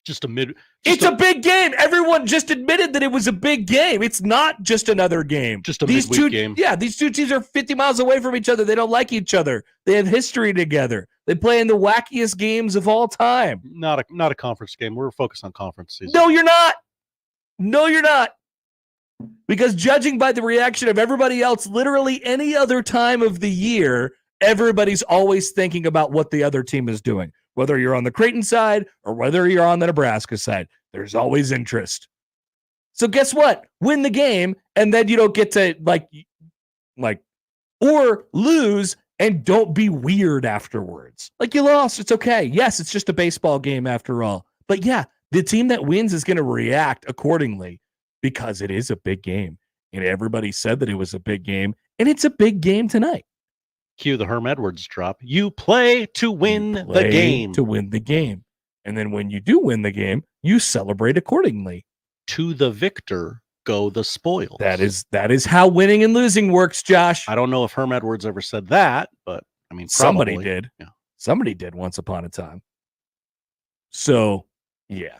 It's a big game. Everyone just admitted that it was a big game. It's not just another game. Just a midweek game. Yeah, these two teams are 50 miles away from each other. They don't like each other. They have history together. They play in the wackiest games of all time. Not a conference game. We're focused on conference season. No, you're not. Because judging by the reaction of everybody else, literally any other time of the year, everybody's always thinking about what the other team is doing. Whether you're on the Creighton side or whether you're on the Nebraska side, there's always interest. So guess what? Win the game, and then you don't get to or lose and don't be weird afterwards. Like, you lost, it's okay. Yes, it's just a baseball game after all. But yeah, the team that wins is going to react accordingly because it is a big game. And everybody said that it was a big game, and it's a big game tonight. Cue the Herm Edwards drop. You play to win the game. To win the game. And then when you do win the game, you celebrate accordingly. To the victor go the spoils. That is how winning and losing works, Josh. I don't know if Herm Edwards ever said that, but I mean, somebody did. Yeah. Somebody did once upon a time. So, yeah.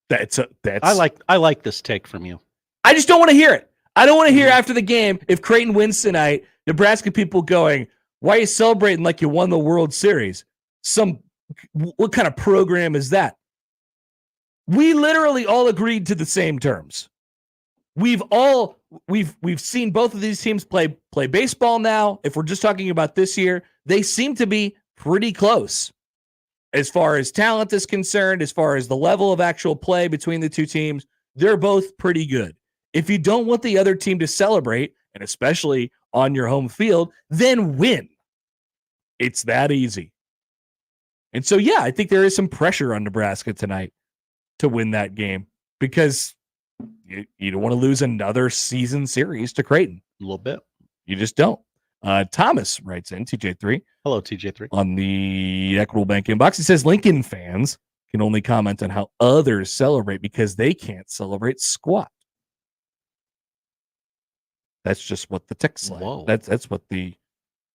That's I like this take from you. I just don't want to hear it. I don't want to hear after the game, if Creighton wins tonight, Nebraska people going, why are you celebrating like you won the World Series? What kind of program is that? We literally all agreed to the same terms. We've seen both of these teams play baseball now. If we're just talking about this year, they seem to be pretty close as far as talent is concerned, as far as the level of actual play between the two teams. They're both pretty good. If you don't want the other team to celebrate, and especially on your home field, then win. It's that easy. And so, yeah, I think there is some pressure on Nebraska tonight to win that game because you don't want to lose another season series to Creighton. A little bit. You just don't. Thomas writes in, TJ3. Hello, TJ3. On the Equitable Bank inbox, he says Lincoln fans can only comment on how others celebrate because they can't celebrate squat. That's just what the text line. Whoa. That's what the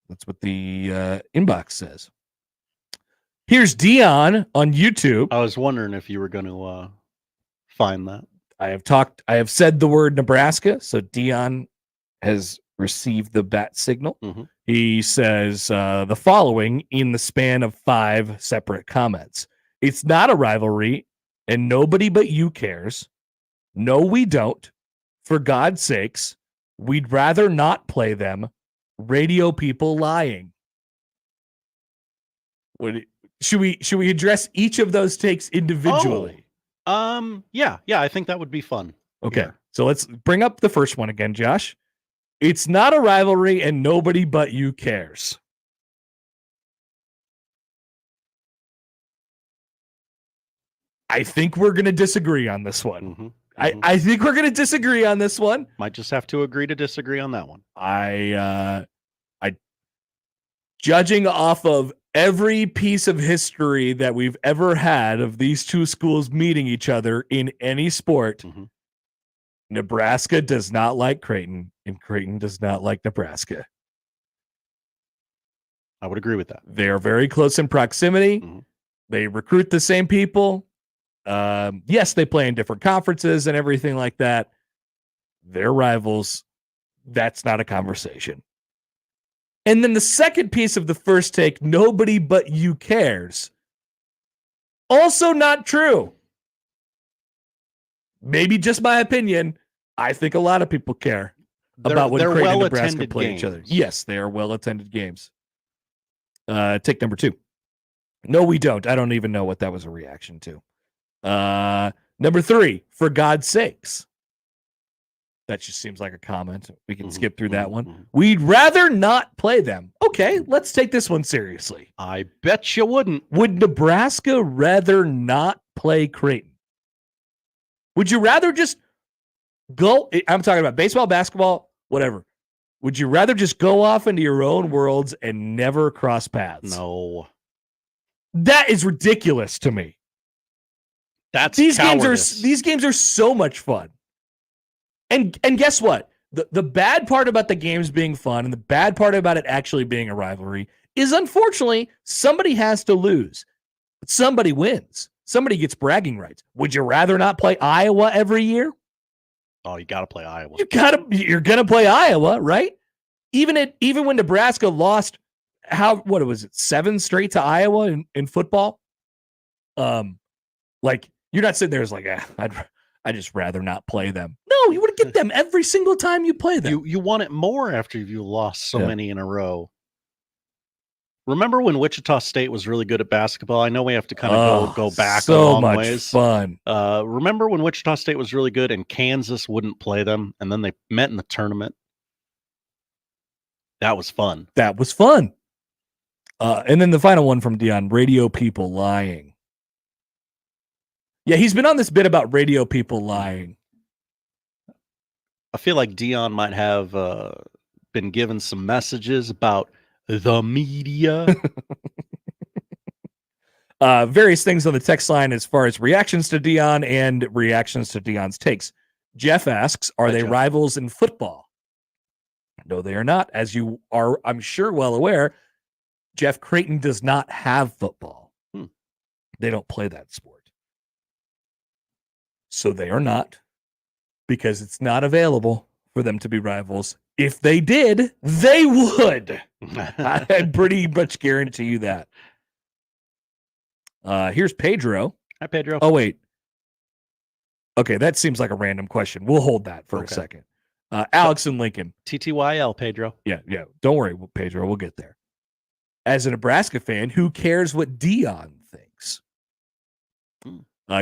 inbox says. Here's Dion on YouTube. I was wondering if you were going to find that. I have said the word Nebraska, so Dion has received the bat signal. Mm-hmm. He says the following in the span of 5 separate comments. It's not a rivalry, and nobody but you cares. No, we don't. For God's sakes, we'd rather not play them. Radio people lying. Should we address each of those takes individually? Yeah, I think that would be fun. Okay. Yeah. So let's bring up the first one again, Josh. It's not a rivalry and nobody but you cares. I think we're going to disagree on this one. I think we're going to disagree on this one. Might just have to agree to disagree on that one. I judging off of every piece of history that we've ever had of these two schools meeting each other in any sport, Nebraska does not like Creighton, and Creighton does not like Nebraska. I would agree with that. They are very close in proximity. They recruit the same people. Yes, they play in different conferences and everything like that. They're rivals. That's not a conversation. And then the second piece of the first take, nobody but you cares. Also not true. Maybe just my opinion. I think a lot of people care about when Creighton and Nebraska play each other. Yes, they are well-attended games. Take number 2. No, we don't. I don't even know what that was a reaction to. Number 3, for God's sakes. That just seems like a comment. We can skip through that one. We'd rather not play them. Okay, let's take this one seriously. I bet you wouldn't. Would Nebraska rather not play Creighton? Would you rather just go? I'm talking about baseball, basketball, whatever. Would you rather just go off into your own worlds and never cross paths? No. That is ridiculous to me. That's these cowardice. games are so much fun. And guess what? The bad part about the games being fun and the bad part about it actually being a rivalry is, unfortunately, somebody has to lose. But somebody wins. Somebody gets bragging rights. Would you rather not play Iowa every year? Oh, you got to play Iowa. You're gonna play Iowa, right? Even when Nebraska lost, what was it, 7 straight to Iowa in football? Like, you're not sitting there as like, I'd just rather not play them. No, you would get them every single time you play them. You want it more after you lost so many in a row. Remember when Wichita State was really good at basketball? I know we have to kind of go back a long ways. So much fun. Remember when Wichita State was really good and Kansas wouldn't play them, and then they met in the tournament? That was fun. That was fun. And then the final one from Dion, radio people lying. Yeah, he's been on this bit about radio people lying. I feel like Dion might have been given some messages about the media. Various things on the text line as far as reactions to Dion and reactions to Dion's takes. Jeff asks, are they rivals in football? No, they are not. As you are, I'm sure, well aware, Jeff, Creighton does not have football. They don't play that sport. So they are not, because it's not available for them to be rivals. If they did, they would. I pretty much guarantee you that. Here's Pedro. Hi, Pedro. Oh, wait. Okay, that seems like a random question. We'll hold that for a second. Alex and Lincoln. TTYL, Pedro. Yeah. Don't worry, Pedro. We'll get there. As a Nebraska fan, who cares what Dion thinks?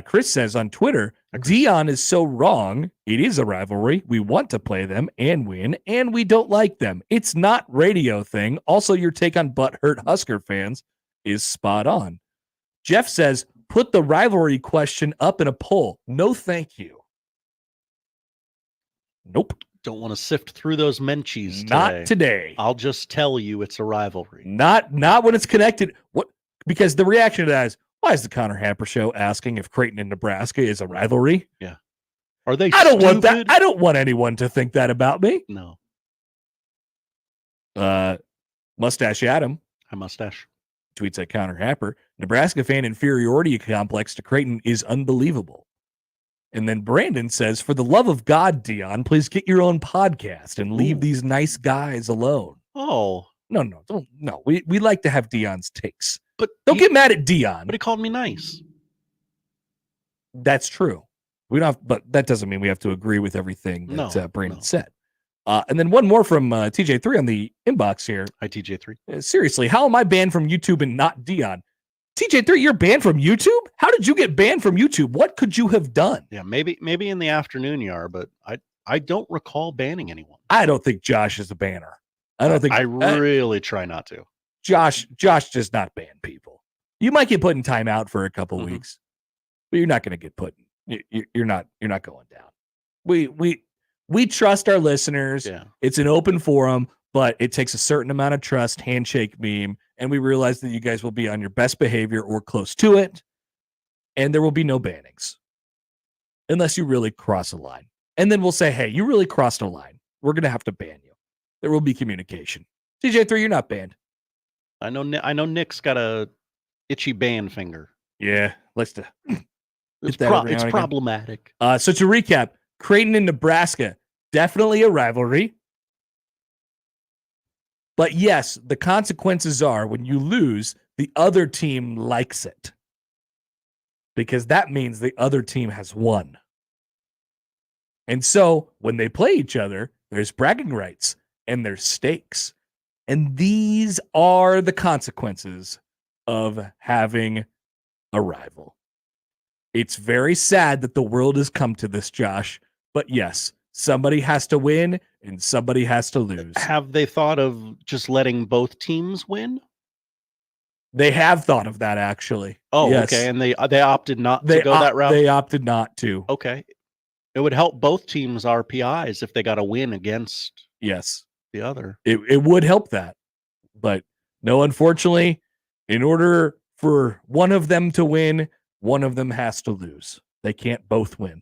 Chris says on Twitter, Dion is so wrong. It is a rivalry. We want to play them and win, and we don't like them. It's not radio thing. Also, your take on butthurt Husker fans is spot on. Jeff says, put the rivalry question up in a poll. No, thank you. Nope. Don't want to sift through those Menchies today. Not today. I'll just tell you it's a rivalry. Not when it's connected. What? Because the reaction to that is, why is the Connor Happer show asking if Creighton and Nebraska is a rivalry? Yeah. Are they I don't want that. I don't want anyone to think that about me. No. Mustache Adam. Hi, Mustache. Tweets at Connor Happer. Nebraska fan inferiority complex to Creighton is unbelievable. And then Brandon says, for the love of God, Dion, please get your own podcast and leave these nice guys alone. Oh. No. We like to have Dion's takes. But don't get mad at Dion. But he called me nice. That's true. We don't have, but that doesn't mean we have to agree with everything that Brandon said. And then one more from TJ3 on the inbox here. Hi, TJ3. Seriously, how am I banned from YouTube and not Dion? TJ3, you're banned from YouTube? How did you get banned from YouTube? What could you have done? Yeah, maybe in the afternoon you are, but I don't recall banning anyone. I don't think Josh is a banner. I don't think I really try not to. Josh does not ban people. You might get put in timeout for a couple weeks. but you're not going to get put. You're not going down. We trust our listeners. Yeah. It's an open forum, but it takes a certain amount of trust, handshake meme, and we realize that you guys will be on your best behavior or close to it, and there will be no bannings unless you really cross a line. And then we'll say, hey, you really crossed a line. We're going to have to ban you. There will be communication. CJ3, you're not banned. I know Nick's got a itchy ban finger. Yeah, let's do. It's problematic. So to recap, Creighton and Nebraska, definitely a rivalry. But yes, the consequences are when you lose, the other team likes it. Because that means the other team has won. And so when they play each other, there's bragging rights and there's stakes. And these are the consequences of having a rival. It's very sad that the world has come to this, Josh. But yes, somebody has to win and somebody has to lose. Have they thought of just letting both teams win? They have thought of that, actually. Oh, yes. Okay. And they opted not to go that route? They opted not to. Okay. It would help both teams' RPIs if they got a win against the other. It would help that. But no, unfortunately, in order for one of them to win, one of them has to lose. They can't both win.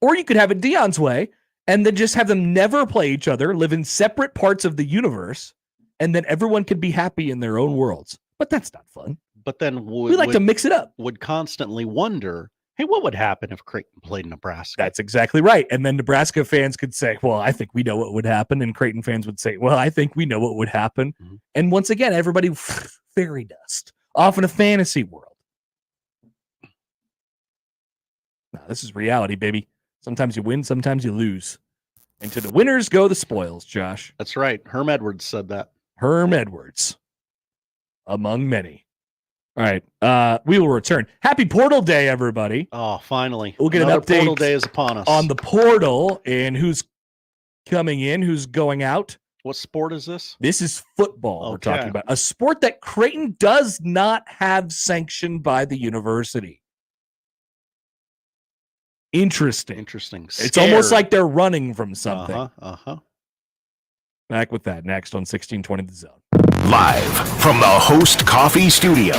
Or you could have it Dion's way and then just have them never play each other, live in separate parts of the universe, and then everyone could be happy in their own worlds. But that's not fun. But then we like to mix it up. Would constantly wonder, hey, what would happen if Creighton played Nebraska? That's exactly right. And then Nebraska fans could say, well, I think we know what would happen. And Creighton fans would say, well, I think we know what would happen. Mm-hmm. And once again, everybody fairy dust off in a fantasy world. No, this is reality, baby. Sometimes you win, sometimes you lose. And to the winners go the spoils, Josh. That's right. Herm Edwards said that. Herm Edwards, among many. All right. We will return. Happy Portal Day, everybody. Oh, finally. We'll get Another an update. Portal Day is upon us. On the portal and who's coming in, who's going out. What sport is this? This is football we're talking about. A sport that Creighton does not have sanctioned by the university. Interesting. It's almost like they're running from something. Back with that next on 1620 The Zone. Live from the Host Coffee Studio,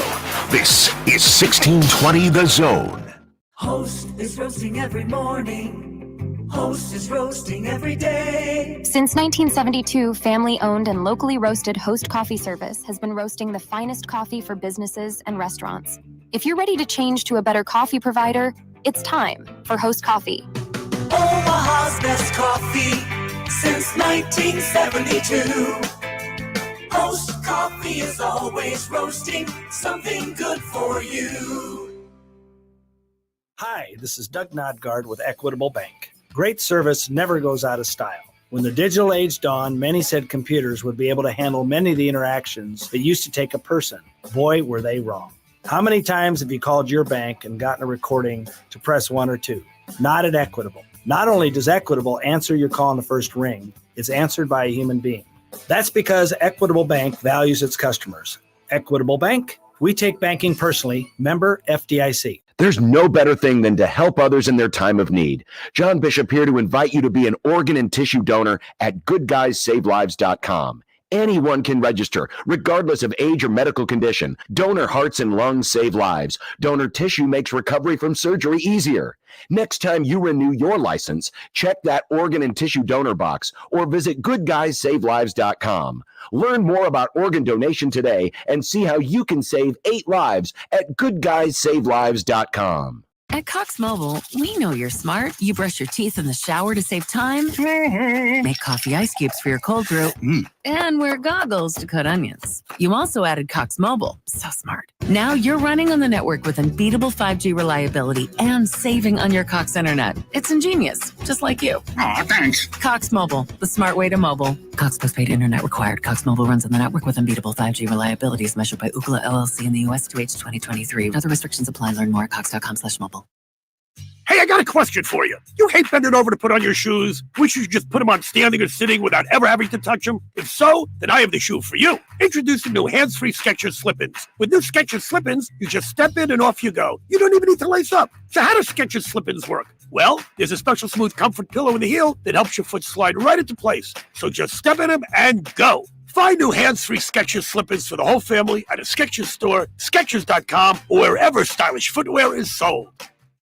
this is 1620 The Zone. Host is roasting every morning. Host is roasting every day. Since 1972, family-owned and locally roasted Host Coffee Service has been roasting the finest coffee for businesses and restaurants. If you're ready to change to a better coffee provider, it's time for Host Coffee. Omaha's best coffee since 1972. Host Coffee is always roasting something good for you. Hi, this is Doug Nodgard with Equitable Bank. Great service never goes out of style. When the digital age dawned, many said computers would be able to handle many of the interactions that used to take a person. Boy, were they wrong. How many times have you called your bank and gotten a recording to press 1 or 2? Not at Equitable. Not only does Equitable answer your call on the first ring, it's answered by a human being. That's because Equitable Bank values its customers. Equitable Bank, we take banking personally. Member FDIC. There's no better thing than to help others in their time of need. John Bishop here to invite you to be an organ and tissue donor at goodguysavelives.com. Anyone can register, regardless of age or medical condition. Donor hearts and lungs save lives. Donor tissue makes recovery from surgery easier. Next time you renew your license, check that organ and tissue donor box or visit goodguysavelives.com. Learn more about organ donation today and see how you can save 8 lives at goodguysavelives.com. At Cox Mobile, we know you're smart. You brush your teeth in the shower to save time, make coffee ice cubes for your cold brew, and wear goggles to cut onions. You also added Cox Mobile. So smart. Now you're running on the network with unbeatable 5G reliability and saving on your Cox internet. It's ingenious, just like you. Aw, thanks. Cox Mobile, the smart way to mobile. Cox postpaid internet required. Cox Mobile runs on the network with unbeatable 5G reliability as measured by Ookla LLC in the U.S. to H 2023. Other restrictions apply. Learn more at cox.com/mobile. Hey, I got a question for you. You hate bending over to put on your shoes? Wish you could just put them on standing or sitting without ever having to touch them? If so, then I have the shoe for you. Introducing new hands-free Skechers Slip-ins. With new Skechers Slip-ins, you just step in and off you go. You don't even need to lace up. So how do Skechers Slip-ins work? Well, there's a special smooth comfort pillow in the heel that helps your foot slide right into place. So just step in them and go. Find new hands-free Skechers Slip-ins for the whole family at a Skechers store, Skechers.com, or wherever stylish footwear is sold.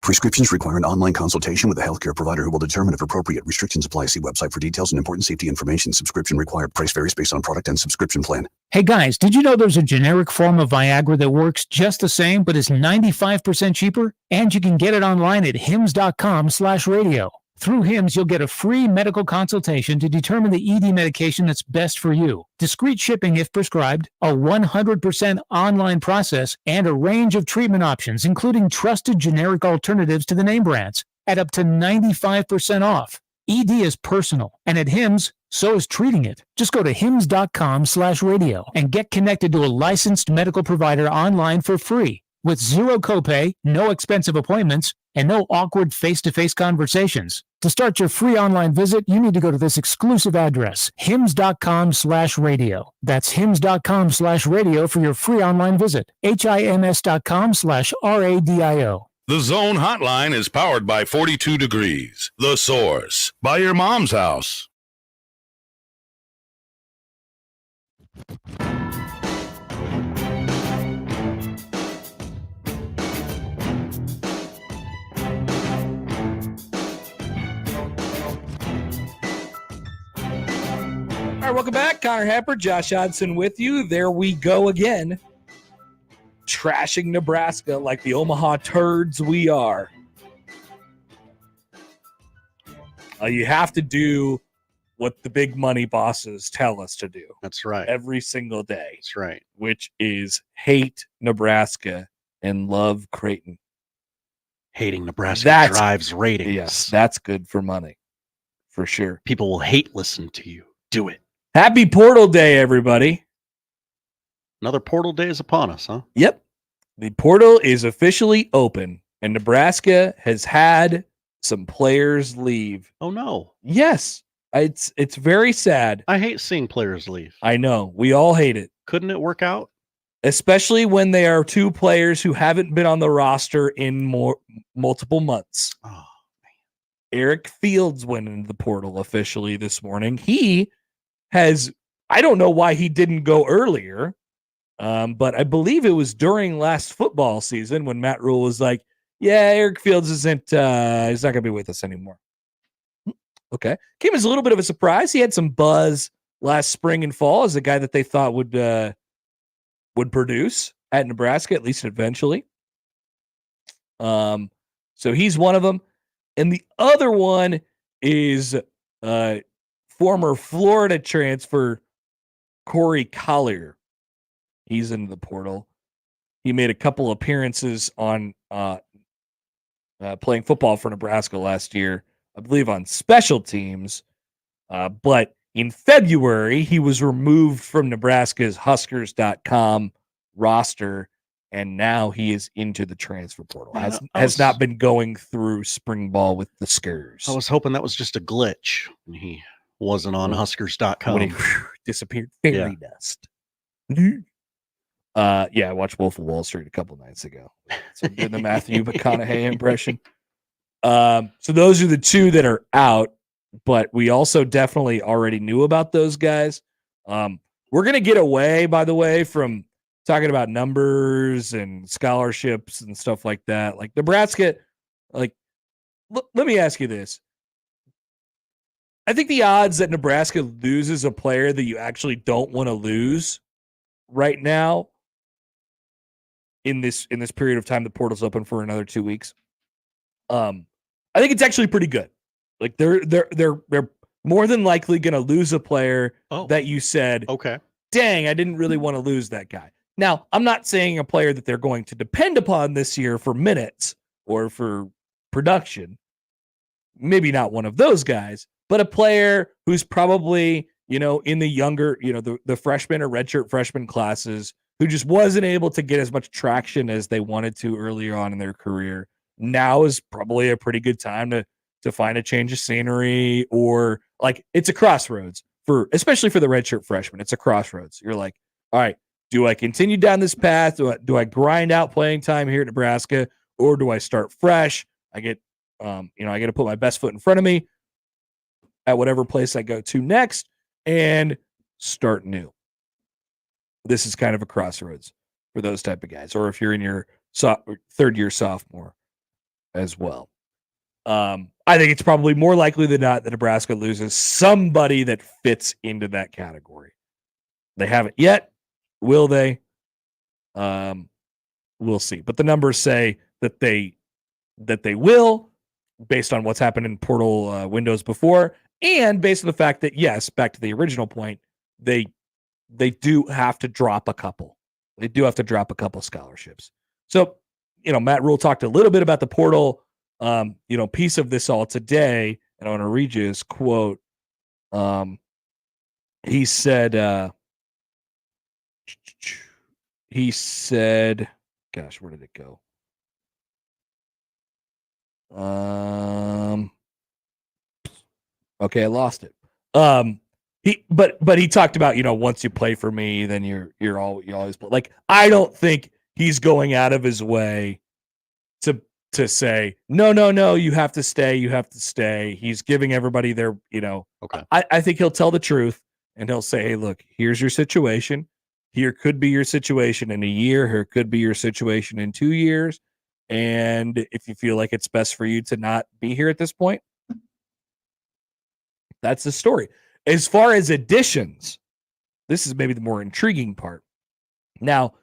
Prescriptions require an online consultation with a healthcare provider who will determine if appropriate. Restrictions apply. See website for details and important safety information. Subscription required. Price varies based on product and subscription plan. Hey guys, did you know there's a generic form of Viagra that works just the same but is 95% cheaper? And you can get it online at hims.com/radio. Through HIMS, you'll get a free medical consultation to determine the ED medication that's best for you. Discreet shipping if prescribed, a 100% online process, and a range of treatment options, including trusted generic alternatives to the name brands, at up to 95% off. ED is personal, and at HIMS, so is treating it. Just go to hims.com/radio and get connected to a licensed medical provider online for free. With zero copay, no expensive appointments, and no awkward face-to-face conversations. To start your free online visit, you need to go to this exclusive address, hims.com/radio. That's hims.com/radio for your free online visit. hims.com/radio. The Zone Hotline is powered by 42 Degrees, The Source, by your mom's house. All right, welcome back. Connor Happer, Josh Hodson with you. There we go again. Trashing Nebraska like the Omaha turds we are. You have to do what the big money bosses tell us to do. That's right. Every single day. That's right. Which is hate Nebraska and love Creighton. Hating Nebraska drives ratings. Yes, that's good for money. For sure. People will hate listen to you. Do it. Happy Portal Day, everybody. Another Portal Day is upon us, huh? Yep. The portal is officially open, and Nebraska has had some players leave. Oh, no. Yes. It's very sad. I hate seeing players leave. I know. We all hate it. Couldn't it work out? Especially when they are two players who haven't been on the roster in multiple months. Oh, man. Eric Fields went into the portal officially this morning. He has, I don't know why he didn't go earlier, but I believe it was during last football season when Matt Rule was like, yeah, Eric Fields isn't, he's not going to be with us anymore. Okay. Came as a little bit of a surprise. He had some buzz last spring and fall as a guy that they thought would produce at Nebraska, at least eventually. So he's one of them. And the other one is former Florida transfer Corey Collier. He's into the portal. He made a couple appearances on playing football for Nebraska last year, I believe on special teams. But in February, he was removed from Nebraska's Huskers.com roster, and now he is into the transfer portal. Has not been going through spring ball with the Skurs. I was hoping that was just a glitch. He wasn't on Huskers.com. When he disappeared fairy dust. I watched Wolf of Wall Street a couple nights ago. So I'm doing the Matthew McConaughey impression. So those are the two that are out, but we also definitely already knew about those guys. We're going to get away, by the way, from talking about numbers and scholarships and stuff like that. Like Nebraska, let me ask you this. I think the odds that Nebraska loses a player that you actually don't want to lose right now in this period of time, the portal's open for another 2 weeks. I think it's actually pretty good. Like they're more than likely going to lose a player that you said, okay, dang, I didn't really want to lose that guy. Now, I'm not saying a player that they're going to depend upon this year for minutes or for production. Maybe not one of those guys, but a player who's probably, in the younger, the freshman or redshirt freshman classes who just wasn't able to get as much traction as they wanted to earlier on in their career. now is probably a pretty good time to find a change of scenery, or like it's a crossroads especially for the redshirt freshman. It's a crossroads. You're like, all right, do I continue down this path? Do I grind out playing time here at Nebraska, or do I start fresh? I get, I got to put my best foot in front of me at whatever place I go to next and start new. This is kind of a crossroads for those type of guys, or if you're in your third year sophomore as well. I think it's probably more likely than not that Nebraska loses somebody that fits into that category. They haven't yet. Will they? We'll see. But the numbers say that they will, based on what's happened in portal windows before, and based on the fact that, yes, back to the original point, they do have to drop a couple. They do have to drop a couple scholarships. So, Matt Rule talked a little bit about the portal, piece of this all today, and I want to read you his quote. He said, gosh, where did it go? Okay, I lost it. He talked about, once you play for me, then you always play. Like, I don't think he's going out of his way to say, no, you have to stay. He's giving everybody their, Okay. I think he'll tell the truth, and he'll say, hey, look, here's your situation. Here could be your situation in a year. Here could be your situation in 2 years. And if you feel like it's best for you to not be here at this point, that's the story. As far as additions, this is maybe the more intriguing part. Now,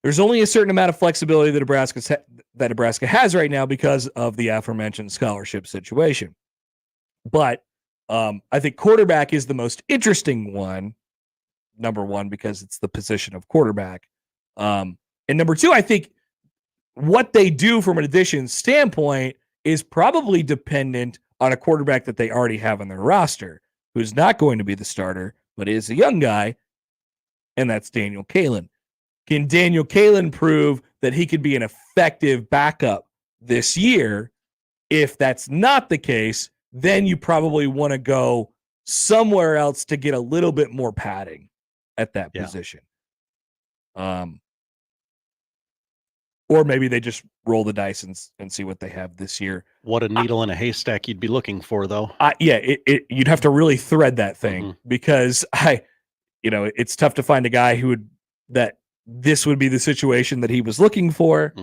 there's only a certain amount of flexibility that Nebraska has right now because of the aforementioned scholarship situation. But I think quarterback is the most interesting one. Number one, because it's the position of quarterback. And number two, I think what they do from an addition standpoint is probably dependent on a quarterback that they already have on their roster, who's not going to be the starter, but is a young guy, and that's Daniel Kalen. Can Daniel Kalen prove that he could be an effective backup this year? If that's not the case, then you probably want to go somewhere else to get a little bit more padding at that position. Or maybe they just roll the dice and see what they have this year. What a needle in a haystack you'd be looking for, though. You'd have to really thread that thing, because it's tough to find a guy that this would be the situation that he was looking for,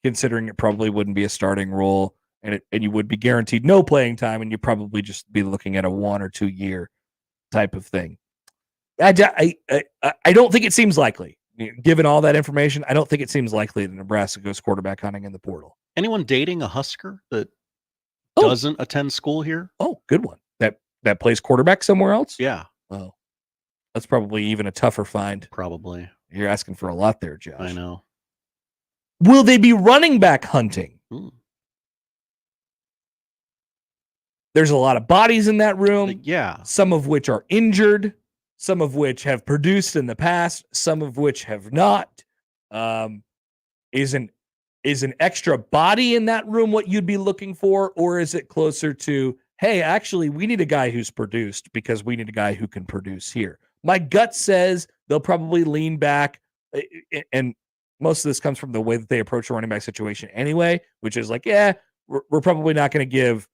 considering it probably wouldn't be a starting role, and you would be guaranteed no playing time, and you'd probably just be looking at a 1 or 2 year type of thing. I don't think it seems likely. Given all that information, I don't think it seems likely that Nebraska goes quarterback hunting in the portal. Anyone dating a Husker that doesn't attend school here? Oh, good one. That plays quarterback somewhere else? Yeah. Oh, that's probably even a tougher find. Probably. You're asking for a lot there, Josh. I know. Will they be running back hunting? There's a lot of bodies in that room. Yeah. Some of which are injured. Some of which have produced in the past, some of which have not. Is an extra body in that room what you'd be looking for, or is it closer to, hey, actually, we need a guy who's produced because we need a guy who can produce here? My gut says they'll probably lean back, and most of this comes from the way that they approach a running back situation anyway, which is like, we're probably not going to give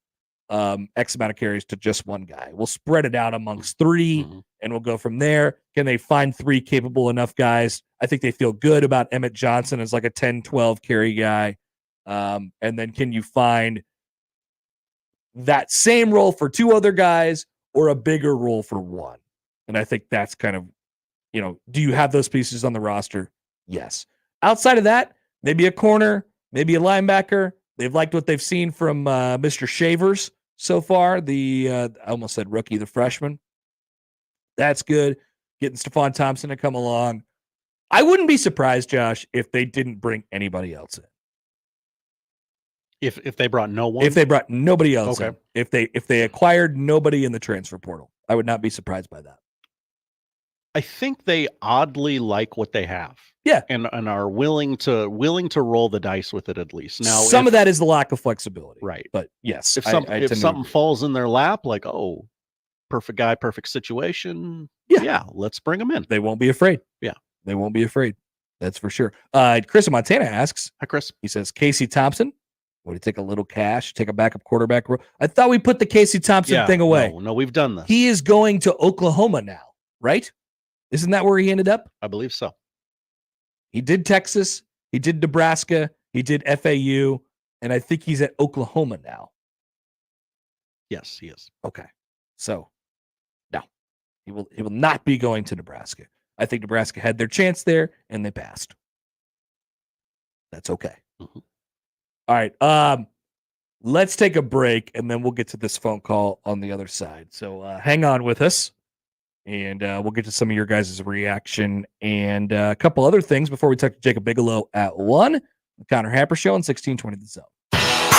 X amount of carries to just one guy. We'll spread it out amongst three, and we'll go from there. Can they find three capable enough guys? I think they feel good about Emmett Johnson as like a 10, 12 carry guy. And then can you find that same role for two other guys or a bigger role for one? And I think that's kind of, do you have those pieces on the roster? Yes. Outside of that, maybe a corner, maybe a linebacker. They've liked what they've seen from Mr. Shavers so far. I almost said rookie, the freshman. That's good. Getting Stephon Thompson to come along. I wouldn't be surprised, Josh, if they didn't bring anybody else in. If they brought no one? If they brought nobody else in. If they acquired nobody in the transfer portal. I would not be surprised by that. I think they oddly like what they have. Yeah. And are willing to roll the dice with it at least. Now Some of that is the lack of flexibility. Right. But yes, If I something tend to something agree. falls in their lap, like, oh, perfect guy, perfect situation. Yeah. Let's bring them in. They won't be afraid. Yeah. They won't be afraid. That's for sure. Chris in Montana asks. Hi, Chris. He says, Casey Thompson, would he take a little cash, take a backup quarterback role? I thought we put the Casey Thompson thing away. No, we've done this. He is going to Oklahoma now, right? Isn't that where he ended up? I believe so. He did Texas. He did Nebraska. He did FAU. And I think he's at Oklahoma now. Yes, he is. Okay. So, no. He will not be going to Nebraska. I think Nebraska had their chance there, and they passed. That's okay. Mm-hmm. All right. Let's take a break, and then we'll get to this phone call on the other side. So hang on with us, and we'll get to some of your guys' reaction and a couple other things before we talk to Jacob Bigelow at 1. The Connor Happer Show on 1620 The Zone.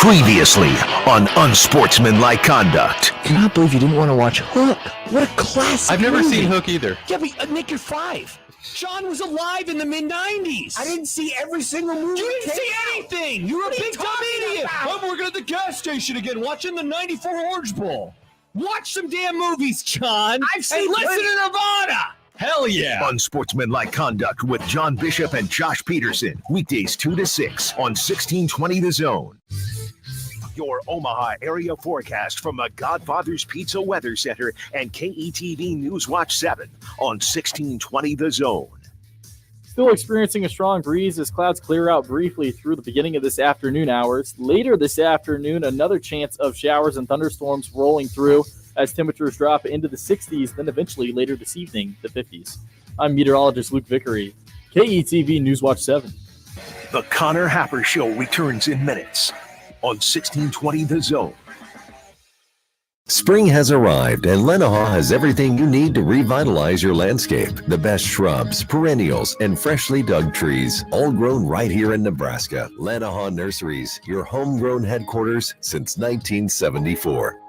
Previously on Unsportsmanlike Conduct. I cannot believe you didn't want to watch Hook. What a classic I've never movie. seen Hook either. Yeah, but Nick, you're 5. Sean was alive in the mid-90s. I didn't see every single movie. You didn't see anything. You're a big dumb idiot. I'm working at the gas station again, watching the 94 Orange Bowl. Watch some damn movies, John. I've seen listen to Nirvana. Hell yeah. Unsportsmanlike Conduct with John Bishop and Josh Peterson. Weekdays 2 to 6 on 1620 The Zone. Your Omaha area forecast from the Godfather's Pizza Weather Center and KETV News Watch 7 on 1620 The Zone. Still experiencing a strong breeze as clouds clear out briefly through the beginning of this afternoon hours. Later this afternoon, another chance of showers and thunderstorms rolling through as temperatures drop into the 60s, then eventually later this evening, the 50s. I'm meteorologist Luke Vickery, KETV News Watch 7. The Connor Happer Show returns in minutes on 1620 The Zone. Spring has arrived and Lenaha has everything you need to revitalize your landscape. The best shrubs, perennials, and freshly dug trees, all grown right here in Nebraska. Lenaha Nurseries, your homegrown headquarters since 1974.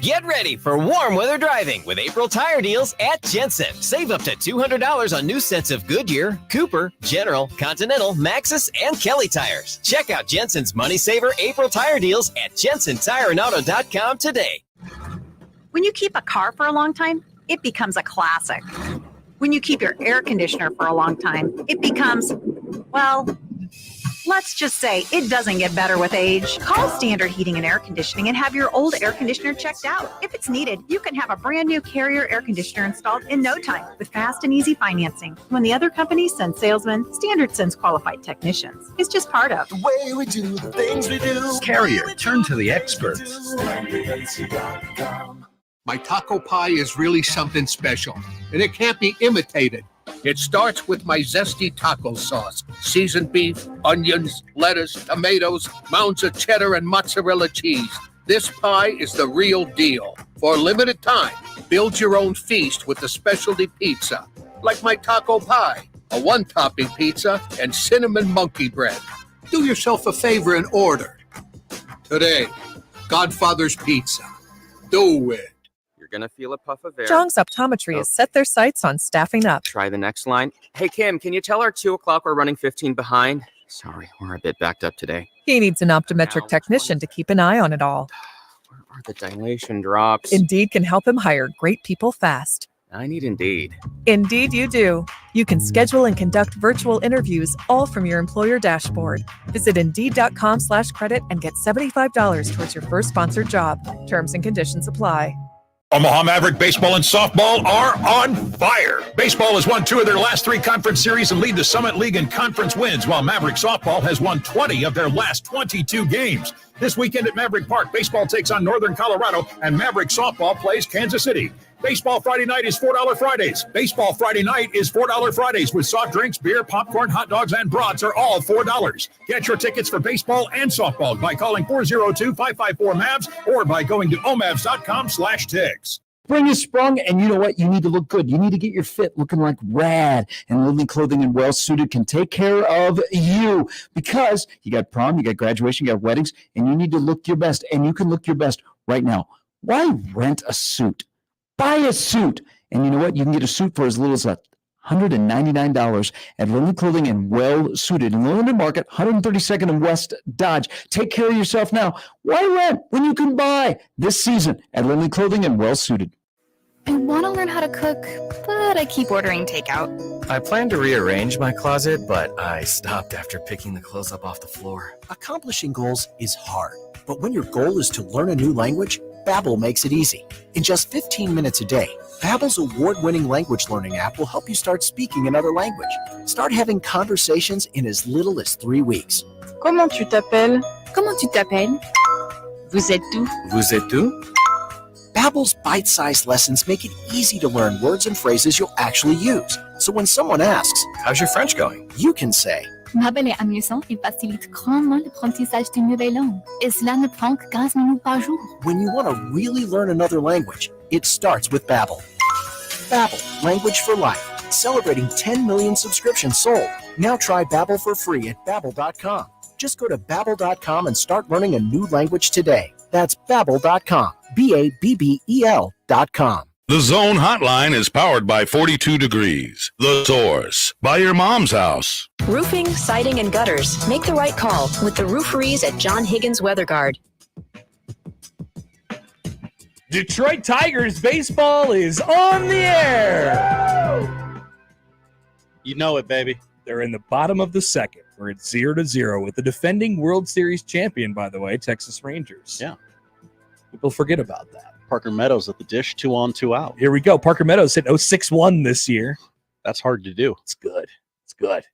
Get ready for warm weather driving with April tire deals at Jensen. Save up to $200 on new sets of Goodyear, Cooper, General, Continental, Maxxis, and Kelly tires. Check out Jensen's Money Saver April tire deals at jensentireandauto.com today. When you keep a car for a long time, it becomes a classic. When you keep your air conditioner for a long time, it becomes, well, let's just say it doesn't get better with age. Call Standard Heating and Air Conditioning and have your old air conditioner checked out. If it's needed, you can have a brand new Carrier air conditioner installed in no time with fast and easy financing. When the other companies send salesmen, Standard sends qualified technicians. It's just part of the way we do the things we do. Carrier, turn to the experts. My taco pie is really something special, and it can't be imitated. It starts with my zesty taco sauce, seasoned beef, onions, lettuce, tomatoes, mounds of cheddar, and mozzarella cheese. This pie is the real deal. For a limited time, build your own feast with the specialty pizza, like my taco pie, a one-topping pizza, and cinnamon monkey bread. Do yourself a favor and order. Today, Godfather's Pizza. Do it. Gonna feel a puff of air. Jong's Optometry has set their sights on staffing up. Try the next line. Hey, Kim, can you tell our 2 o'clock we're running 15 behind? Sorry, we're a bit backed up today. He needs an optometric technician to keep an eye on it all. Where are the dilation drops? Indeed can help him hire great people fast. I need Indeed. Indeed you do. You can schedule and conduct virtual interviews all from your employer dashboard. Visit Indeed.com/credit and get $75 towards your first sponsored job. Terms and conditions apply. Omaha Maverick baseball and softball are on fire. Baseball has won 2 of their last 3 conference series and lead the Summit League in conference wins, while Maverick softball has won 20 of their last 22 games. This weekend at Maverick Park, baseball takes on Northern Colorado, and Maverick softball plays Kansas City. Baseball Friday night is $4 Fridays. Baseball Friday night is $4 Fridays with soft drinks, beer, popcorn, hot dogs, and brats are all $4. Get your tickets for baseball and softball by calling 402-554-MAVS or by going to omavs.com/tigs. Spring is sprung, and you know what? You need to look good. You need to get your fit looking like rad. And Lily Clothing and Well Suited can take care of you because you got prom, you got graduation, you got weddings, and you need to look your best. And you can look your best right now. Why rent a suit? Buy a suit. And you know what? You can get a suit for as little as $199 at Lindley Clothing and Well Suited in the Linden Market, 132nd and West Dodge. Take care of yourself now. Why rent when you can buy this season at Lindley Clothing and Well Suited? I want to learn how to cook, but I keep ordering takeout. I plan to rearrange my closet, but I stopped after picking the clothes up off the floor. Accomplishing goals is hard, but when your goal is to learn a new language, Babbel makes it easy. In just 15 minutes a day, Babbel's award-winning language learning app will help you start speaking another language. Start having conversations in as little as 3 weeks. Comment tu t'appelles? Comment tu t'appelles? Vous êtes où? Vous êtes où? Babbel's bite-sized lessons make it easy to learn words and phrases you'll actually use. So when someone asks, "How's your French going?" you can say, Babbel est amusant et facilite grandement l'apprentissage de nouvelles langues. Et cela ne prend que 15 minutes par jour. when you want to really learn another language, it starts with Babbel. Babbel, language for life. Celebrating 10 million subscriptions sold. Now try Babbel for free at Babbel.com. Just go to Babbel.com and start learning a new language today. That's Babbel.com. Babbel.com. The Zone Hotline is powered by 42 Degrees. The Source. By your mom's house. Roofing, siding, and gutters. Make the right call with the rooferees at John Higgins Weather Guard. Detroit Tigers baseball is on the air. You know it, baby. They're in the bottom of the second. We're at 0-0 with the defending World Series champion, by the way, Texas Rangers. Yeah. People forget about that. Parker Meadows at the dish, 2 on, 2 out. Here we go. Parker Meadows hit 0.61 this year. That's hard to do. It's good. It's good.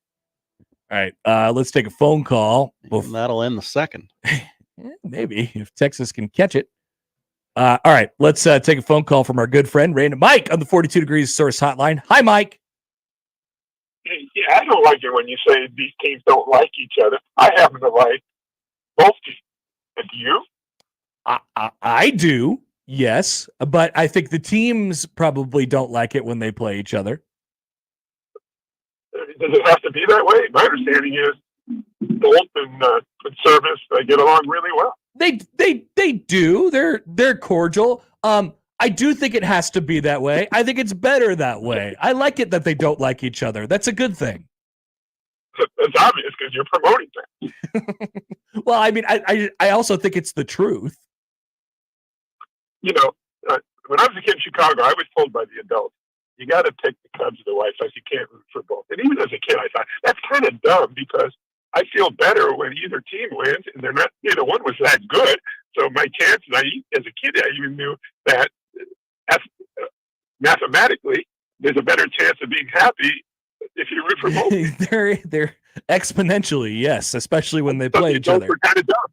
All right. Let's take a phone call. And that'll end the second. Maybe if Texas can catch it. All right. Let's take a phone call from our good friend, Random Mike, on the 42 Degrees Source Hotline. Hi, Mike. Yeah, I don't like it when you say these teams don't like each other. I happen to like both teams. And do you? I do, yes. But I think the teams probably don't like it when they play each other. Does it have to be that way? My understanding is Bolt and Service get along really well. They do. They're cordial. I do think it has to be that way. I think it's better that way. I like it that they don't like each other. That's a good thing. It's obvious because you're promoting things. Well, I mean, I also think it's the truth. You know, when I was a kid in Chicago, I was told by the adults, you got to pick the Cubs or the White Sox. You can't root for both. And even as a kid, I thought that's kind of dumb because I feel better when either team wins, and they're not. Neither one was that good. So my chances, as a kid, I even knew that mathematically, there's a better chance of being happy if you root for both. They're exponentially, yes, especially when they play each other. Were kind of dumb.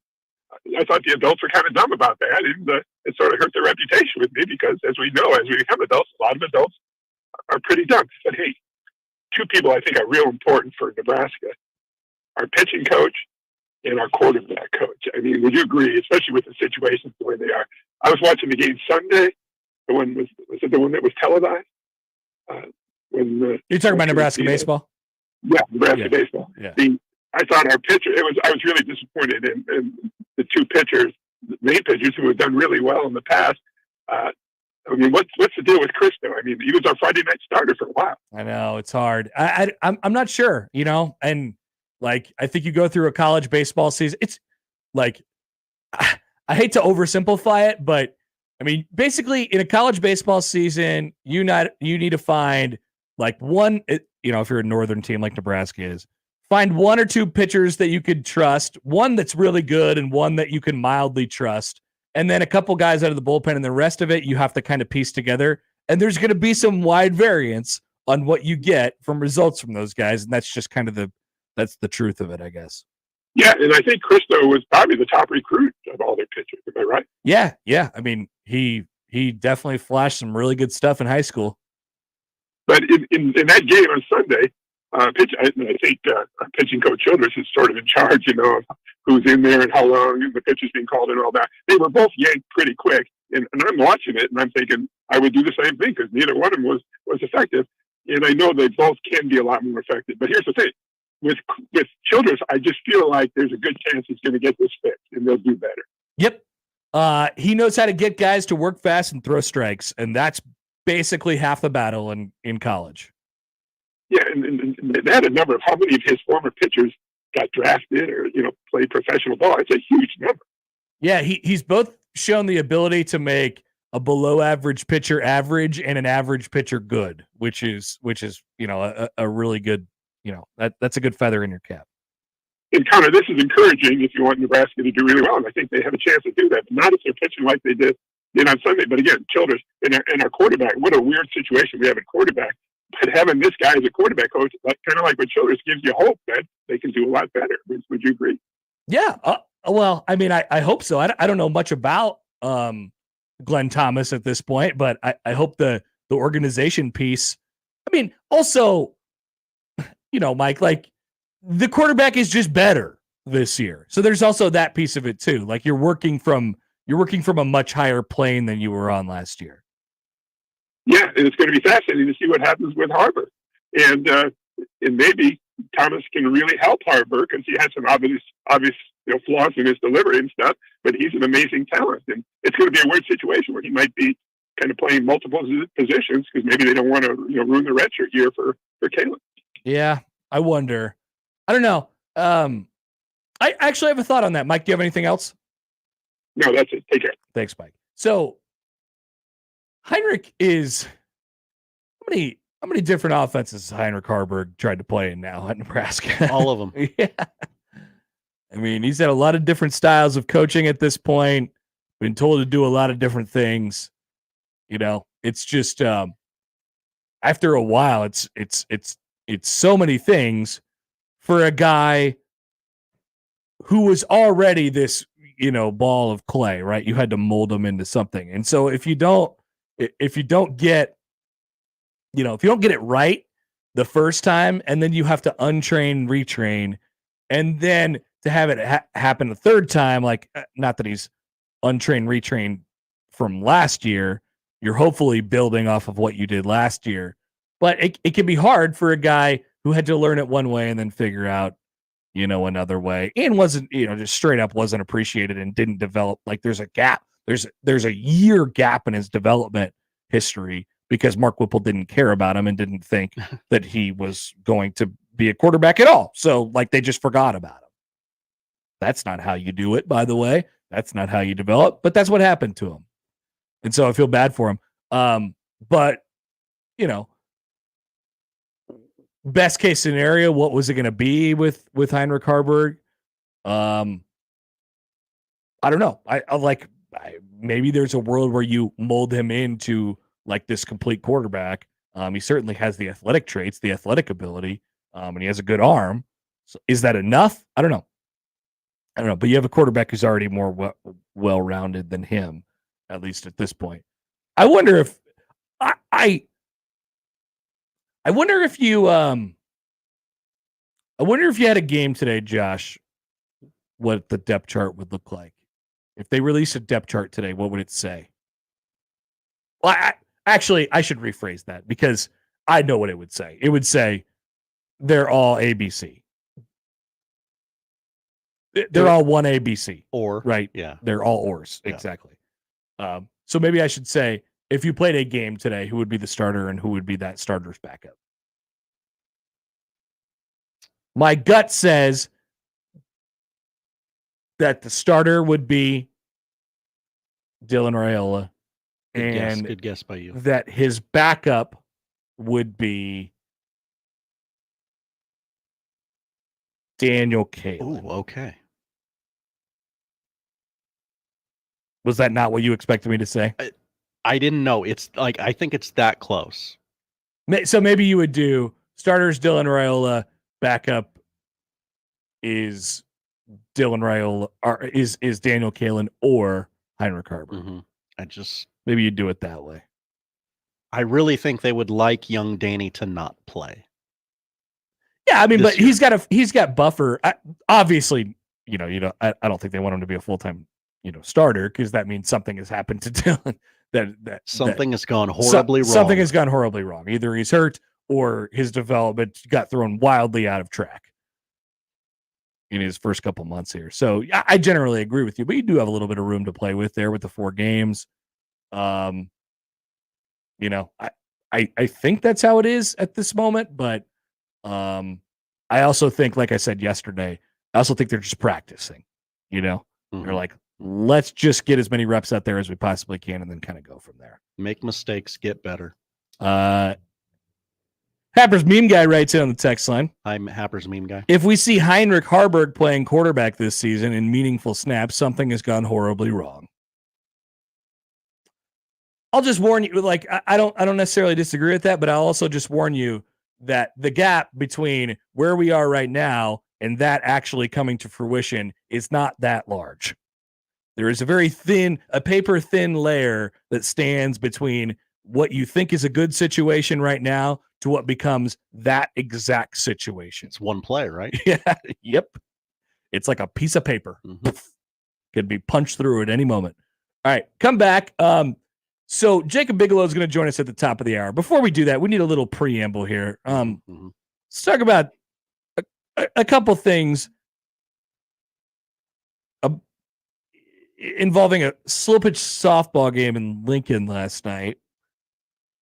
I thought the adults were kind of dumb about that, and it sort of hurt their reputation with me because, as we know, as we become adults, a lot of adults are pretty dumb. But hey, two people I think are real important for Nebraska: our pitching coach and our quarterback coach. I mean, would you agree, especially with the situations the way they are? I was watching the game Sunday. The one was it the one that was televised? You're talking about Nebraska baseball? Yeah, Nebraska baseball. Yeah. I thought our pitcher. I was really disappointed in the two pitchers, the main pitchers who have done really well in the past. I mean, what's the deal with Cristo? I mean, he was our Friday night starter for a while. I know it's hard. I'm not sure, and like I think you go through a college baseball season. It's like I hate to oversimplify it, but I mean, basically in a college baseball season, you need to find like one. If you're a northern team like Nebraska is, find one or two pitchers that you could trust, one that's really good and one that you can mildly trust, and then a couple guys out of the bullpen, and the rest of it you have to kind of piece together. And there's going to be some wide variance on what you get from results from those guys, and that's just kind of that's the truth of it, I guess. Yeah, and I think Cristo was probably the top recruit of all their pitchers. Am I right? Yeah. I mean, he definitely flashed some really good stuff in high school. But in that game on Sunday, I think our pitching coach Childress is sort of in charge, of who's in there and how long the pitcher's being called and all that. They were both yanked pretty quick, and I'm watching it and I'm thinking I would do the same thing because neither one of them was effective. And I know they both can be a lot more effective. But here's the thing. With Childress, I just feel like there's a good chance he's going to get this fixed, and they'll do better. Yep. He knows how to get guys to work fast and throw strikes, and that's basically half the battle in college. Yeah, and they had a number of how many of his former pitchers got drafted or played professional ball. It's a huge number. Yeah, he's both shown the ability to make a below average pitcher average and an average pitcher good, which is a really good, that's a good feather in your cap. And Connor, this is encouraging if you want Nebraska to do really well, and I think they have a chance to do that. But not if they're pitching like they did on Sunday. But again, Childress and our quarterback, what a weird situation we have at quarterback. But having this guy as a quarterback coach, kind of like with Childress, gives you hope that they can do a lot better. Would you agree? Yeah. Well, I mean, I hope so. I don't know much about Glenn Thomas at this point, but I hope the organization piece. I mean, also, Mike, like the quarterback is just better this year. So there's also that piece of it too. Like you're working from a much higher plane than you were on last year. Yeah, and it's going to be fascinating to see what happens with Harbor, and maybe Thomas can really help Harbor because he has some obvious flaws in his delivery and stuff. But he's an amazing talent, and it's going to be a weird situation where he might be kind of playing multiple positions because maybe they don't want to ruin the redshirt year for Caleb. Yeah, I wonder. I don't know. I actually have a thought on that. Mike, do you have anything else? No, that's it. Take care. Thanks, Mike. So Heinrich is how many different offenses has Heinrich Harburg tried to play in now at Nebraska? All of them. Yeah. I mean, he's had a lot of different styles of coaching at this point. Been told to do a lot of different things. It's just after a while, it's so many things for a guy who was already this, ball of clay, right? You had to mold him into something. And so if you don't get it right the first time, and then you have to untrain, retrain, and then to have it happen a third time, like not that he's untrained, retrained from last year, you're hopefully building off of what you did last year. But it can be hard for a guy who had to learn it one way and then figure out, another way, and wasn't, just straight up wasn't appreciated and didn't develop. Like there's a gap. There's a year gap in his development history because Mark Whipple didn't care about him and didn't think that he was going to be a quarterback at all. So like they just forgot about him. That's not how you do it, by the way. That's not how you develop, but that's what happened to him. And so I feel bad for him. But best case scenario, what was it going to be with Heinrich Harburg? I don't know. Maybe there's a world where you mold him into like this complete quarterback. He certainly has the athletic traits, the athletic ability, and he has a good arm. So is that enough? I don't know. But you have a quarterback who's already more well-rounded than him, at least at this point. I wonder if I wonder if you had a game today, Josh, what the depth chart would look like. If they release a depth chart today, what would it say? Well, I should rephrase that because I know what it would say. It would say they're all ABC. They're all one ABC. Or. Right? Yeah. They're all ors. Yeah. Exactly. So maybe I should say, if you played a game today, who would be the starter and who would be that starter's backup? My gut says that the starter would be Dylan Raiola, and good guess by you. That his backup would be Daniel Kaelin. Ooh, okay. Was that not what you expected me to say? I didn't know. It's like I think it's that close. So maybe you would do starters Dylan Raiola, backup is Dylan Raiola, or is Daniel Kaelin or Heinrich Harburg. Mm-hmm. Maybe you'd do it that way. I really think they would like young Danny to not play. Yeah, I mean, but he's got buffer. Obviously, I don't think they want him to be a full-time, starter, because that means something has happened to Dylan. Something has gone horribly wrong. Something has gone horribly wrong. Either he's hurt or his development got thrown wildly out of track in his first couple months here. So I generally agree with you, but you do have a little bit of room to play with there with the 4 games. You know, I think that's how it is at this moment, but I also think, like I said yesterday, I also think they're just practicing. You know, they're like, let's just get as many reps out there as we possibly can, and then kind of go from there. Make mistakes, get better. Happer's meme guy writes in on the text line. I'm Happer's meme guy. If we see Heinrich Harburg playing quarterback this season in meaningful snaps, something has gone horribly wrong. I'll just warn you, like, I don't necessarily disagree with that, but I'll also just warn you that the gap between where we are right now and that actually coming to fruition is not that large. There is a very thin, a paper thin layer that stands between what you think is a good situation right now to what becomes that exact situation. It's one play, right? Yeah. Yep. It's like a piece of paper. Could be punched through at any moment. All right, come back. So Jacob Bigelow is going to join us at the top of the hour. Before we do that, we need a little preamble here. Let's talk about a couple things involving a slow-pitch softball game in Lincoln last night.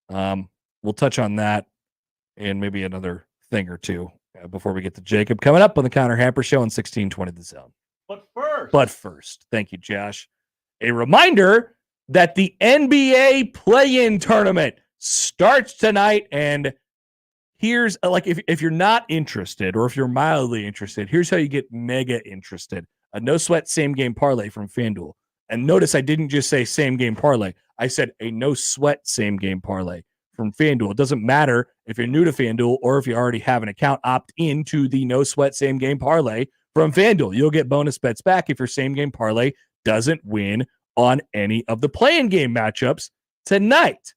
We'll touch on that and maybe another thing or two before we get to Jacob. Coming up on the Connor Happer Show on 1620 The Zone. But first, thank you, Josh. A reminder that the NBA play-in tournament starts tonight, and here's like if you're not interested or if you're mildly interested, here's how you get mega interested. A no sweat same game parlay from FanDuel. And notice I didn't just say same game parlay. I said a no sweat same game parlay from FanDuel. It doesn't matter if you're new to FanDuel or if you already have an account, opt into the no sweat same game parlay from FanDuel. You'll get bonus bets back if your same game parlay doesn't win on any of the play-in game matchups tonight.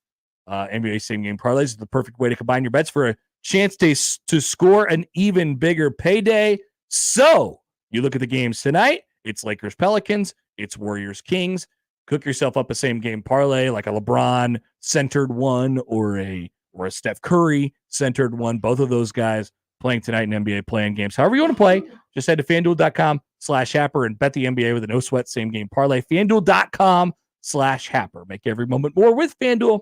NBA same game parlays is the perfect way to combine your bets for a chance to score an even bigger payday. So you look at the games tonight, it's Lakers Pelicans, it's Warriors Kings. Cook yourself up a same game parlay like a LeBron centered one or a Steph Curry centered one. Both of those guys playing tonight in NBA play-in games. However you want to play, just head to FanDuel.com/Happer and bet the NBA with a no sweat same game parlay. FanDuel.com/Happer. Make every moment more with FanDuel,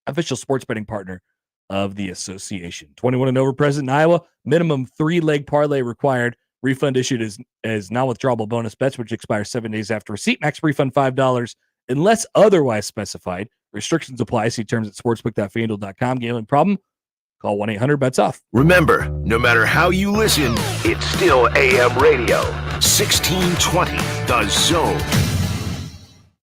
official sports betting partner of the association. 21 and over, present in Iowa. Minimum 3-leg parlay required. Refund issued as non-withdrawable bonus bets, which expire 7 days after receipt. Max refund $5 unless otherwise specified. Restrictions apply. See terms at sportsbook.fanduel.com. Gambling problem? Call 1-800-BETS-OFF. Remember, no matter how you listen, it's still AM radio. 1620 The Zone.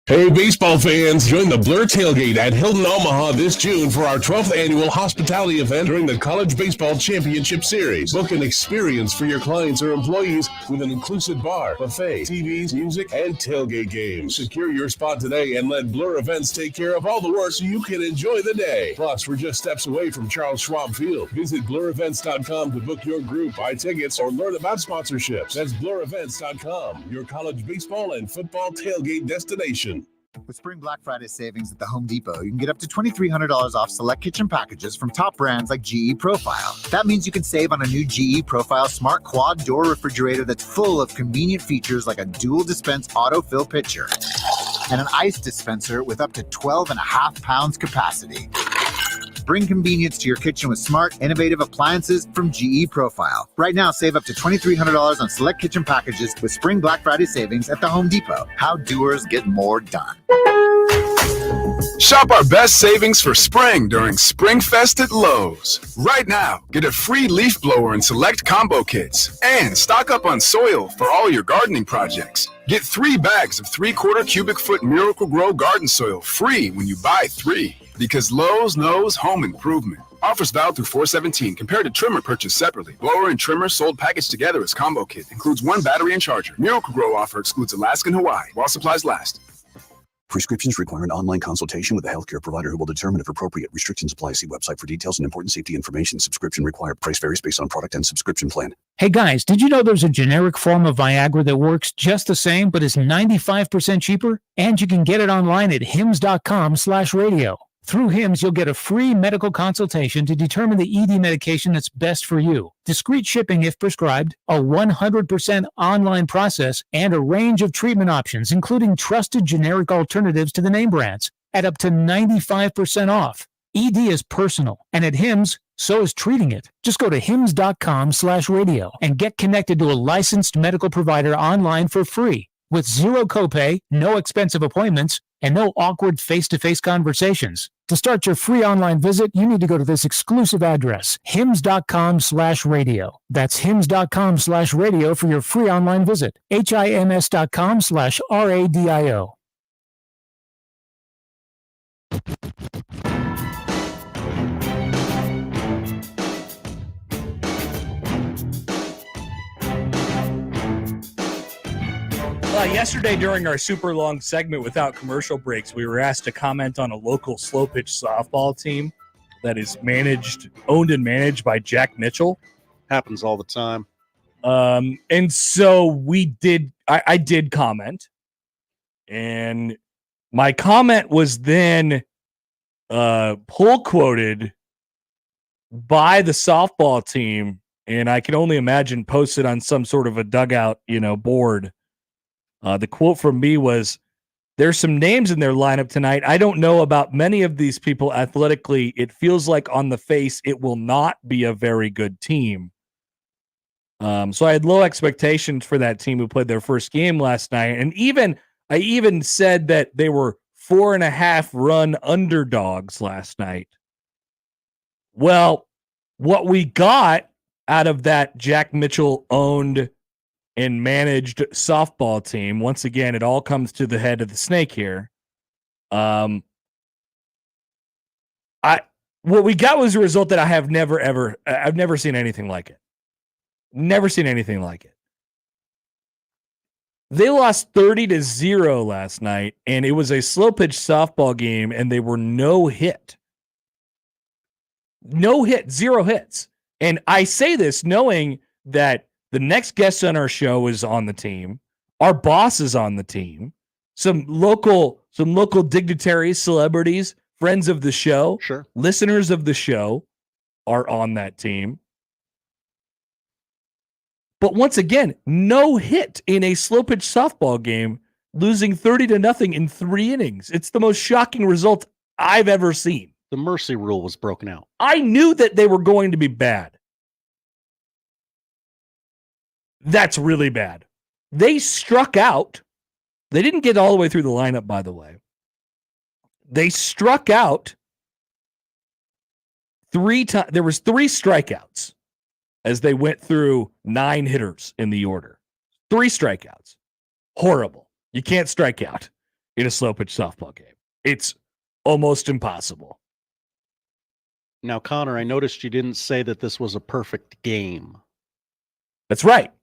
Hey, baseball fans, join the Blur Tailgate at Hilton Omaha this June for our 12th annual hospitality event during the College Baseball Championship Series. Book an experience for your clients or employees with an inclusive bar, buffet, TVs, music, and tailgate games. Secure your spot today and let Blur Events take care of all the work so you can enjoy the day. Plus, we're just steps away from Charles Schwab Field. Visit blurevents.com to book your group, buy tickets, or learn about sponsorships. That's blurevents.com, your college baseball and football tailgate destination. With Spring Black Friday savings at the Home Depot, you can get up to $2,300 off select kitchen packages from top brands like GE Profile. That means you can save on a new GE Profile Smart Quad Door Refrigerator that's full of convenient features like a dual dispense autofill pitcher and an ice dispenser with up to 12.5 pounds capacity. Bring convenience to your kitchen with smart, innovative appliances from GE Profile. Right now, save up to $2,300 on select kitchen packages with Spring Black Friday savings at the Home Depot. How doers get more done. Shop our best savings for spring during Spring Fest at Lowe's. Right now, get a free leaf blower and select combo kits. And stock up on soil for all your gardening projects. Get 3 bags of 3/4 cubic foot Miracle Grow garden soil free when you buy 3. Because Lowe's knows home improvement. Offers valid through 4/17. Compared to trimmer purchased separately. Blower and trimmer sold packaged together as combo kit. Includes 1 battery and charger. Miracle Grow offer excludes Alaska and Hawaii while supplies last. Prescriptions require an online consultation with a healthcare provider who will determine if appropriate. Restrictions apply. See website for details and important safety information. Subscription required. Price varies based on product and subscription plan. Hey guys, did you know there's a generic form of Viagra that works just the same but is 95% cheaper? And you can get it online at hims.com/radio. Through HIMS, you'll get a free medical consultation to determine the ED medication that's best for you. Discreet shipping if prescribed, a 100% online process, and a range of treatment options, including trusted generic alternatives to the name brands. at up to 95% off. ED is personal, and at Hims, so is treating it. Just go to hims.com/radio and get connected to a licensed medical provider online for free with zero copay, no expensive appointments, and no awkward face-to-face conversations. To start your free online visit, you need to go to this exclusive address, hims.com/radio. That's hims.com/radio for your free online visit. HIMS.com/RADIO. Yesterday, during our super long segment without commercial breaks, we were asked to comment on a local slow pitch softball team that is owned and managed by Jack Mitchell. Happens all the time. And so we did. I did comment, and my comment was then pull quoted by the softball team, and I can only imagine posted on some sort of a dugout, board. The quote from me was, "There's some names in their lineup tonight. I don't know about many of these people athletically. It feels like on the face it will not be a very good team." So I had low expectations for that team who played their first game last night. And I even said that they were 4.5 run underdogs last night. Well, what we got out of that Jack Mitchell owned and managed softball team, once again, it all comes to the head of the snake here. What we got was a result that I've never seen anything like it. Never seen anything like it. They lost 30-0 last night, and it was a slow pitch softball game, and they were no hit. No hit, 0 hits. And I say this knowing that the next guest on our show is on the team. Our boss is on the team. Some local dignitaries, celebrities, friends of the show, listeners of the show are on that team. But once again, no hit in a slow pitch softball game, losing 30-0 in 3 innings. It's the most shocking result I've ever seen. The mercy rule was broken out. I knew that they were going to be bad. That's really bad. They struck out. They didn't get all the way through the lineup, by the way. They struck out 3 times. There was 3 strikeouts as they went through 9 hitters in the order. 3 strikeouts. Horrible. You can't strike out in a slow pitch softball game. It's almost impossible. Now, Connor, I noticed you didn't say that this was a perfect game. That's right.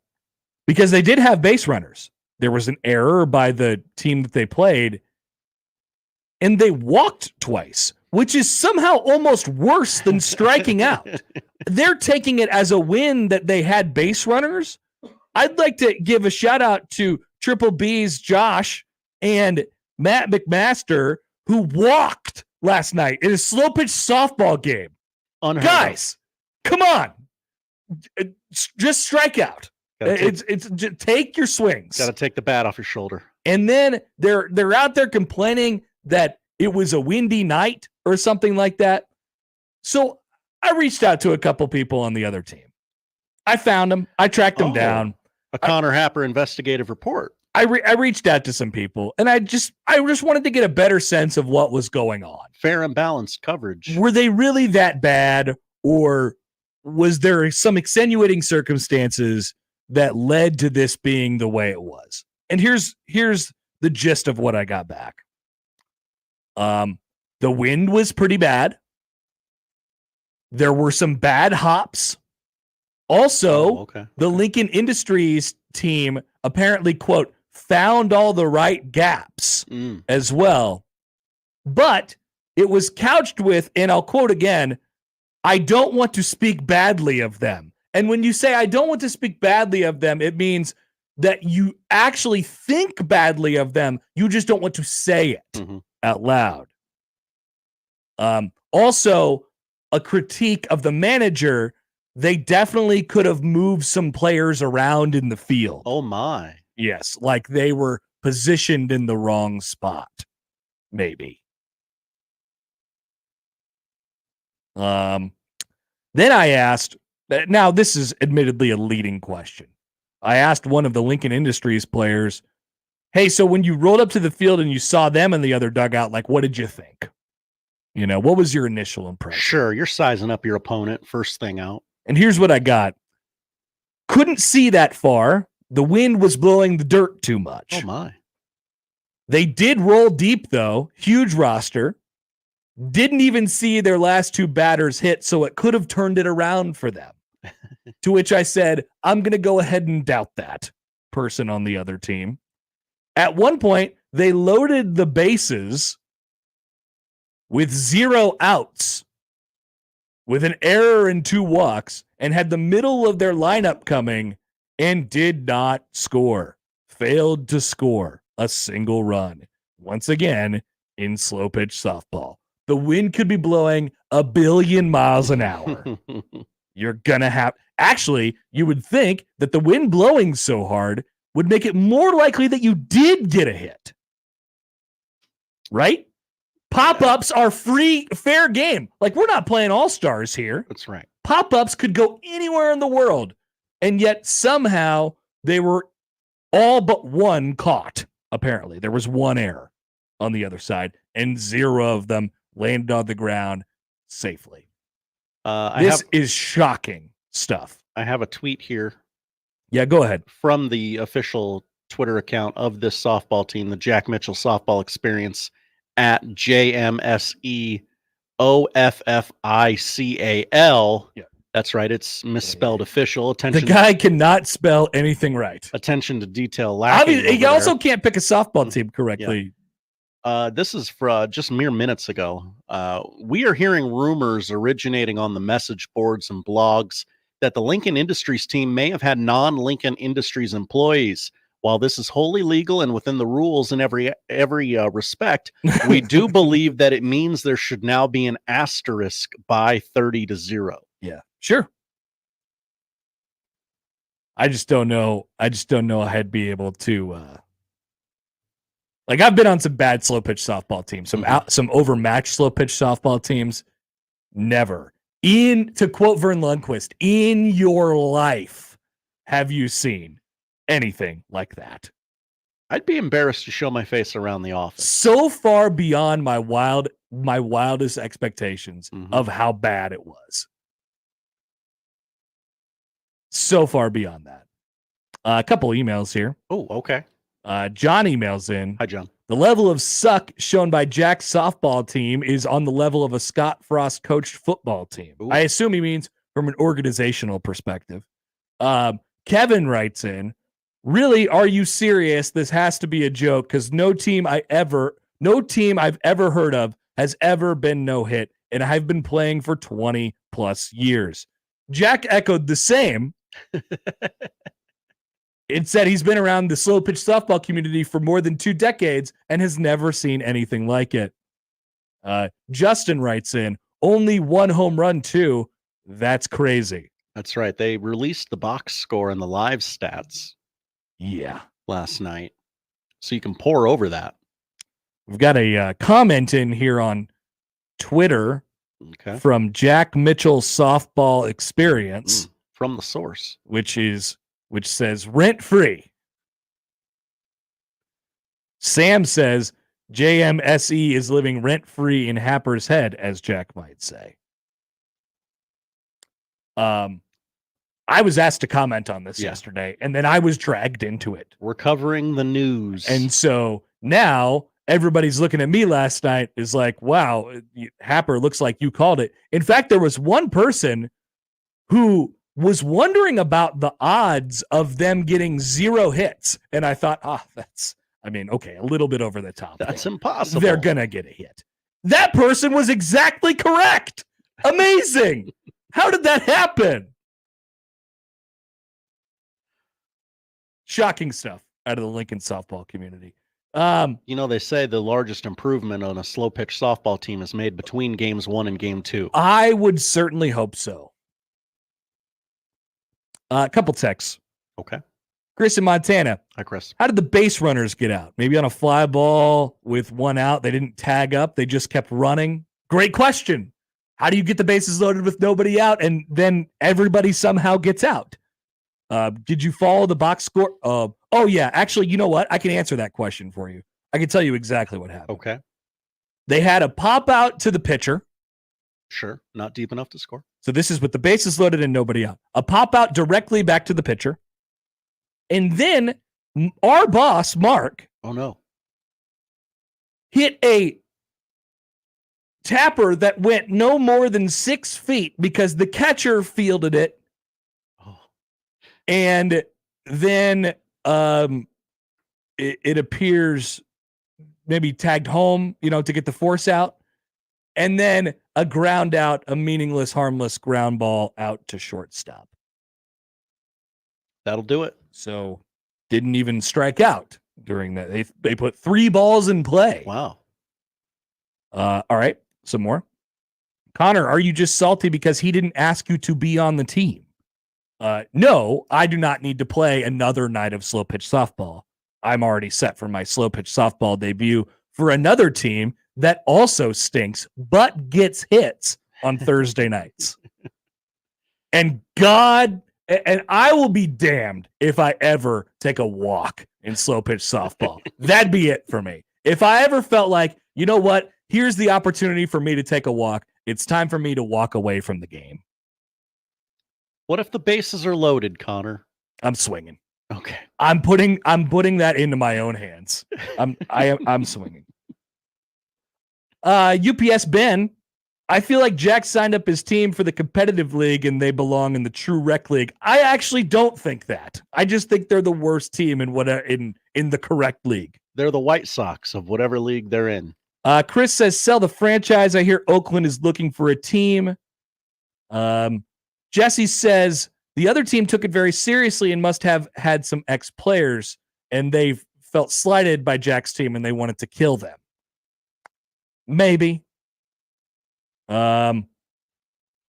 Because they did have base runners. There was an error by the team that they played, and they walked twice, which is somehow almost worse than striking out. They're taking it as a win that they had base runners. I'd like to give a shout out to Triple B's Josh and Matt McMaster, who walked last night in a slow pitch softball game. Guys, come on. Just strike out. It's just take your swings. Got to take the bat off your shoulder. And then they're out there complaining that it was a windy night or something like that. So I reached out to a couple people on the other team. I found them. I tracked them down. A Connor Happer investigative report. I reached out to some people, and I just wanted to get a better sense of what was going on. Fair and balanced coverage. Were they really that bad, or was there some extenuating circumstances that led to this being the way it was? And here's the gist of what I got back. The wind was pretty bad. There were some bad hops. Also, the Lincoln Industries team apparently, quote, found all the right gaps as well. But it was couched with, and I'll quote again, "I don't want to speak badly of them." And when you say I don't want to speak badly of them, it means that you actually think badly of them. You just don't want to say it out loud. Also, a critique of the manager. They definitely could have moved some players around in the field. Oh, my. Yes, like they were positioned in the wrong spot, maybe. Then I asked, now this is admittedly a leading question. I asked one of the Lincoln Industries players, hey, so when you rolled up to the field and you saw them in the other dugout, like, what did you think? You know, what was your initial impression? Sure, you're sizing up your opponent first thing out. And here's what I got. Couldn't see that far. The wind was blowing the dirt too much. Oh, my. They did roll deep, though. Huge roster. Didn't even see their last two batters hit, so it could have turned it around for them. To which I said, I'm going to go ahead and doubt that person on the other team. At one point, they loaded the bases with 0 outs, with an error and 2 walks, and had the middle of their lineup coming and did not score. Failed to score a single run. Once again, in slow pitch softball. The wind could be blowing 1 billion miles an hour. You're going to have... Actually, you would think that the wind blowing so hard would make it more likely that you did get a hit. Right? Pop-ups are fair game. Like, we're not playing all-stars here. That's right. Pop-ups could go anywhere in the world, and yet somehow they were all but one caught, apparently. There was one error on the other side, and 0 of them landed on the ground safely. This is shocking stuff. I have a tweet here. Yeah, go ahead. From the official Twitter account of this softball team, the Jack Mitchell Softball Experience, at JMSEOFFICAL. Yeah. That's right. It's misspelled official. Attention. The guy cannot spell anything right. Attention to detail lacking. He also can't pick a softball team correctly. Yeah. This is for just mere minutes ago. We are hearing rumors originating on the message boards and blogs that the Lincoln Industries team may have had non-Lincoln Industries employees. While this is wholly legal and within the rules in every respect, we do believe that it means there should now be an asterisk by 30-0. Yeah, sure. I just don't know. I'd be able to. Like, I've been on some bad slow pitch softball teams, some overmatched slow pitch softball teams. Never, to quote Vern Lundquist, in your life have you seen anything like that? I'd be embarrassed to show my face around the office. So far beyond my wildest expectations of how bad it was. So far beyond that. A couple emails here. Oh, okay. John emails in. Hi, John. The level of suck shown by Jack's softball team is on the level of a Scott Frost coached football team. Ooh. I assume he means from an organizational perspective. Kevin writes in, really, are you serious? This has to be a joke because no team I've ever heard of has ever been no hit, and I've been playing for 20 plus years. Jack echoed the same. It said he's been around the slow pitch softball community for more than 2 decades and has never seen anything like it. Justin writes in, only 1 home run too. That's crazy. That's right. They released the box score and the live stats. Yeah. Last night. So you can pour over that. We've got a comment in here on Twitter from Jack Mitchell Softball Experience. From the source. Which says rent free. Sam says JMSE is living rent free in Happer's head, as Jack might say. I was asked to comment on this yesterday, and then I was dragged into it. We're covering the news. And so now everybody's looking at me last night is like, wow, Happer, looks like you called it. In fact, there was one person who was wondering about the odds of them getting 0 hits. And I thought, okay, a little bit over the top. That's impossible. They're going to get a hit. That person was exactly correct. Amazing. How did that happen? Shocking stuff out of the Lincoln softball community. They say the largest improvement on a slow pitch softball team is made between games 1 and game 2. I would certainly hope so. A couple texts. Okay. Chris in Montana. Hi, Chris. How did the base runners get out? Maybe on a fly ball with 1 out. They didn't tag up. They just kept running. Great question. How do you get the bases loaded with nobody out and then everybody somehow gets out? Did you follow the box score? Oh, yeah. Actually, you know what? I can answer that question for you. I can tell you exactly what happened. Okay. They had a pop out to the pitcher. Sure. Not deep enough to score. So this is with the bases loaded and nobody out. A pop out directly back to the pitcher. And then our boss, Mark. Oh, no. Hit a tapper that went no more than 6 feet because the catcher fielded it. Oh. And then it appears maybe tagged home, to get the force out. And then a ground out, a meaningless, harmless ground ball out to shortstop. That'll do it. So didn't even strike out during that. They put 3 balls in play. Wow. All right. Some more. Connor, are you just salty because he didn't ask you to be on the team? No, I do not need to play another night of slow pitch softball. I'm already set for my slow pitch softball debut for another team that also stinks, but gets hits on Thursday nights. And I will be damned if I ever take a walk in slow pitch softball. That'd be it for me. If I ever felt like, you know what, here's the opportunity for me to take a walk, it's time for me to walk away from the game. What if the bases are loaded, Connor? I'm swinging. Okay. I'm putting that into my own hands. I'm swinging. UPS Ben, I feel like Jack signed up his team for the competitive league and they belong in the true rec league. I actually don't think that. I just think they're the worst team in the correct league. They're the White Sox of whatever league they're in. Chris says, sell the franchise. I hear Oakland is looking for a team. Jesse says, the other team took it very seriously and must have had some ex-players, and they felt slighted by Jack's team and they wanted to kill them. Maybe. And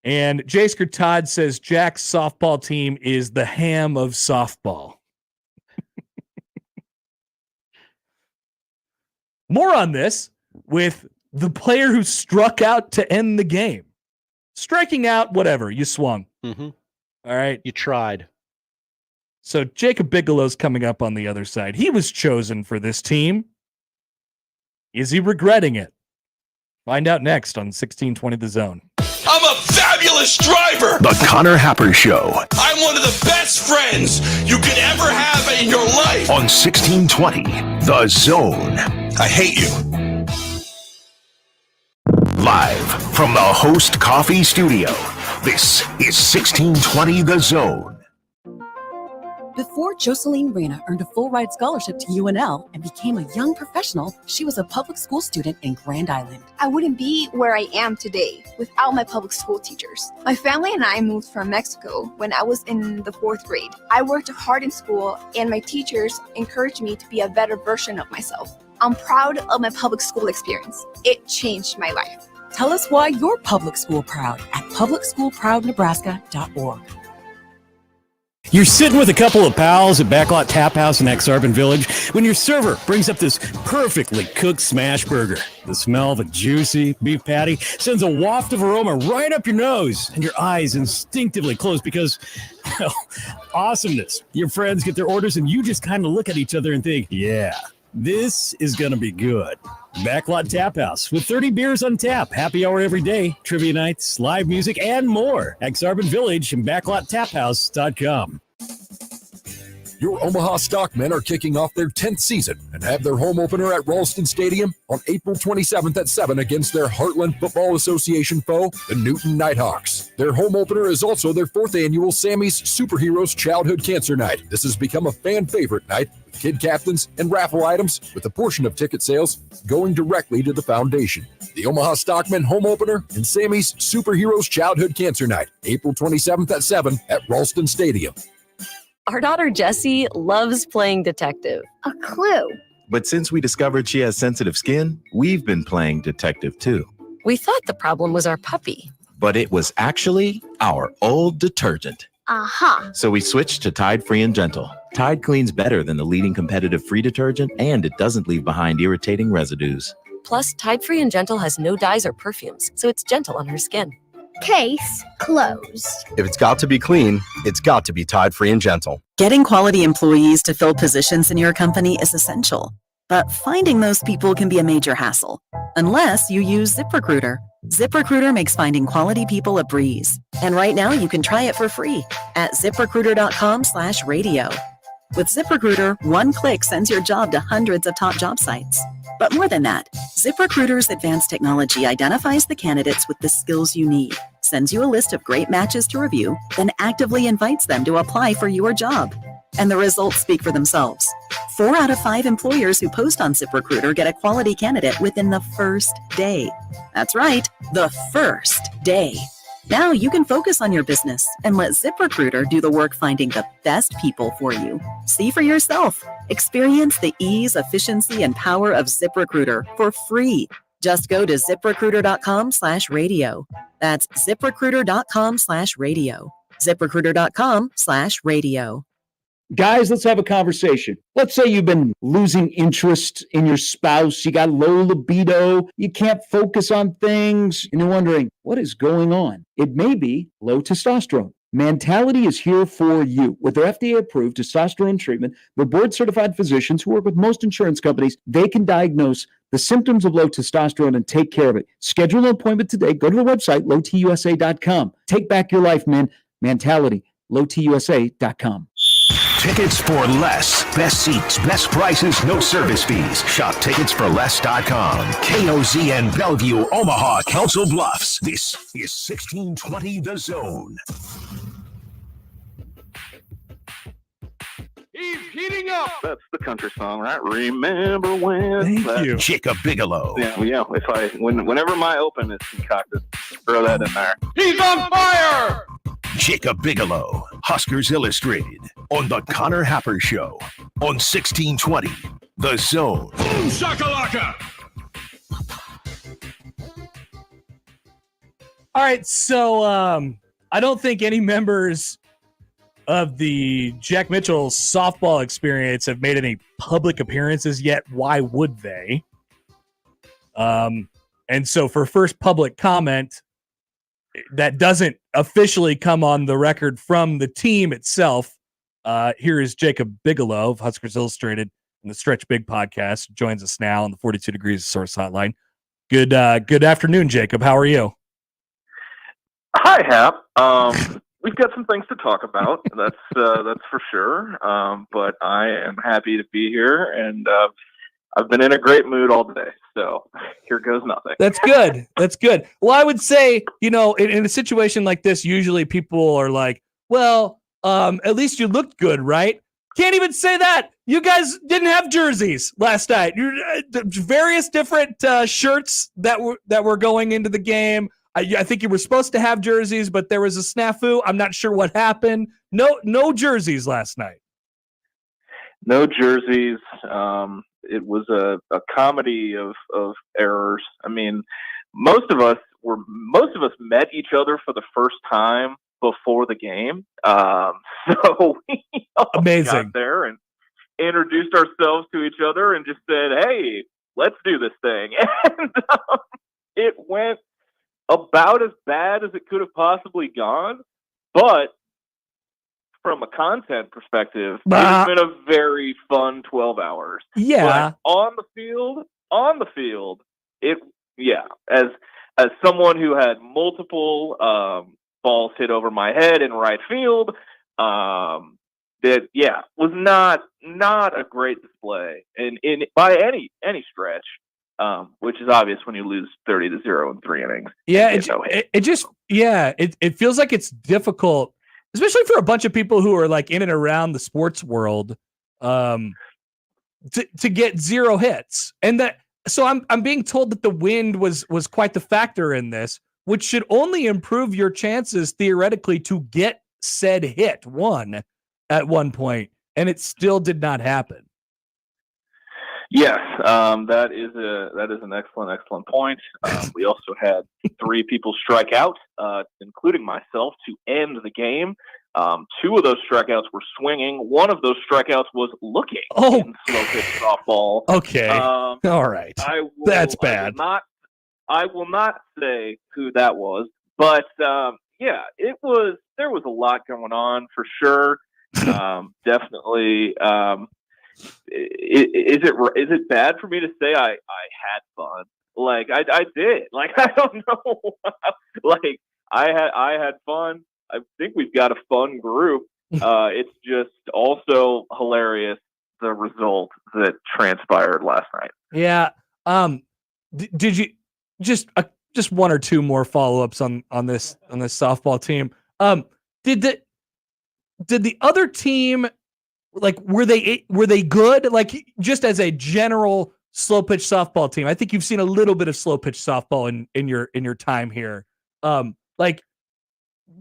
Jasker Todd says Jack's softball team is the ham of softball. More on this with the player who struck out to end the game. Striking out, whatever, you swung. Mm-hmm. All right. You tried. So Jacob Bigelow's coming up on the other side. He was chosen for this team. Is he regretting it? Find out next on 1620 The Zone. I'm a fabulous driver. The Connor Happer Show I'm one of the best friends you could ever have in your life. on 1620 The Zone. I hate you. Live from the Host Coffee Studio, this is 1620 The Zone. Before Jocelyn Reyna earned a full-ride scholarship to UNL and became a young professional, she was a public school student in Grand Island. I wouldn't be where I am today without my public school teachers. My family and I moved from Mexico when I was in the 4th grade. I worked hard in school, and my teachers encouraged me to be a better version of myself. I'm proud of my public school experience. It changed my life. Tell us why you're public school proud at publicschoolproudnebraska.org. You're sitting with a couple of pals at Backlot Tap House in Exarban Village when your server brings up this perfectly cooked smash burger. The smell of a juicy beef patty sends a waft of aroma right up your nose, and your eyes instinctively close because, well, awesomeness. Your friends get their orders, and you just kind of look at each other and think, yeah, this is going to be good. Backlot Tap House with 30 beers on tap, happy hour every day, trivia nights, live music, and more. Exarban Village and BacklotTapHouse.com. Your Omaha Stockmen are kicking off their 10th season and have their home opener at Ralston Stadium on April 27th at 7 against their Heartland Football Association foe, the Newton Nighthawks. Their home opener is also their 4th annual Sammy's Superheroes Childhood Cancer Night. This has become a fan favorite night with kid captains and raffle items, with a portion of ticket sales going directly to the foundation. The Omaha Stockmen home opener and Sammy's Superheroes Childhood Cancer Night, April 27th at 7 at Ralston Stadium. Our daughter Jessie loves playing detective. A clue. But since we discovered she has sensitive skin, we've been playing detective too. We thought the problem was our puppy. But it was actually our old detergent. Aha. So we switched to Tide Free and Gentle. Tide cleans better than the leading competitive free detergent, and it doesn't leave behind irritating residues. Plus, Tide Free and Gentle has no dyes or perfumes, so it's gentle on her skin. Case closed. If it's got to be clean, it's got to be Tide Free and Gentle. Getting quality employees to fill positions in your company is essential, but finding those people can be a major hassle, unless you use ZipRecruiter. ZipRecruiter makes finding quality people a breeze. And right now you can try it for free at ZipRecruiter.com/radio. With ZipRecruiter, one click sends your job to hundreds of top job sites. But more than that, ZipRecruiter's advanced technology identifies the candidates with the skills you need, sends you a list of great matches to review, then actively invites them to apply for your job. And the results speak for themselves. 4 out of 5 employers who post on ZipRecruiter get a quality candidate within the first day. That's right, the first day. Now you can focus on your business and let ZipRecruiter do the work finding the best people for you. See for yourself. Experience the ease, efficiency, and power of ZipRecruiter for free. Just go to ZipRecruiter.com/radio. That's ZipRecruiter.com/radio. ZipRecruiter.com/radio. Guys, let's have a conversation. Let's say you've been losing interest in your spouse. You got low libido. You can't focus on things. And you're wondering, what is going on? It may be low testosterone. Mentality is here for you. With their FDA-approved testosterone treatment, their board-certified physicians who work with most insurance companies, they can diagnose the symptoms of low testosterone and take care of it. Schedule an appointment today. Go to the website, lowtusa.com. Take back your life, man. Mentality, lowtusa.com. Tickets for less. Best seats, best prices, no service fees. Shop ticketsforless.com. KOZN Bellevue, Omaha, Council Bluffs. This is 1620 The Zone. He's heating up. That's the country song, right? Remember when? Thank you. Jacob Bigelow. Yeah. Whenever my open is concocted, throw that in there. He's on fire. Jacob Bigelow, Huskers Illustrated, on the Connor Happer Show, on 1620 The Zone. Boom shakalaka. All right, so I don't think any members of the Jack Mitchell softball experience have made any public appearances yet. Why would they? And so for first public comment, that doesn't officially come on the record from the team itself. Here is Jacob Bigelow of Huskers Illustrated and the Stretch Big podcast. Joins us now on the 42 Degrees Source Hotline. Good afternoon, Jacob. How are you? Hi, Hap. We've got some things to talk about. That's for sure. But I am happy to be here, and I've been in a great mood all day. So here goes nothing. That's good. That's good. Well, I would say, in a situation like this, usually people are like, well, at least you looked good, right? Can't even say that. You guys didn't have jerseys last night. Various different shirts that were going into the game. I think you were supposed to have jerseys, but there was a snafu. I'm not sure what happened. No jerseys last night. No jerseys. It was a comedy of errors. I mean, most of us met each other for the first time before the game. So we all got there and introduced ourselves to each other and just said, "Hey, let's do this thing." And it went about as bad as it could have possibly gone, but from a content perspective, it's been a very fun 12 hours. Yeah. But on the field, as someone who had multiple balls hit over my head in right field, was not a great display in by any stretch. Which is obvious when you lose 30-0 in 3 innings. Yeah, it feels like it's difficult, especially for a bunch of people who are like in and around the sports world, to get 0 hits. And so I'm being told that the wind was quite the factor in this, which should only improve your chances theoretically to get said hit at one point, and it still did not happen. Yes, that is an excellent point. We also had 3 people strike out, including myself, to end the game. Two of those strikeouts were swinging. One of those strikeouts was looking in slow pitch softball. Okay. All right. That's bad. I will not say who that was, but yeah, there was a lot going on for sure. Definitely. Is it bad for me to say I had fun? Like I did. Like I don't know. Like I had fun. I think we've got a fun group. It's just also hilarious the result that transpired last night. Yeah. Did you just one or two more follow-ups on this softball team? Did the other team, like, were they good? Like, just as a general slow pitch softball team, I think you've seen a little bit of slow pitch softball in your time here. Like,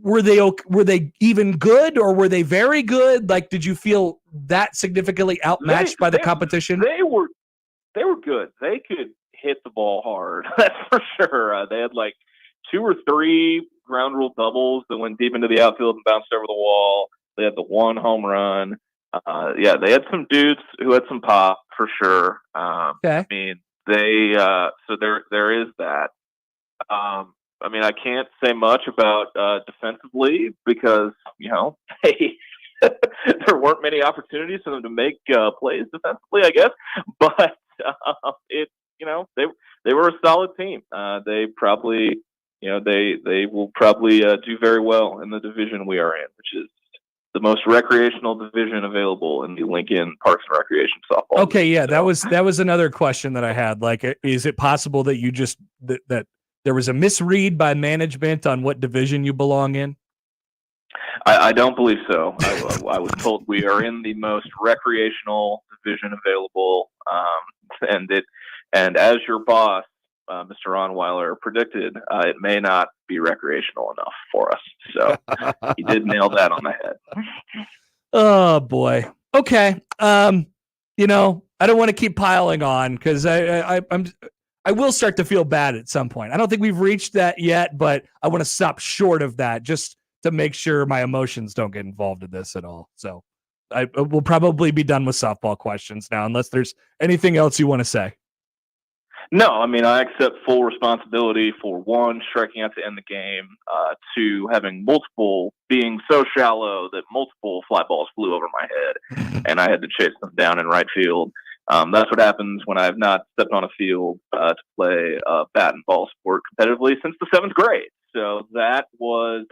were they even good, or were they very good? Like, did you feel that significantly outmatched by the competition? They were good. They could hit the ball hard. That's for sure. They had like 2 or 3 ground rule doubles that went deep into the outfield and bounced over the wall. They had the 1 home run. Yeah, they had some dudes who had some pop for sure. Okay. I mean, they so there is that. I mean, I can't say much about defensively because there weren't many opportunities for them to make plays defensively, I guess. But they were a solid team. They probably they will probably do very well in the division we are in, which is the most recreational division available in the Lincoln Parks and Recreation softball. Okay, yeah, that was another question that I had. Like, is it possible that you just that there was a misread by management on what division you belong in? I don't believe so. I was told we are in the most recreational division available, and as your boss, Mr. Onweiler, predicted, it may not be recreational enough for us. So he did nail that on the head. Oh boy. Okay. I don't want to keep piling on because I will start to feel bad at some point. I don't think we've reached that yet, but I want to stop short of that just to make sure my emotions don't get involved in this at all. So I will probably be done with softball questions now, unless there's anything else you want to say. No, I mean, I accept full responsibility for 1, striking out to end the game, 2, being so shallow that multiple fly balls flew over my head, and I had to chase them down in right field. That's what happens when I have not stepped on a field to play bat and ball sport competitively since the 7th grade. So that was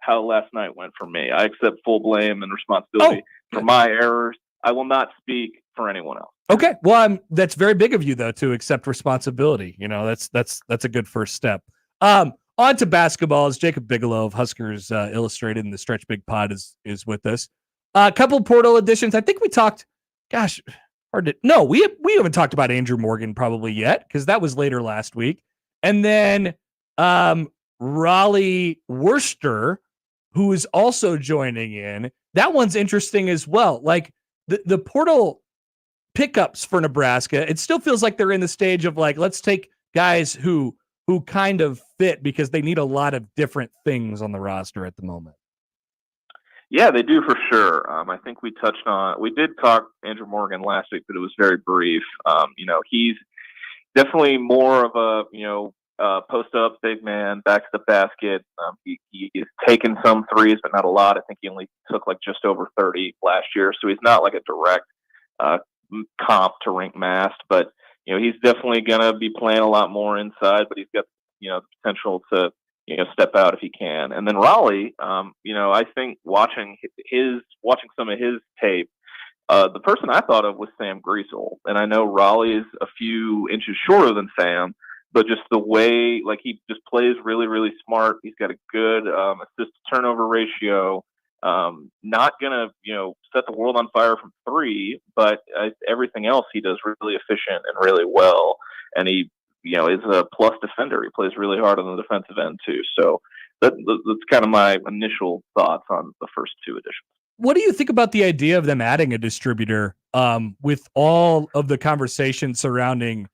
how last night went for me. I accept full blame and responsibility for my errors. I will not speak for anyone else. Okay. Well, that's very big of you, though, to accept responsibility. That's a good first step. On to basketball. As Jacob Bigelow of Huskers Illustrated and the Stretch Big Pod is with us. A couple portal additions. I think we talked. Gosh, we haven't talked about Andrew Morgan probably yet because that was later last week. And then Raleigh Worcester, who is also joining in. That one's interesting as well. Like the portal pickups for Nebraska, it still feels like they're in the stage of like, let's take guys who kind of fit because they need a lot of different things on the roster at the moment. Yeah, they do for sure. I think we did talk Andrew Morgan last week, but it was very brief. He's definitely more of a post up big man, back to the basket. He's taken some threes, but not a lot. I think he only took like just over 30 last year. So he's not like a direct comp to Rink Mast, but he's definitely gonna be playing a lot more inside, but he's got the potential to step out if he can. And then Raleigh, I think watching some of his tape, the person I thought of was Sam Griesel, and I know Raleigh's a few inches shorter than Sam, but just the way he just plays really, really smart. He's got a good assist to turnover ratio. Not gonna set the world on fire from 3, but everything else he does really efficient and really well, and he is a plus defender. He plays really hard on the defensive end too. So that's kind of my initial thoughts on the first 2 additions. What do you think about the idea of them adding a distributor with all of the conversation surrounding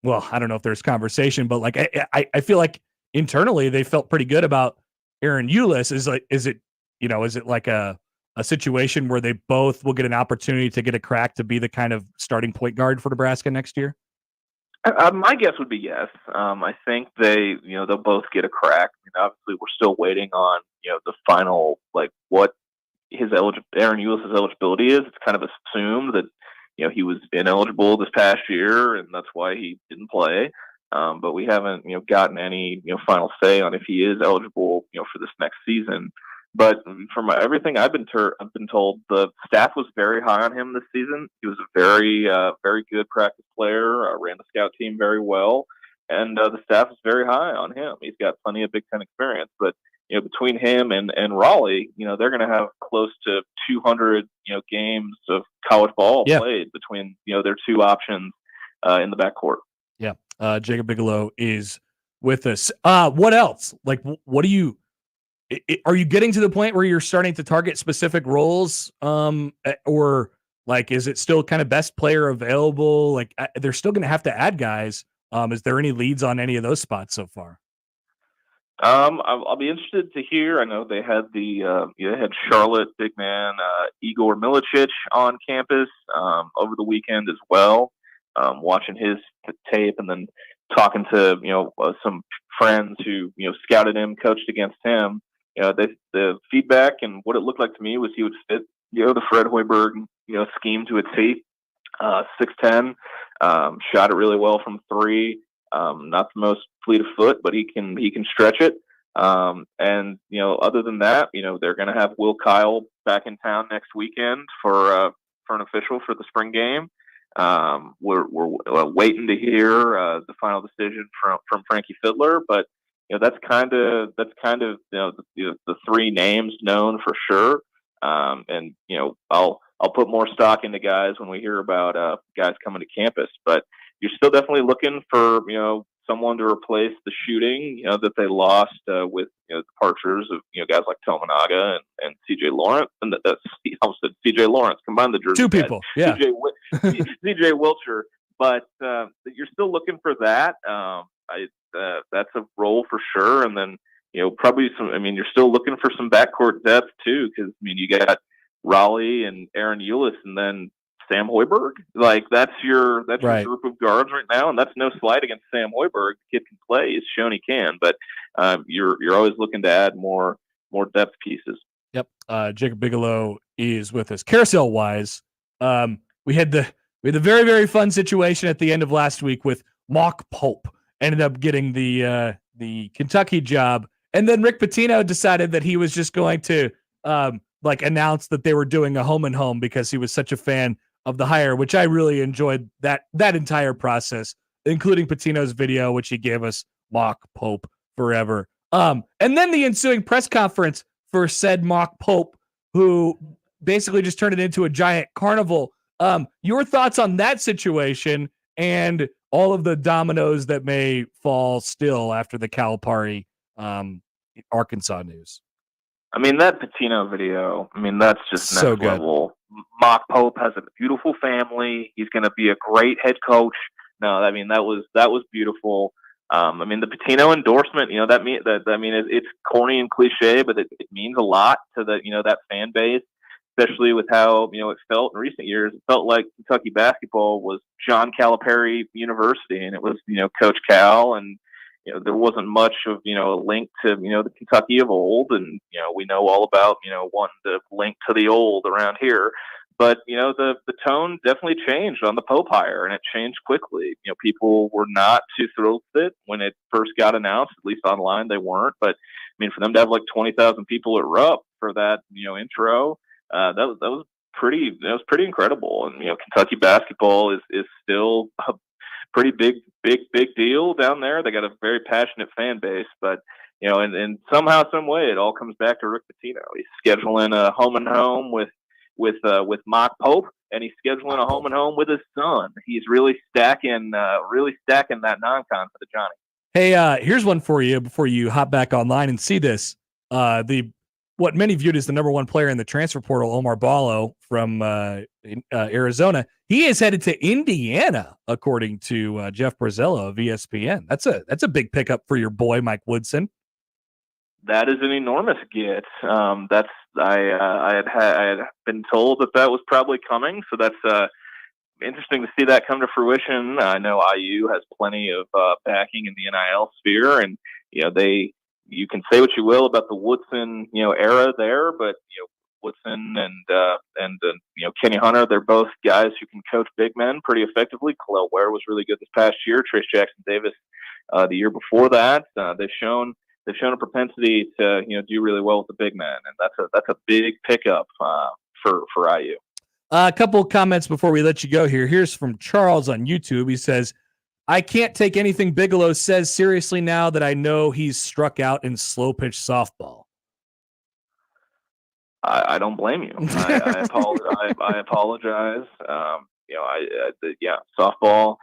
well, I don't know if there's conversation, but I feel like internally they felt pretty good about Aaron Eulis. Is it is it like a situation where they both will get an opportunity to get a crack to be the kind of starting point guard for Nebraska next year? My guess would be yes. I think they'll both get a crack. Obviously, we're still waiting on, the final, what Aaron Eulis' eligibility is. It's kind of assumed that, he was ineligible this past year, and that's why he didn't play. But we haven't, gotten any, final say on if he is eligible, for this next season. But from everything I've been told, the staff was very high on him this season. He was a very, very good practice player, ran the scout team very well, and the staff is very high on him. He's got plenty of Big Ten experience. But, between him and Raleigh, they're going to have close to 200, games of college ball played between, their two options in the backcourt. Yeah. Jacob Bigelow is with us. What else? What do you... Are you getting to the point where you're starting to target specific roles, or is it still kind of best player available? They're still going to have to add guys. Is there any leads on any of those spots so far? I'll be interested to hear. I know they had they had Charlotte big man Igor Milicic on campus over the weekend as well. Watching his tape and then talking to some friends who scouted him, coached against him. The feedback and what it looked like to me was he would fit, the Fred Hoiberg, scheme to a T. 6'10", shot it really well from three. Not the most fleet of foot, but he can stretch it. And other than that, they're going to have Will Kyle back in town next weekend for an official for the spring game. We're waiting to hear the final decision from Frankie Fiddler, but. That's kind of the three names known for sure. And I'll put more stock into guys when we hear about guys coming to campus. But you're still definitely looking for someone to replace the shooting that they lost with departures of guys like Tominaga and C.J. Lawrence. And I almost said C.J. Lawrence. Combine the jerseys. Two people, yeah. C.J. Wilcher. But you're still looking for that. That's a role for sure. And then, probably you're still looking for some backcourt depth too. Cause you got Raleigh and Aaron Eulis and then Sam Hoiberg. That's your group of guards right now. And that's no slight against Sam Hoiberg. The kid can play. He's shown he can, but, you're always looking to add more depth pieces. Yep. Jacob Bigelow is with us. Carousel wise, we had the very, very fun situation at the end of last week with Mock Pope. Ended up getting the Kentucky job, and then Rick Pitino decided that he was just going to announce that they were doing a home and home because he was such a fan of the hire, which I really enjoyed that entire process, including Pitino's video, which he gave us, Mock Pope forever. And then the ensuing press conference for said Mock Pope, who basically just turned it into a giant carnival. Your thoughts on that situation and all of the dominoes that may fall still after the Calipari Arkansas news? That Pitino video, that's just so next good. level. Mock Pope has a beautiful family. He's going to be a great head coach. No, that was beautiful. The Pitino endorsement, it's corny and cliche, but it means a lot to that fan base. Especially with how it felt in recent years. It felt like Kentucky basketball was John Calipari University, and it was Coach Cal, and there wasn't much of a link to the Kentucky of old, and we know all about wanting to link to the old around here. But the tone definitely changed on the Pope hire, and it changed quickly. People were not too thrilled with it when it first got announced. At least online, they weren't. But for them to have 20,000 people at Rupp for that intro. That was pretty incredible. And Kentucky basketball is still a pretty big deal down there. They got a very passionate fan base, but and somehow, some way, it all comes back to Rick Pitino. He's scheduling a home and home with Mock Pope, and he's scheduling a home and home with his son. He's really stacking that non-con for the Johnny. Hey, here's one for you before you hop back online and see this. What many viewed as the number one player in the transfer portal, Omar Ballo from Arizona, he is headed to Indiana, according to Jeff Brazello of ESPN. That's a big pickup for your boy Mike Woodson. that is an enormous get. I had been told that was probably coming, so that's interesting to see that come to fruition. I know IU has plenty of backing in the NIL sphere, and you can say what you will about the Woodson era there, but Woodson and Kenny Hunter, they're both guys who can coach big men pretty effectively. Khalil Ware was really good this past year. Trace Jackson Davis the year before that. They've shown a propensity to do really well with the big men, and that's a big pickup for IU. A couple of comments before we let you go here. Here's from Charles on YouTube. He says, I can't take anything Bigelow says seriously now that I know he's struck out in slow pitch softball. I don't blame you. I apologize. Softball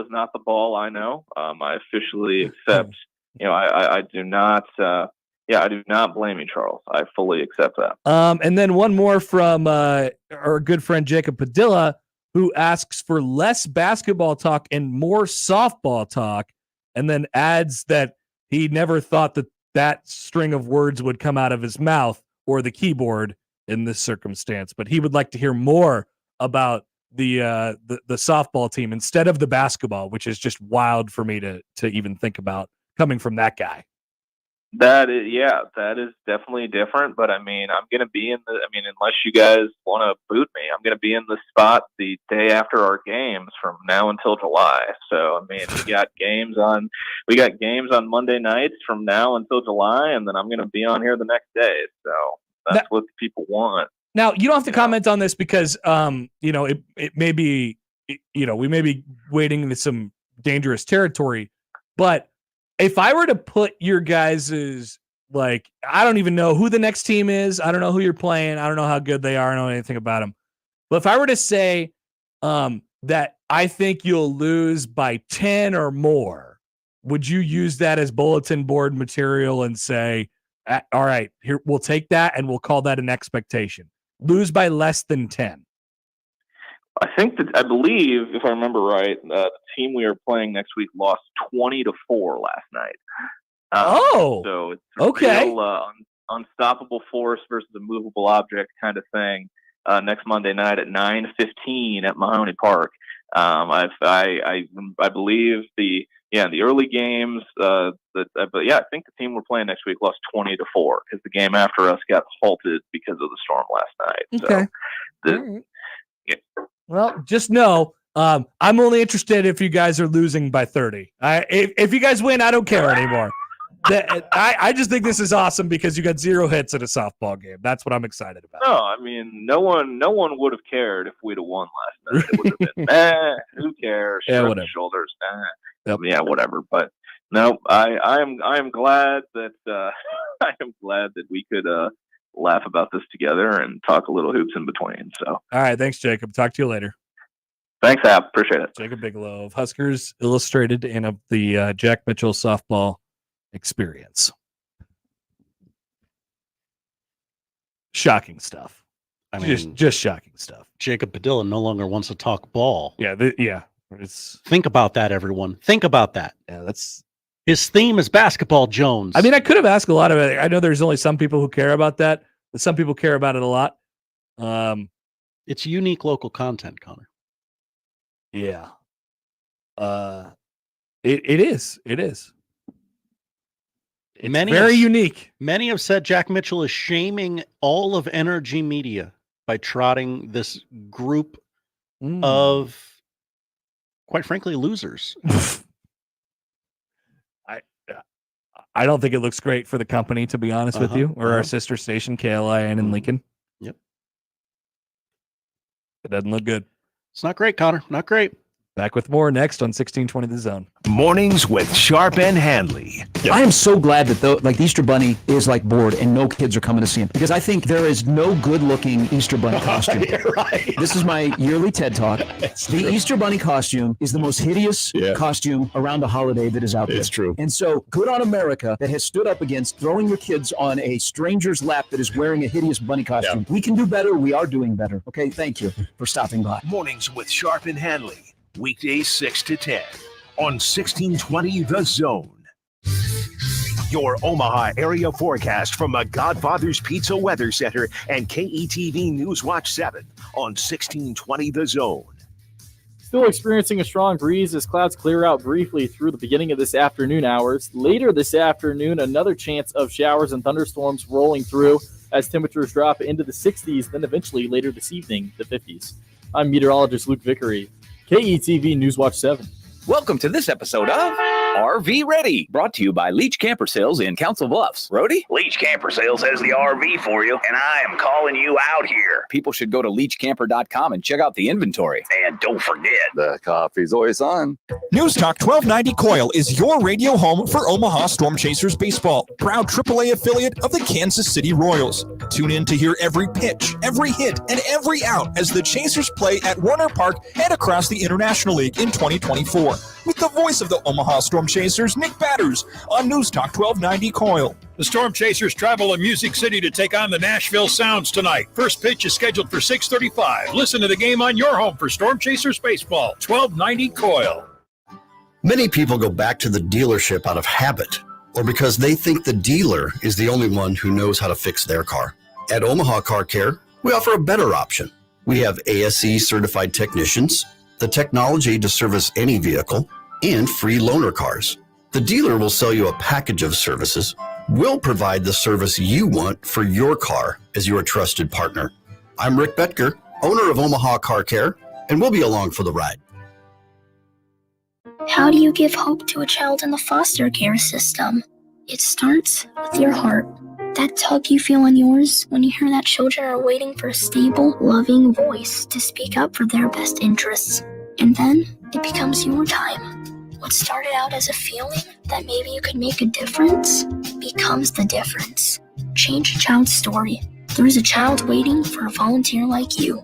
is not the ball I know. I officially accept. I do not. I do not blame you, Charles. I fully accept that. And then one more from our good friend Jacob Padilla, who asks for less basketball talk and more softball talk, and then adds that he never thought that string of words would come out of his mouth or the keyboard in this circumstance. But he would like to hear more about the softball team instead of the basketball, which is just wild for me to even think about coming from that guy. That is definitely different. But I'm going to be unless you guys want to boot me, I'm going to be in the spot the day after our games from now until July. So, we got games on Monday nights from now until July, and then I'm going to be on here the next day. So that's what the people want. Now, you don't have to comment on this because, it may be, we may be wading into some dangerous territory, but if I were to put your guys's, I don't even know who the next team is. I don't know who you're playing. I don't know how good they are. I don't know anything about them. But if I were to say that I think you'll lose by 10 or more, would you use that as bulletin board material and say, all right, here, we'll take that and we'll call that an expectation? Lose by less than 10. I believe, if I remember right, the team we are playing next week lost 20-4 last night. So it's okay. Real, unstoppable force versus a movable object kind of thing. Next Monday night at 9:15 at Mahoney Park. I believe the early games. I think the team we're playing next week lost 20-4 because the game after us got halted because of the storm last night. Okay. Well, just know I'm only interested if you guys are losing by 30. If you guys win, I don't care anymore. I just think this is awesome because you got 0 hits at a softball game. That's what I'm excited about. No, no one would have cared if we'd have won last night. It would have been, who cares? Shrug the shoulders. Yeah, whatever. But no, I am glad that we could laugh about this together and talk a little hoops in between. So, all right, thanks, Jacob. Talk to you later. Thanks, Hap. Appreciate it. Jacob Bigelow of Huskers Illustrated and of the Jack Mitchell softball experience. Shocking stuff. Just shocking stuff. Jacob Padilla no longer wants to talk ball. Yeah. Think about that, everyone. Think about that. Yeah, that's his theme is basketball, Jones. I could have asked a lot of it. I know there's only some people who care about that, but some people care about it a lot. It's unique local content, Connor. Yeah. It is. It's very unique. Many have said Jack Mitchell is shaming all of Energy Media by trotting this group of, quite frankly, losers. I don't think it looks great for the company, to be honest with you, or our sister station, KLIN in Lincoln. Yep. It doesn't look good. It's not great, Connor. Not great. Back with more next on 1620 The Zone. Mornings with Sharp and Handley. I am so glad that the Easter Bunny is bored and no kids are coming to see him, because I think there is no good-looking Easter Bunny costume. Right. This is my yearly TED Talk. The Easter Bunny costume is the most hideous costume around a holiday that is out there. It's true. And so, good on America that has stood up against throwing your kids on a stranger's lap that is wearing a hideous bunny costume. Yeah. We can do better. We are doing better. Okay, thank you for stopping by. Mornings with Sharp and Handley. Weekdays 6 to 10 on 1620 The Zone. Your Omaha area forecast from the Godfather's Pizza Weather Center and KETV News Watch 7 on 1620 The Zone. Still experiencing a strong breeze as clouds clear out briefly through the beginning of this afternoon hours. Later this afternoon, another chance of showers and thunderstorms rolling through as temperatures drop into the 60s, then eventually later this evening, the 50s. I'm meteorologist Luke Vickery, KETV News Watch 7. Welcome to this episode of RV Ready, brought to you by Leach Camper Sales in Council Bluffs. Rody? Leach Camper Sales has the RV for you, and I am calling you out here. People should go to leachcamper.com and check out the inventory. And don't forget, the coffee's always on. News Talk 1290 Coil is your radio home for Omaha Storm Chasers baseball, proud AAA affiliate of the Kansas City Royals. Tune in to hear every pitch, every hit, and every out as the Chasers play at Warner Park and across the International League in 2024. With the voice of the Omaha Storm Chasers, Nick Batters, on News Talk 1290 Coil. The Storm Chasers travel to Music City to take on the Nashville Sounds tonight. First pitch is scheduled for 6:35. Listen to the game on your home for Storm Chasers baseball. 1290 Coil. Many people go back to the dealership out of habit or because they think the dealer is the only one who knows how to fix their car. At Omaha Car Care, we offer a better option. We have ASE certified technicians, the technology to service any vehicle, and free loaner cars. The dealer will sell you a package of services. We'll provide the service you want for your car as your trusted partner. I'm Rick Betker, owner of Omaha Car Care, and we'll be along for the ride. How do you give hope to a child in the foster care system? It starts with your heart. That tug you feel in yours when you hear that children are waiting for a stable, loving voice to speak up for their best interests. And then it becomes your time. What started out as a feeling that maybe you could make a difference becomes the difference. Change a child's story. There is a child waiting for a volunteer like you.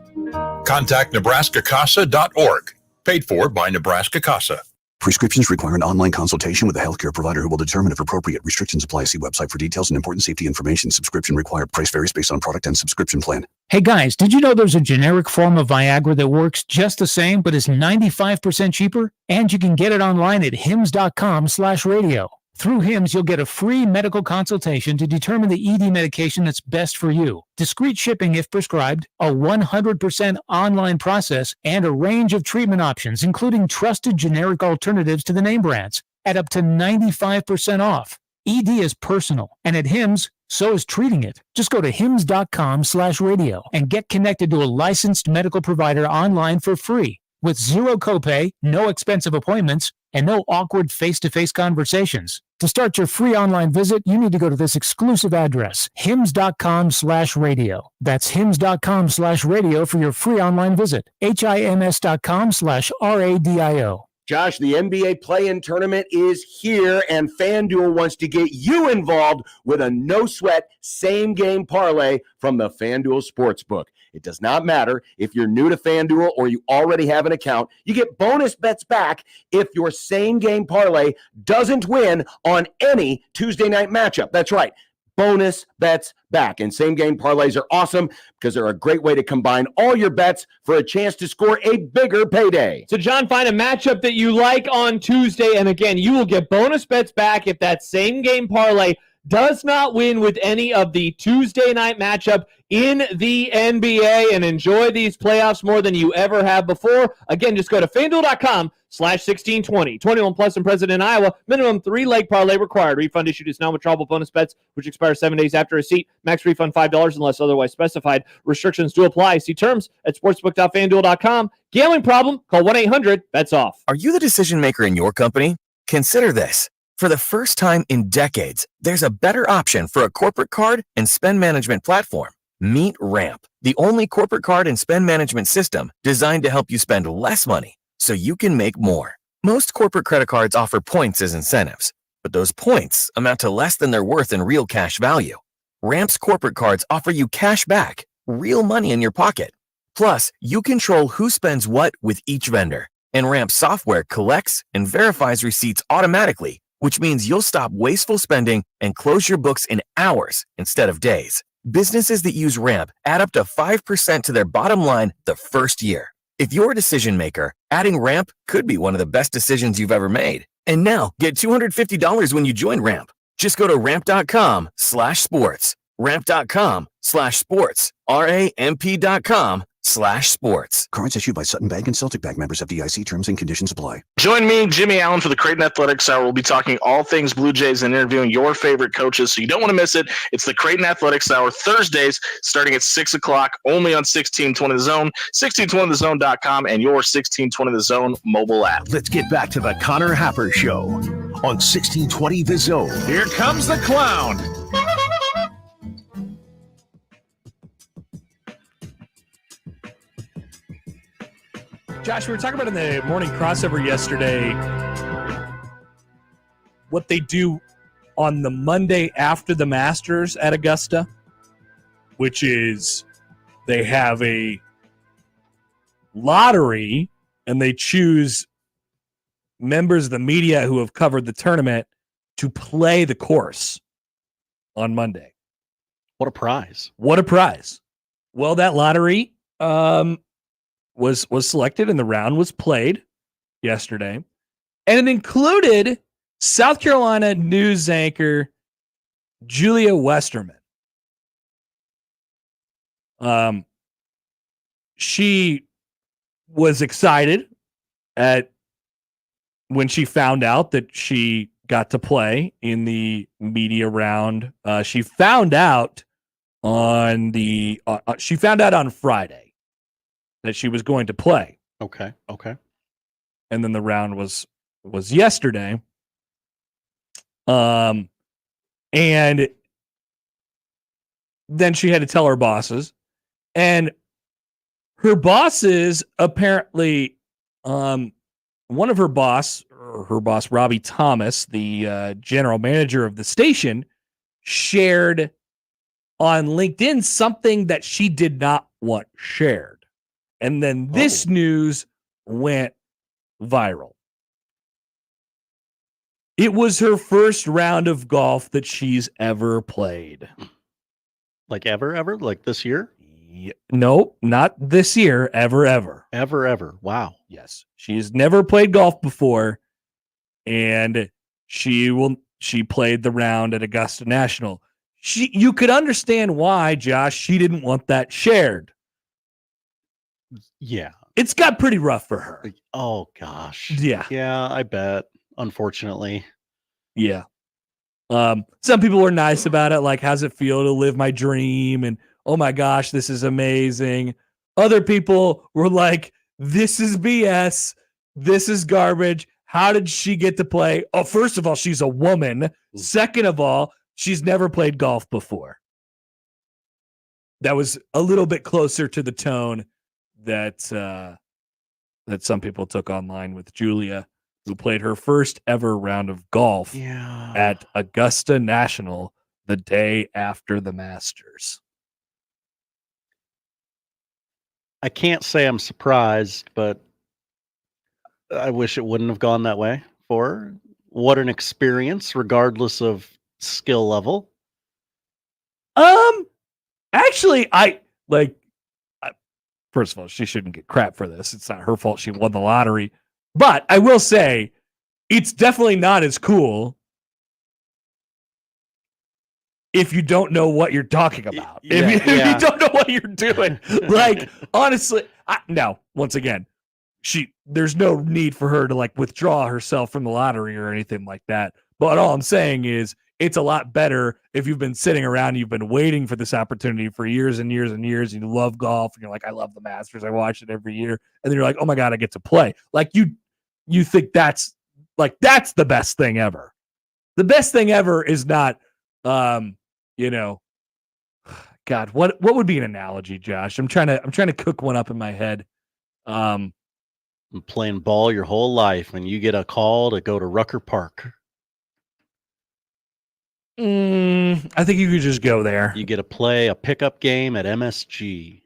Contact NebraskaCasa.org. Paid for by Nebraska Casa. Prescriptions require an online consultation with a healthcare provider who will determine if appropriate. Restrictions apply. See website for details and important safety information. Subscription required. Price varies based on product and subscription plan. Hey guys, did you know there's a generic form of Viagra that works just the same but is 95% cheaper? And you can get it online at hims.com/radio. Through HIMS, you'll get a free medical consultation to determine the ED medication that's best for you. Discreet shipping if prescribed, a 100% online process, and a range of treatment options, including trusted generic alternatives to the name brands, at up to 95% off. ED is personal, and at HIMS, so is treating it. Just go to hims.com/radio and get connected to a licensed medical provider online for free. With zero copay, no expensive appointments, and no awkward face-to-face conversations. To start your free online visit, you need to go to this exclusive address, hims.com/radio. That's hims.com/radio for your free online visit. hims.com/radio. Josh, the NBA play-in tournament is here, and FanDuel wants to get you involved with a no-sweat same-game parlay from the FanDuel Sportsbook. It does not matter if you're new to FanDuel or you already have an account. You get bonus bets back if your same-game parlay doesn't win on any Tuesday night matchup. That's right. Bonus bets back. And same-game parlays are awesome because they're a great way to combine all your bets for a chance to score a bigger payday. So, John, find a matchup that you like on Tuesday, and again, you will get bonus bets back if that same-game parlay does not win with any of the Tuesday night matchup in the NBA, and enjoy these playoffs more than you ever have before. Again, just go to FanDuel.com/1620. 21 plus and present in Iowa. Minimum 3-leg parlay required. Refund issued is non-withdrawable bonus bets, which expire 7 days after receipt. Max refund $5 unless otherwise specified. Restrictions do apply. See terms at sportsbook.fanduel.com. Gambling problem? Call 1-800-BETS-OFF. Are you the decision maker in your company? Consider this. For the first time in decades, there's a better option for a corporate card and spend management platform. Meet Ramp, the only corporate card and spend management system designed to help you spend less money so you can make more. Most corporate credit cards offer points as incentives, but those points amount to less than their worth in real cash value. Ramp's corporate cards offer you cash back, real money in your pocket. Plus, you control who spends what with each vendor, and Ramp software collects and verifies receipts automatically, which means you'll stop wasteful spending and close your books in hours instead of days. Businesses that use Ramp add up to 5% to their bottom line the first year. If you're a decision maker, adding Ramp could be one of the best decisions you've ever made. And now, get $250 when you join Ramp. Just go to ramp.com/sports. Ramp.com/sports. RAMP.com/sports. Cards issued by Sutton Bank and Celtic Bank, members FDIC. Terms and conditions apply. Join me, Jimmy Allen, for the Creighton Athletics Hour. We'll be talking all things Blue Jays and interviewing your favorite coaches, so you don't want to miss it. It's the Creighton Athletics Hour, Thursdays, starting at 6 o'clock, only on 1620 The Zone, 1620thezone.com, and your 1620 The Zone mobile app. Let's get back to the Connor Happer Show on 1620 The Zone. Here comes the clown. Josh, we were talking about in the morning crossover yesterday what they do on the Monday after the Masters at Augusta, which is they have a lottery and they choose members of the media who have covered the tournament to play the course on Monday. What a prize. What a prize. Well, that lottery was selected and the round was played yesterday. And it included South Carolina news anchor Julia Westerman. She was excited when she found out that she got to play in the media round. She found out on Friday that she was going to play. Okay. And then the round was yesterday. And then she had to tell her bosses. And her bosses apparently, one of her boss, Robbie Thomas, the general manager of the station, shared on LinkedIn something that she did not want shared. And then this news went viral. It was her first round of golf that she's ever played. Like ever? Like this year? No, not this year. Ever. Ever. Wow. Yes. She's never played golf before. And she played the round at Augusta National. You could understand why, Josh, she didn't want that shared. Yeah. It's got pretty rough for her. Oh, gosh. Yeah. Yeah, I bet. Unfortunately. Yeah. Some people were nice about it. Like, how's it feel to live my dream? And, oh my gosh, this is amazing. Other people were like, this is BS. This is garbage. How did she get to play? Oh, first of all, she's a woman. Second of all, she's never played golf before. That was a little bit closer to the tone that some people took online with Julia, who played her first ever round of golf at Augusta National the day after the Masters. I can't say I'm surprised, but I wish it wouldn't have gone that way for her. What an experience, regardless of skill level. Actually, first of all, she shouldn't get crap for this. It's not her fault she won the lottery. But I will say, it's definitely not as cool if you don't know what you're talking about. If you don't know what you're doing. Like, honestly, once again, there's no need for her to withdraw herself from the lottery or anything like that. But all I'm saying is, it's a lot better if you've been sitting around and you've been waiting for this opportunity for years and years and years, and you love golf, and you're like, I love the Masters, I watch it every year, and then you're like, oh my God, I get to play. Like, you think that's the best thing ever. The best thing ever is not, God, what would be an analogy, Josh? I'm trying to cook one up in my head. I'm playing ball your whole life, and you get a call to go to Rucker Park. I think you could just go there. You get to play a pickup game at MSG.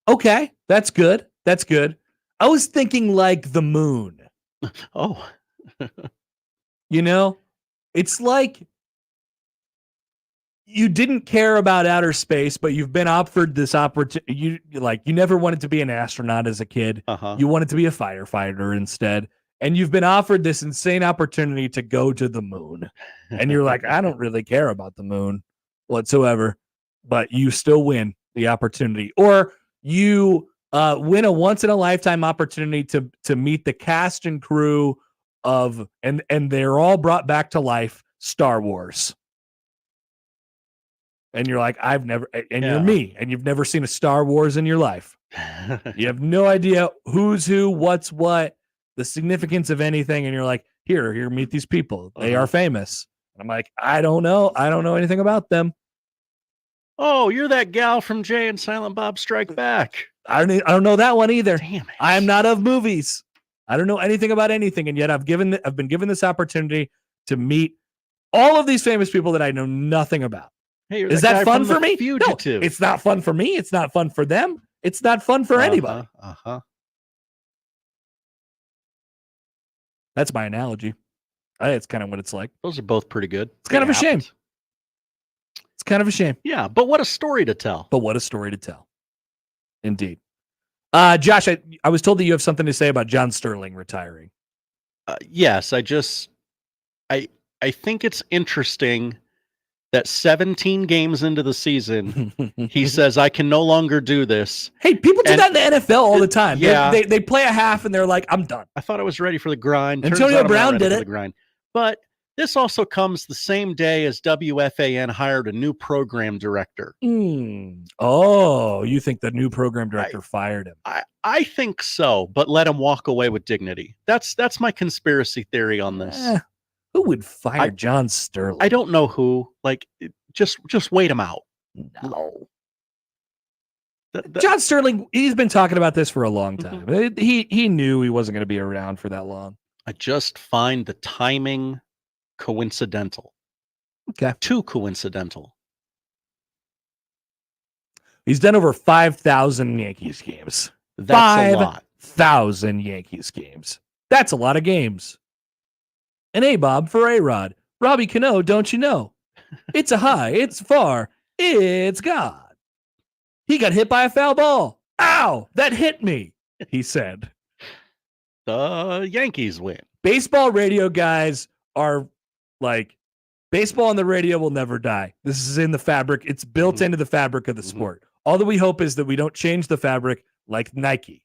Okay, that's good. I was thinking like the moon. Oh. It's like you didn't care about outer space, but you've been offered this opportunity. You never wanted to be an astronaut as a kid. Uh-huh. You wanted to be a firefighter instead. and you've been offered this insane opportunity to go to the moon. And you're like, I don't really care about the moon whatsoever, but you still win the opportunity. Or you win a once-in-a-lifetime opportunity to meet the cast and crew of, and they're all brought back to life, Star Wars. And you're like, you're me, and you've never seen a Star Wars in your life. You have no idea who's who, what's what, the significance of anything. And you're like, here, meet these people. They are famous. And I'm like, I don't know anything about them. Oh, you're that gal from Jay and Silent Bob Strike Back. I don't know that one either. Damn it. I am not of movies. I don't know anything about anything, and yet I've been given this opportunity to meet all of these famous people that I know nothing about. Hey, is that fun for me? Fugitive. No, it's not fun for me. It's not fun for them. It's not fun for anybody. That's my analogy. It's kind of what it's like. Those are both pretty good. It's kind of a shame. It's kind of a shame. Yeah, but what a story to tell. Indeed. Josh, I was told that you have something to say about John Sterling retiring. Yes, I think it's interesting that 17 games into the season, he says, I can no longer do this. Hey, people do that in the NFL all the time. Yeah. They play a half and they're like, I'm done. I thought I was ready for the grind. Antonio Brown did it. The grind. But this also comes the same day as WFAN hired a new program director. Oh, you think the new program director fired him? I think so, but let him walk away with dignity. That's my conspiracy theory on this. Who would fire John Sterling? I don't know who. Like, just wait him out. No. John Sterling, he's been talking about this for a long time. He knew he wasn't going to be around for that long. I just find the timing coincidental. Okay. Too coincidental. He's done over 5,000 Yankees games. That's a lot. 5,000 Yankees games. That's a lot of games. And A-Bob for A-Rod. Robbie Cano, don't you know? It's a high, it's far, it's God. He got hit by a foul ball. Ow, that hit me, he said. The Yankees win. Baseball radio guys are like, baseball on the radio will never die. This is in the fabric. It's built into the fabric of the sport. All that we hope is that we don't change the fabric like Nike.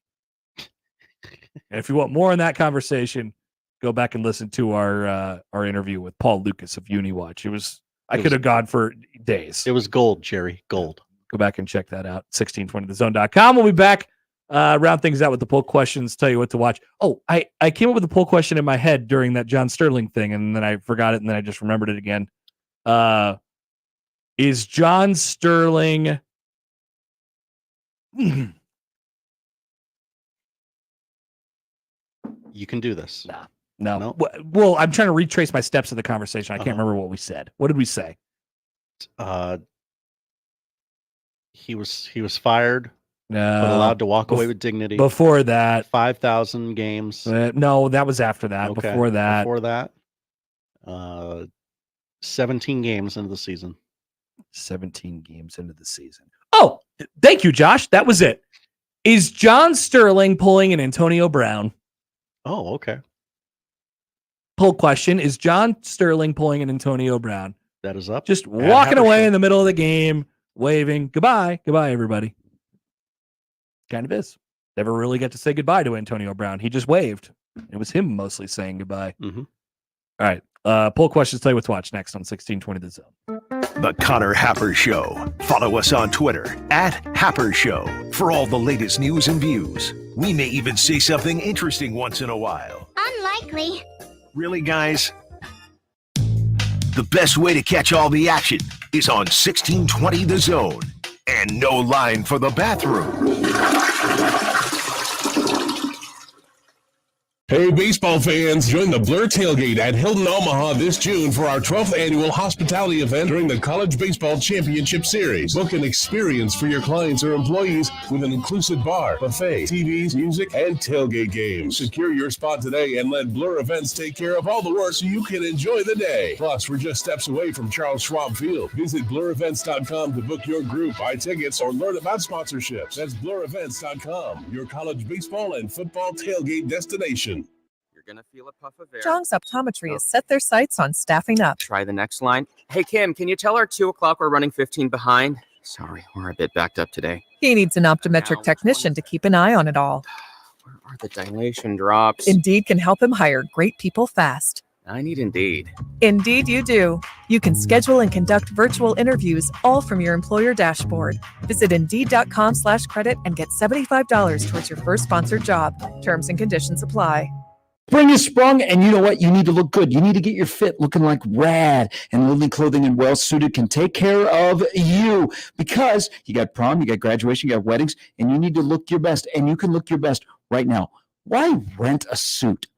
And if you want more on that conversation, go back and listen to our interview with Paul Lukas of Uni Watch. I could have gone for days. It was gold, Jerry. Gold. Go back and check that out. 1620thezone.com. We'll be back. Round things out with the poll questions. Tell you what to watch. Oh, I came up with a poll question in my head during that John Sterling thing, and then I forgot it, and then I just remembered it again. Is John Sterling... You can do this. No. Well, I'm trying to retrace my steps of the conversation. I can't remember what we said. What did we say? He was fired, but allowed to walk away with dignity. Before that, 5,000 games. No, that was after that. Okay. Before that, 17 games into the season. 17 games into the season. Oh, thank you, Josh. That was it. Is John Sterling pulling an Antonio Brown? Oh, okay. Poll question: is John Sterling pulling an Antonio Brown? That is up. Just walking away in the middle of the game, waving goodbye, everybody. Kind of is. Never really got to say goodbye to Antonio Brown. He just waved. It was him mostly saying goodbye. Mm-hmm. All right. Poll questions. Tell you what to watch next on 1620 The Zone. The Connor Happer Show. Follow us on Twitter @Happer Show for all the latest news and views. We may even say something interesting once in a while. Unlikely. Really, guys? The best way to catch all the action is on 1620 The Zone. And no line for the bathroom. Hey, baseball fans, join the Blur Tailgate at Hilton Omaha this June for our 12th annual hospitality event during the College Baseball Championship Series. Book an experience for your clients or employees with an inclusive bar, buffet, TVs, music, and tailgate games. Secure your spot today and let Blur Events take care of all the work so you can enjoy the day. Plus, we're just steps away from Charles Schwab Field. Visit blurevents.com to book your group, buy tickets, or learn about sponsorships. That's blurevents.com, your college baseball and football tailgate destination. You're going to feel a puff of air. Zhang's Optometry has set their sights on staffing up. Try the next line. Hey, Kim, can you tell our 2 o'clock we're running 15 behind? Sorry, we're a bit backed up today. He needs an optometric technician to keep an eye on it all. Where are the dilation drops? Indeed can help him hire great people fast. I need Indeed. Indeed you do. You can schedule and conduct virtual interviews all from your employer dashboard. Visit Indeed.com/credit and get $75 towards your first sponsored job. Terms and conditions apply. Spring is sprung, and you know what? You need to look good. You need to get your fit looking like rad. And Lily Clothing and Well Suited can take care of you because you got prom, you got graduation, you got weddings, and you need to look your best. And you can look your best right now. Why rent a suit?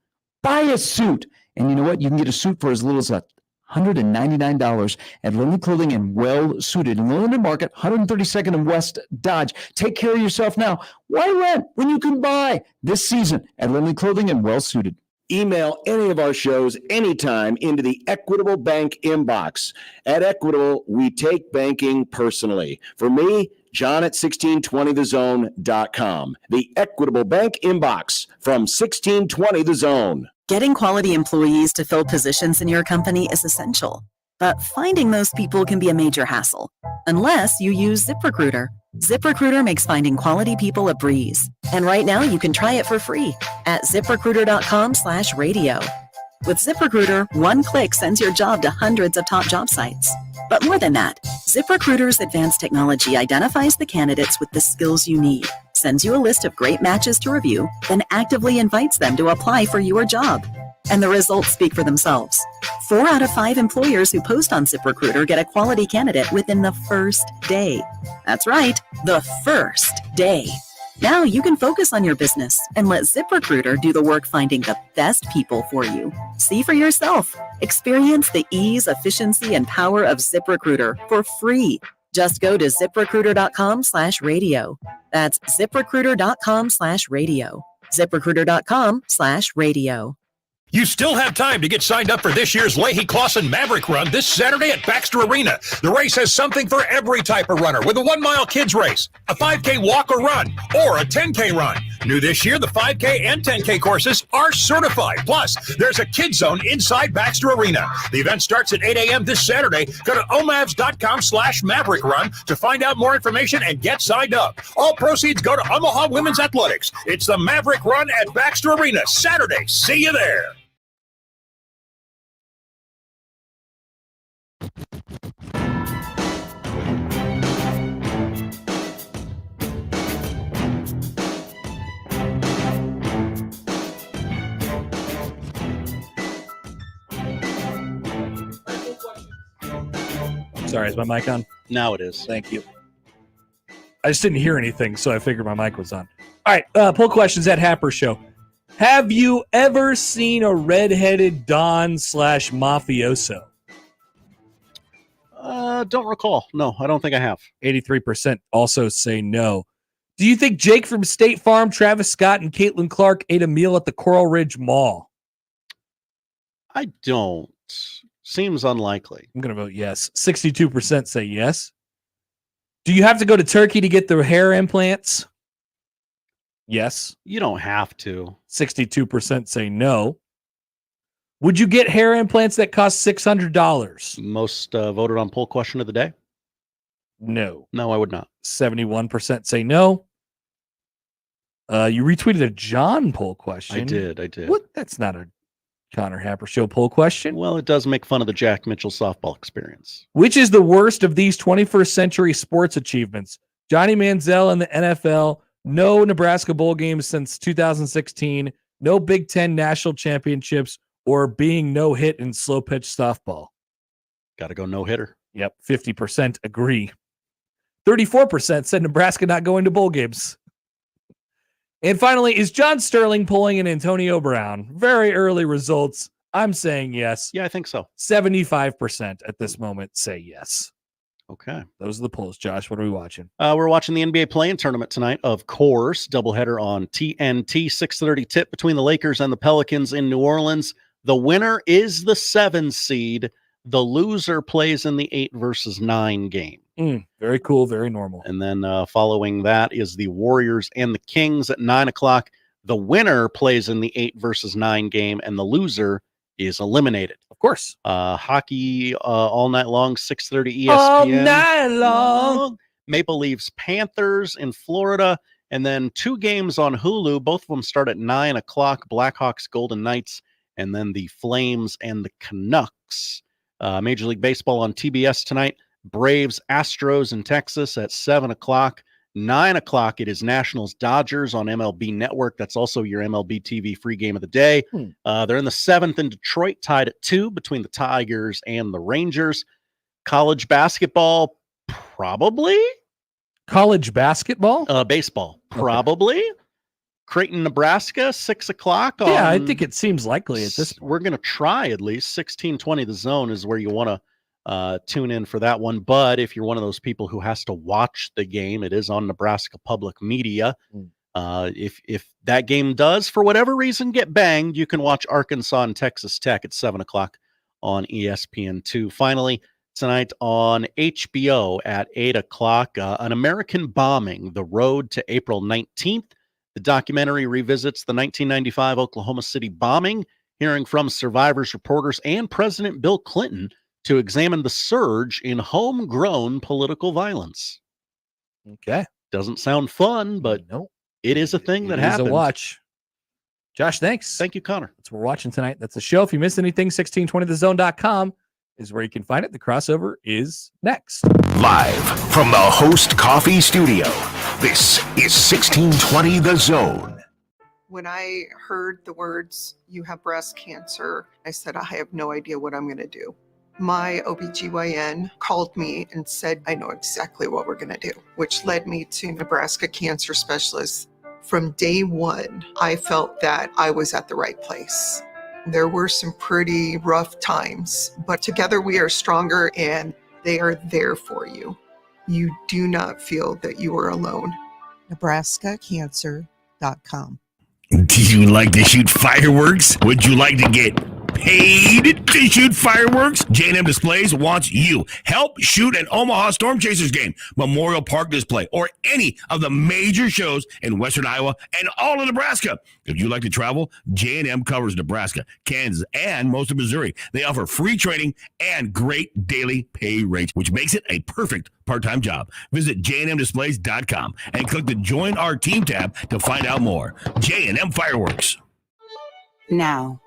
Buy a suit. And you know what? You can get a suit for as little as $199 at Lily Clothing and Well Suited in the Linden Market, 132nd and West Dodge. Take care of yourself now. Why rent when you can buy this season at Lily Clothing and Well Suited? Email any of our shows anytime into the Equitable Bank inbox. At Equitable, we take banking personally. For me, John at 1620thezone.com. The Equitable Bank inbox from 1620thezone. Getting quality employees to fill positions in your company is essential, but finding those people can be a major hassle, unless you use ZipRecruiter. ZipRecruiter makes finding quality people a breeze. And right now you can try it for free at ZipRecruiter.com/radio. With ZipRecruiter, one click sends your job to hundreds of top job sites. But more than that, ZipRecruiter's advanced technology identifies the candidates with the skills you need, sends you a list of great matches to review, then actively invites them to apply for your job. And the results speak for themselves. 4 out of 5 employers who post on ZipRecruiter get a quality candidate within the first day. That's right, the first day. Now you can focus on your business and let ZipRecruiter do the work finding the best people for you. See for yourself. Experience the ease, efficiency, and power of ZipRecruiter for free. Just go to ZipRecruiter.com/radio. That's ZipRecruiter.com/radio. ZipRecruiter.com/radio. You still have time to get signed up for this year's Leahy Clausen Maverick Run this Saturday at Baxter Arena. The race has something for every type of runner with a 1-mile kids race, a 5K walk or run, or a 10K run. New this year, the 5K and 10K courses are certified. Plus, there's a kids zone inside Baxter Arena. The event starts at 8 a.m. this Saturday. Go to omavs.com/Maverick Run to find out more information and get signed up. All proceeds go to Omaha Women's Athletics. It's the Maverick Run at Baxter Arena, Saturday. See you there. Sorry, is my mic on? Now it is. Thank you. I just didn't hear anything, so I figured my mic was on. All right, poll questions at Happer Show. Have you ever seen a redheaded Don/mafioso? Don't recall. No, I don't think I have. 83% also say no. Do you think Jake from State Farm, Travis Scott, and Caitlin Clark ate a meal at the Coral Ridge Mall? I don't. Seems unlikely. I'm going to vote yes. 62% say yes. Do you have to go to Turkey to get the hair implants? Yes. You don't have to. 62% say no. Would you get hair implants that cost $600? Most voted on poll question of the day? No. No, I would not. 71% say no. You retweeted a John poll question. I did. What? That's not a Connor Happer Show poll question. Well, it does make fun of the Jack Mitchell softball experience. Which is the worst of these 21st century sports achievements? Johnny Manziel in the NFL, no Nebraska bowl games since 2016, no Big Ten national championships, or being no hit in slow pitch softball. Got to go no hitter. Yep, 50% agree. 34% said Nebraska not going to bowl games. And finally, is John Sterling pulling an Antonio Brown? Very early results. I'm saying yes. Yeah, I think so. 75% at this moment say yes. Okay. Those are the polls. Josh, what are we watching? We're watching the NBA play-in tournament tonight, of course. Doubleheader on TNT, 6:30 tip between the Lakers and the Pelicans in New Orleans. The winner is the 7 seed. The loser plays in the 8 versus 9 game. Very cool, very normal. And then following that is the Warriors and the Kings at 9 o'clock. The winner plays in the 8 versus 9 game, and the loser is eliminated. Of course. Hockey all night long, 6:30 ESPN. All night long. Maple Leafs Panthers in Florida, and then 2 games on Hulu. Both of them start at 9 o'clock. Blackhawks, Golden Knights, and then the Flames and the Canucks. Major League Baseball on TBS tonight. Braves, Astros in Texas at 7 o'clock. 9 o'clock, it is Nationals, Dodgers on MLB Network. That's also your MLB TV free game of the day. They're in the 7th in Detroit, tied at 2 between the Tigers and the Rangers. College basketball, probably. College basketball? Baseball, probably. Okay. Creighton, Nebraska, 6 o'clock. Yeah, I think it seems likely at this point. We're going to try at least. 1620 The Zone is where you want to tune in for that one. But if you're one of those people who has to watch the game, it is on Nebraska Public Media. If that game does, for whatever reason, get banged, you can watch Arkansas and Texas Tech at 7 o'clock on ESPN2. Finally, tonight on HBO at 8 o'clock, An American Bombing, The Road to April 19th. The documentary revisits the 1995 Oklahoma City bombing, hearing from survivors, reporters, and President Bill Clinton to examine the surge in homegrown political violence. Okay. Doesn't sound fun, but it is a thing that happens. It is a watch. Josh, thanks. Thank you, Connor. That's what we're watching tonight. That's the show. If you missed anything, 1620thezone.com is where you can find it. The crossover is next. Live from the Host Coffee Studio, this is 1620 The Zone. When I heard the words, "you have breast cancer," I said, I have no idea what I'm going to do. My OBGYN called me and said, I know exactly what we're going to do, which led me to Nebraska Cancer Specialists. From day one, I felt that I was at the right place. There were some pretty rough times, but together we are stronger and they are there for you. You do not feel that you are alone. NebraskaCancer.com. Do you like to shoot fireworks? Would you like to get paid to shoot fireworks? J&M Displays wants you. Help shoot an Omaha Storm Chasers game, Memorial Park display, or any of the major shows in Western Iowa and all of Nebraska. If you like to travel, J&M covers Nebraska, Kansas, and most of Missouri. They offer free training and great daily pay rates, which makes it a perfect part-time job. Visit jnmdisplays.com and click the Join Our Team tab to find out more. J&M Fireworks. Now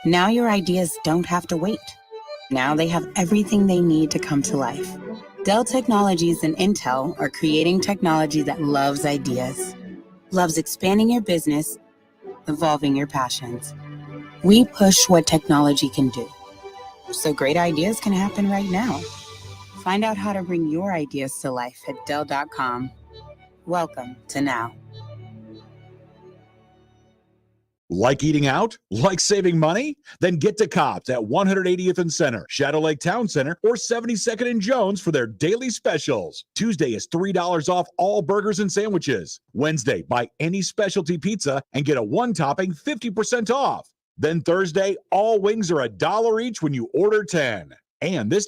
your ideas don't have to wait. Now they have everything they need to come to life. Dell Technologies and Intel are creating technology that loves ideas, loves expanding your business, evolving your passions. We push what technology can do, so great ideas can happen right now. Find out how to bring your ideas to life at Dell.com. Welcome to Now. Like eating out? Like saving money? Then get to Cobb's at 180th and Center, Shadow Lake Town Center, or 72nd and Jones for their daily specials. Tuesday is $3 off all burgers and sandwiches. Wednesday, buy any specialty pizza and get a one-topping 50% off. Then Thursday, all wings are $1 each when you order 10. And this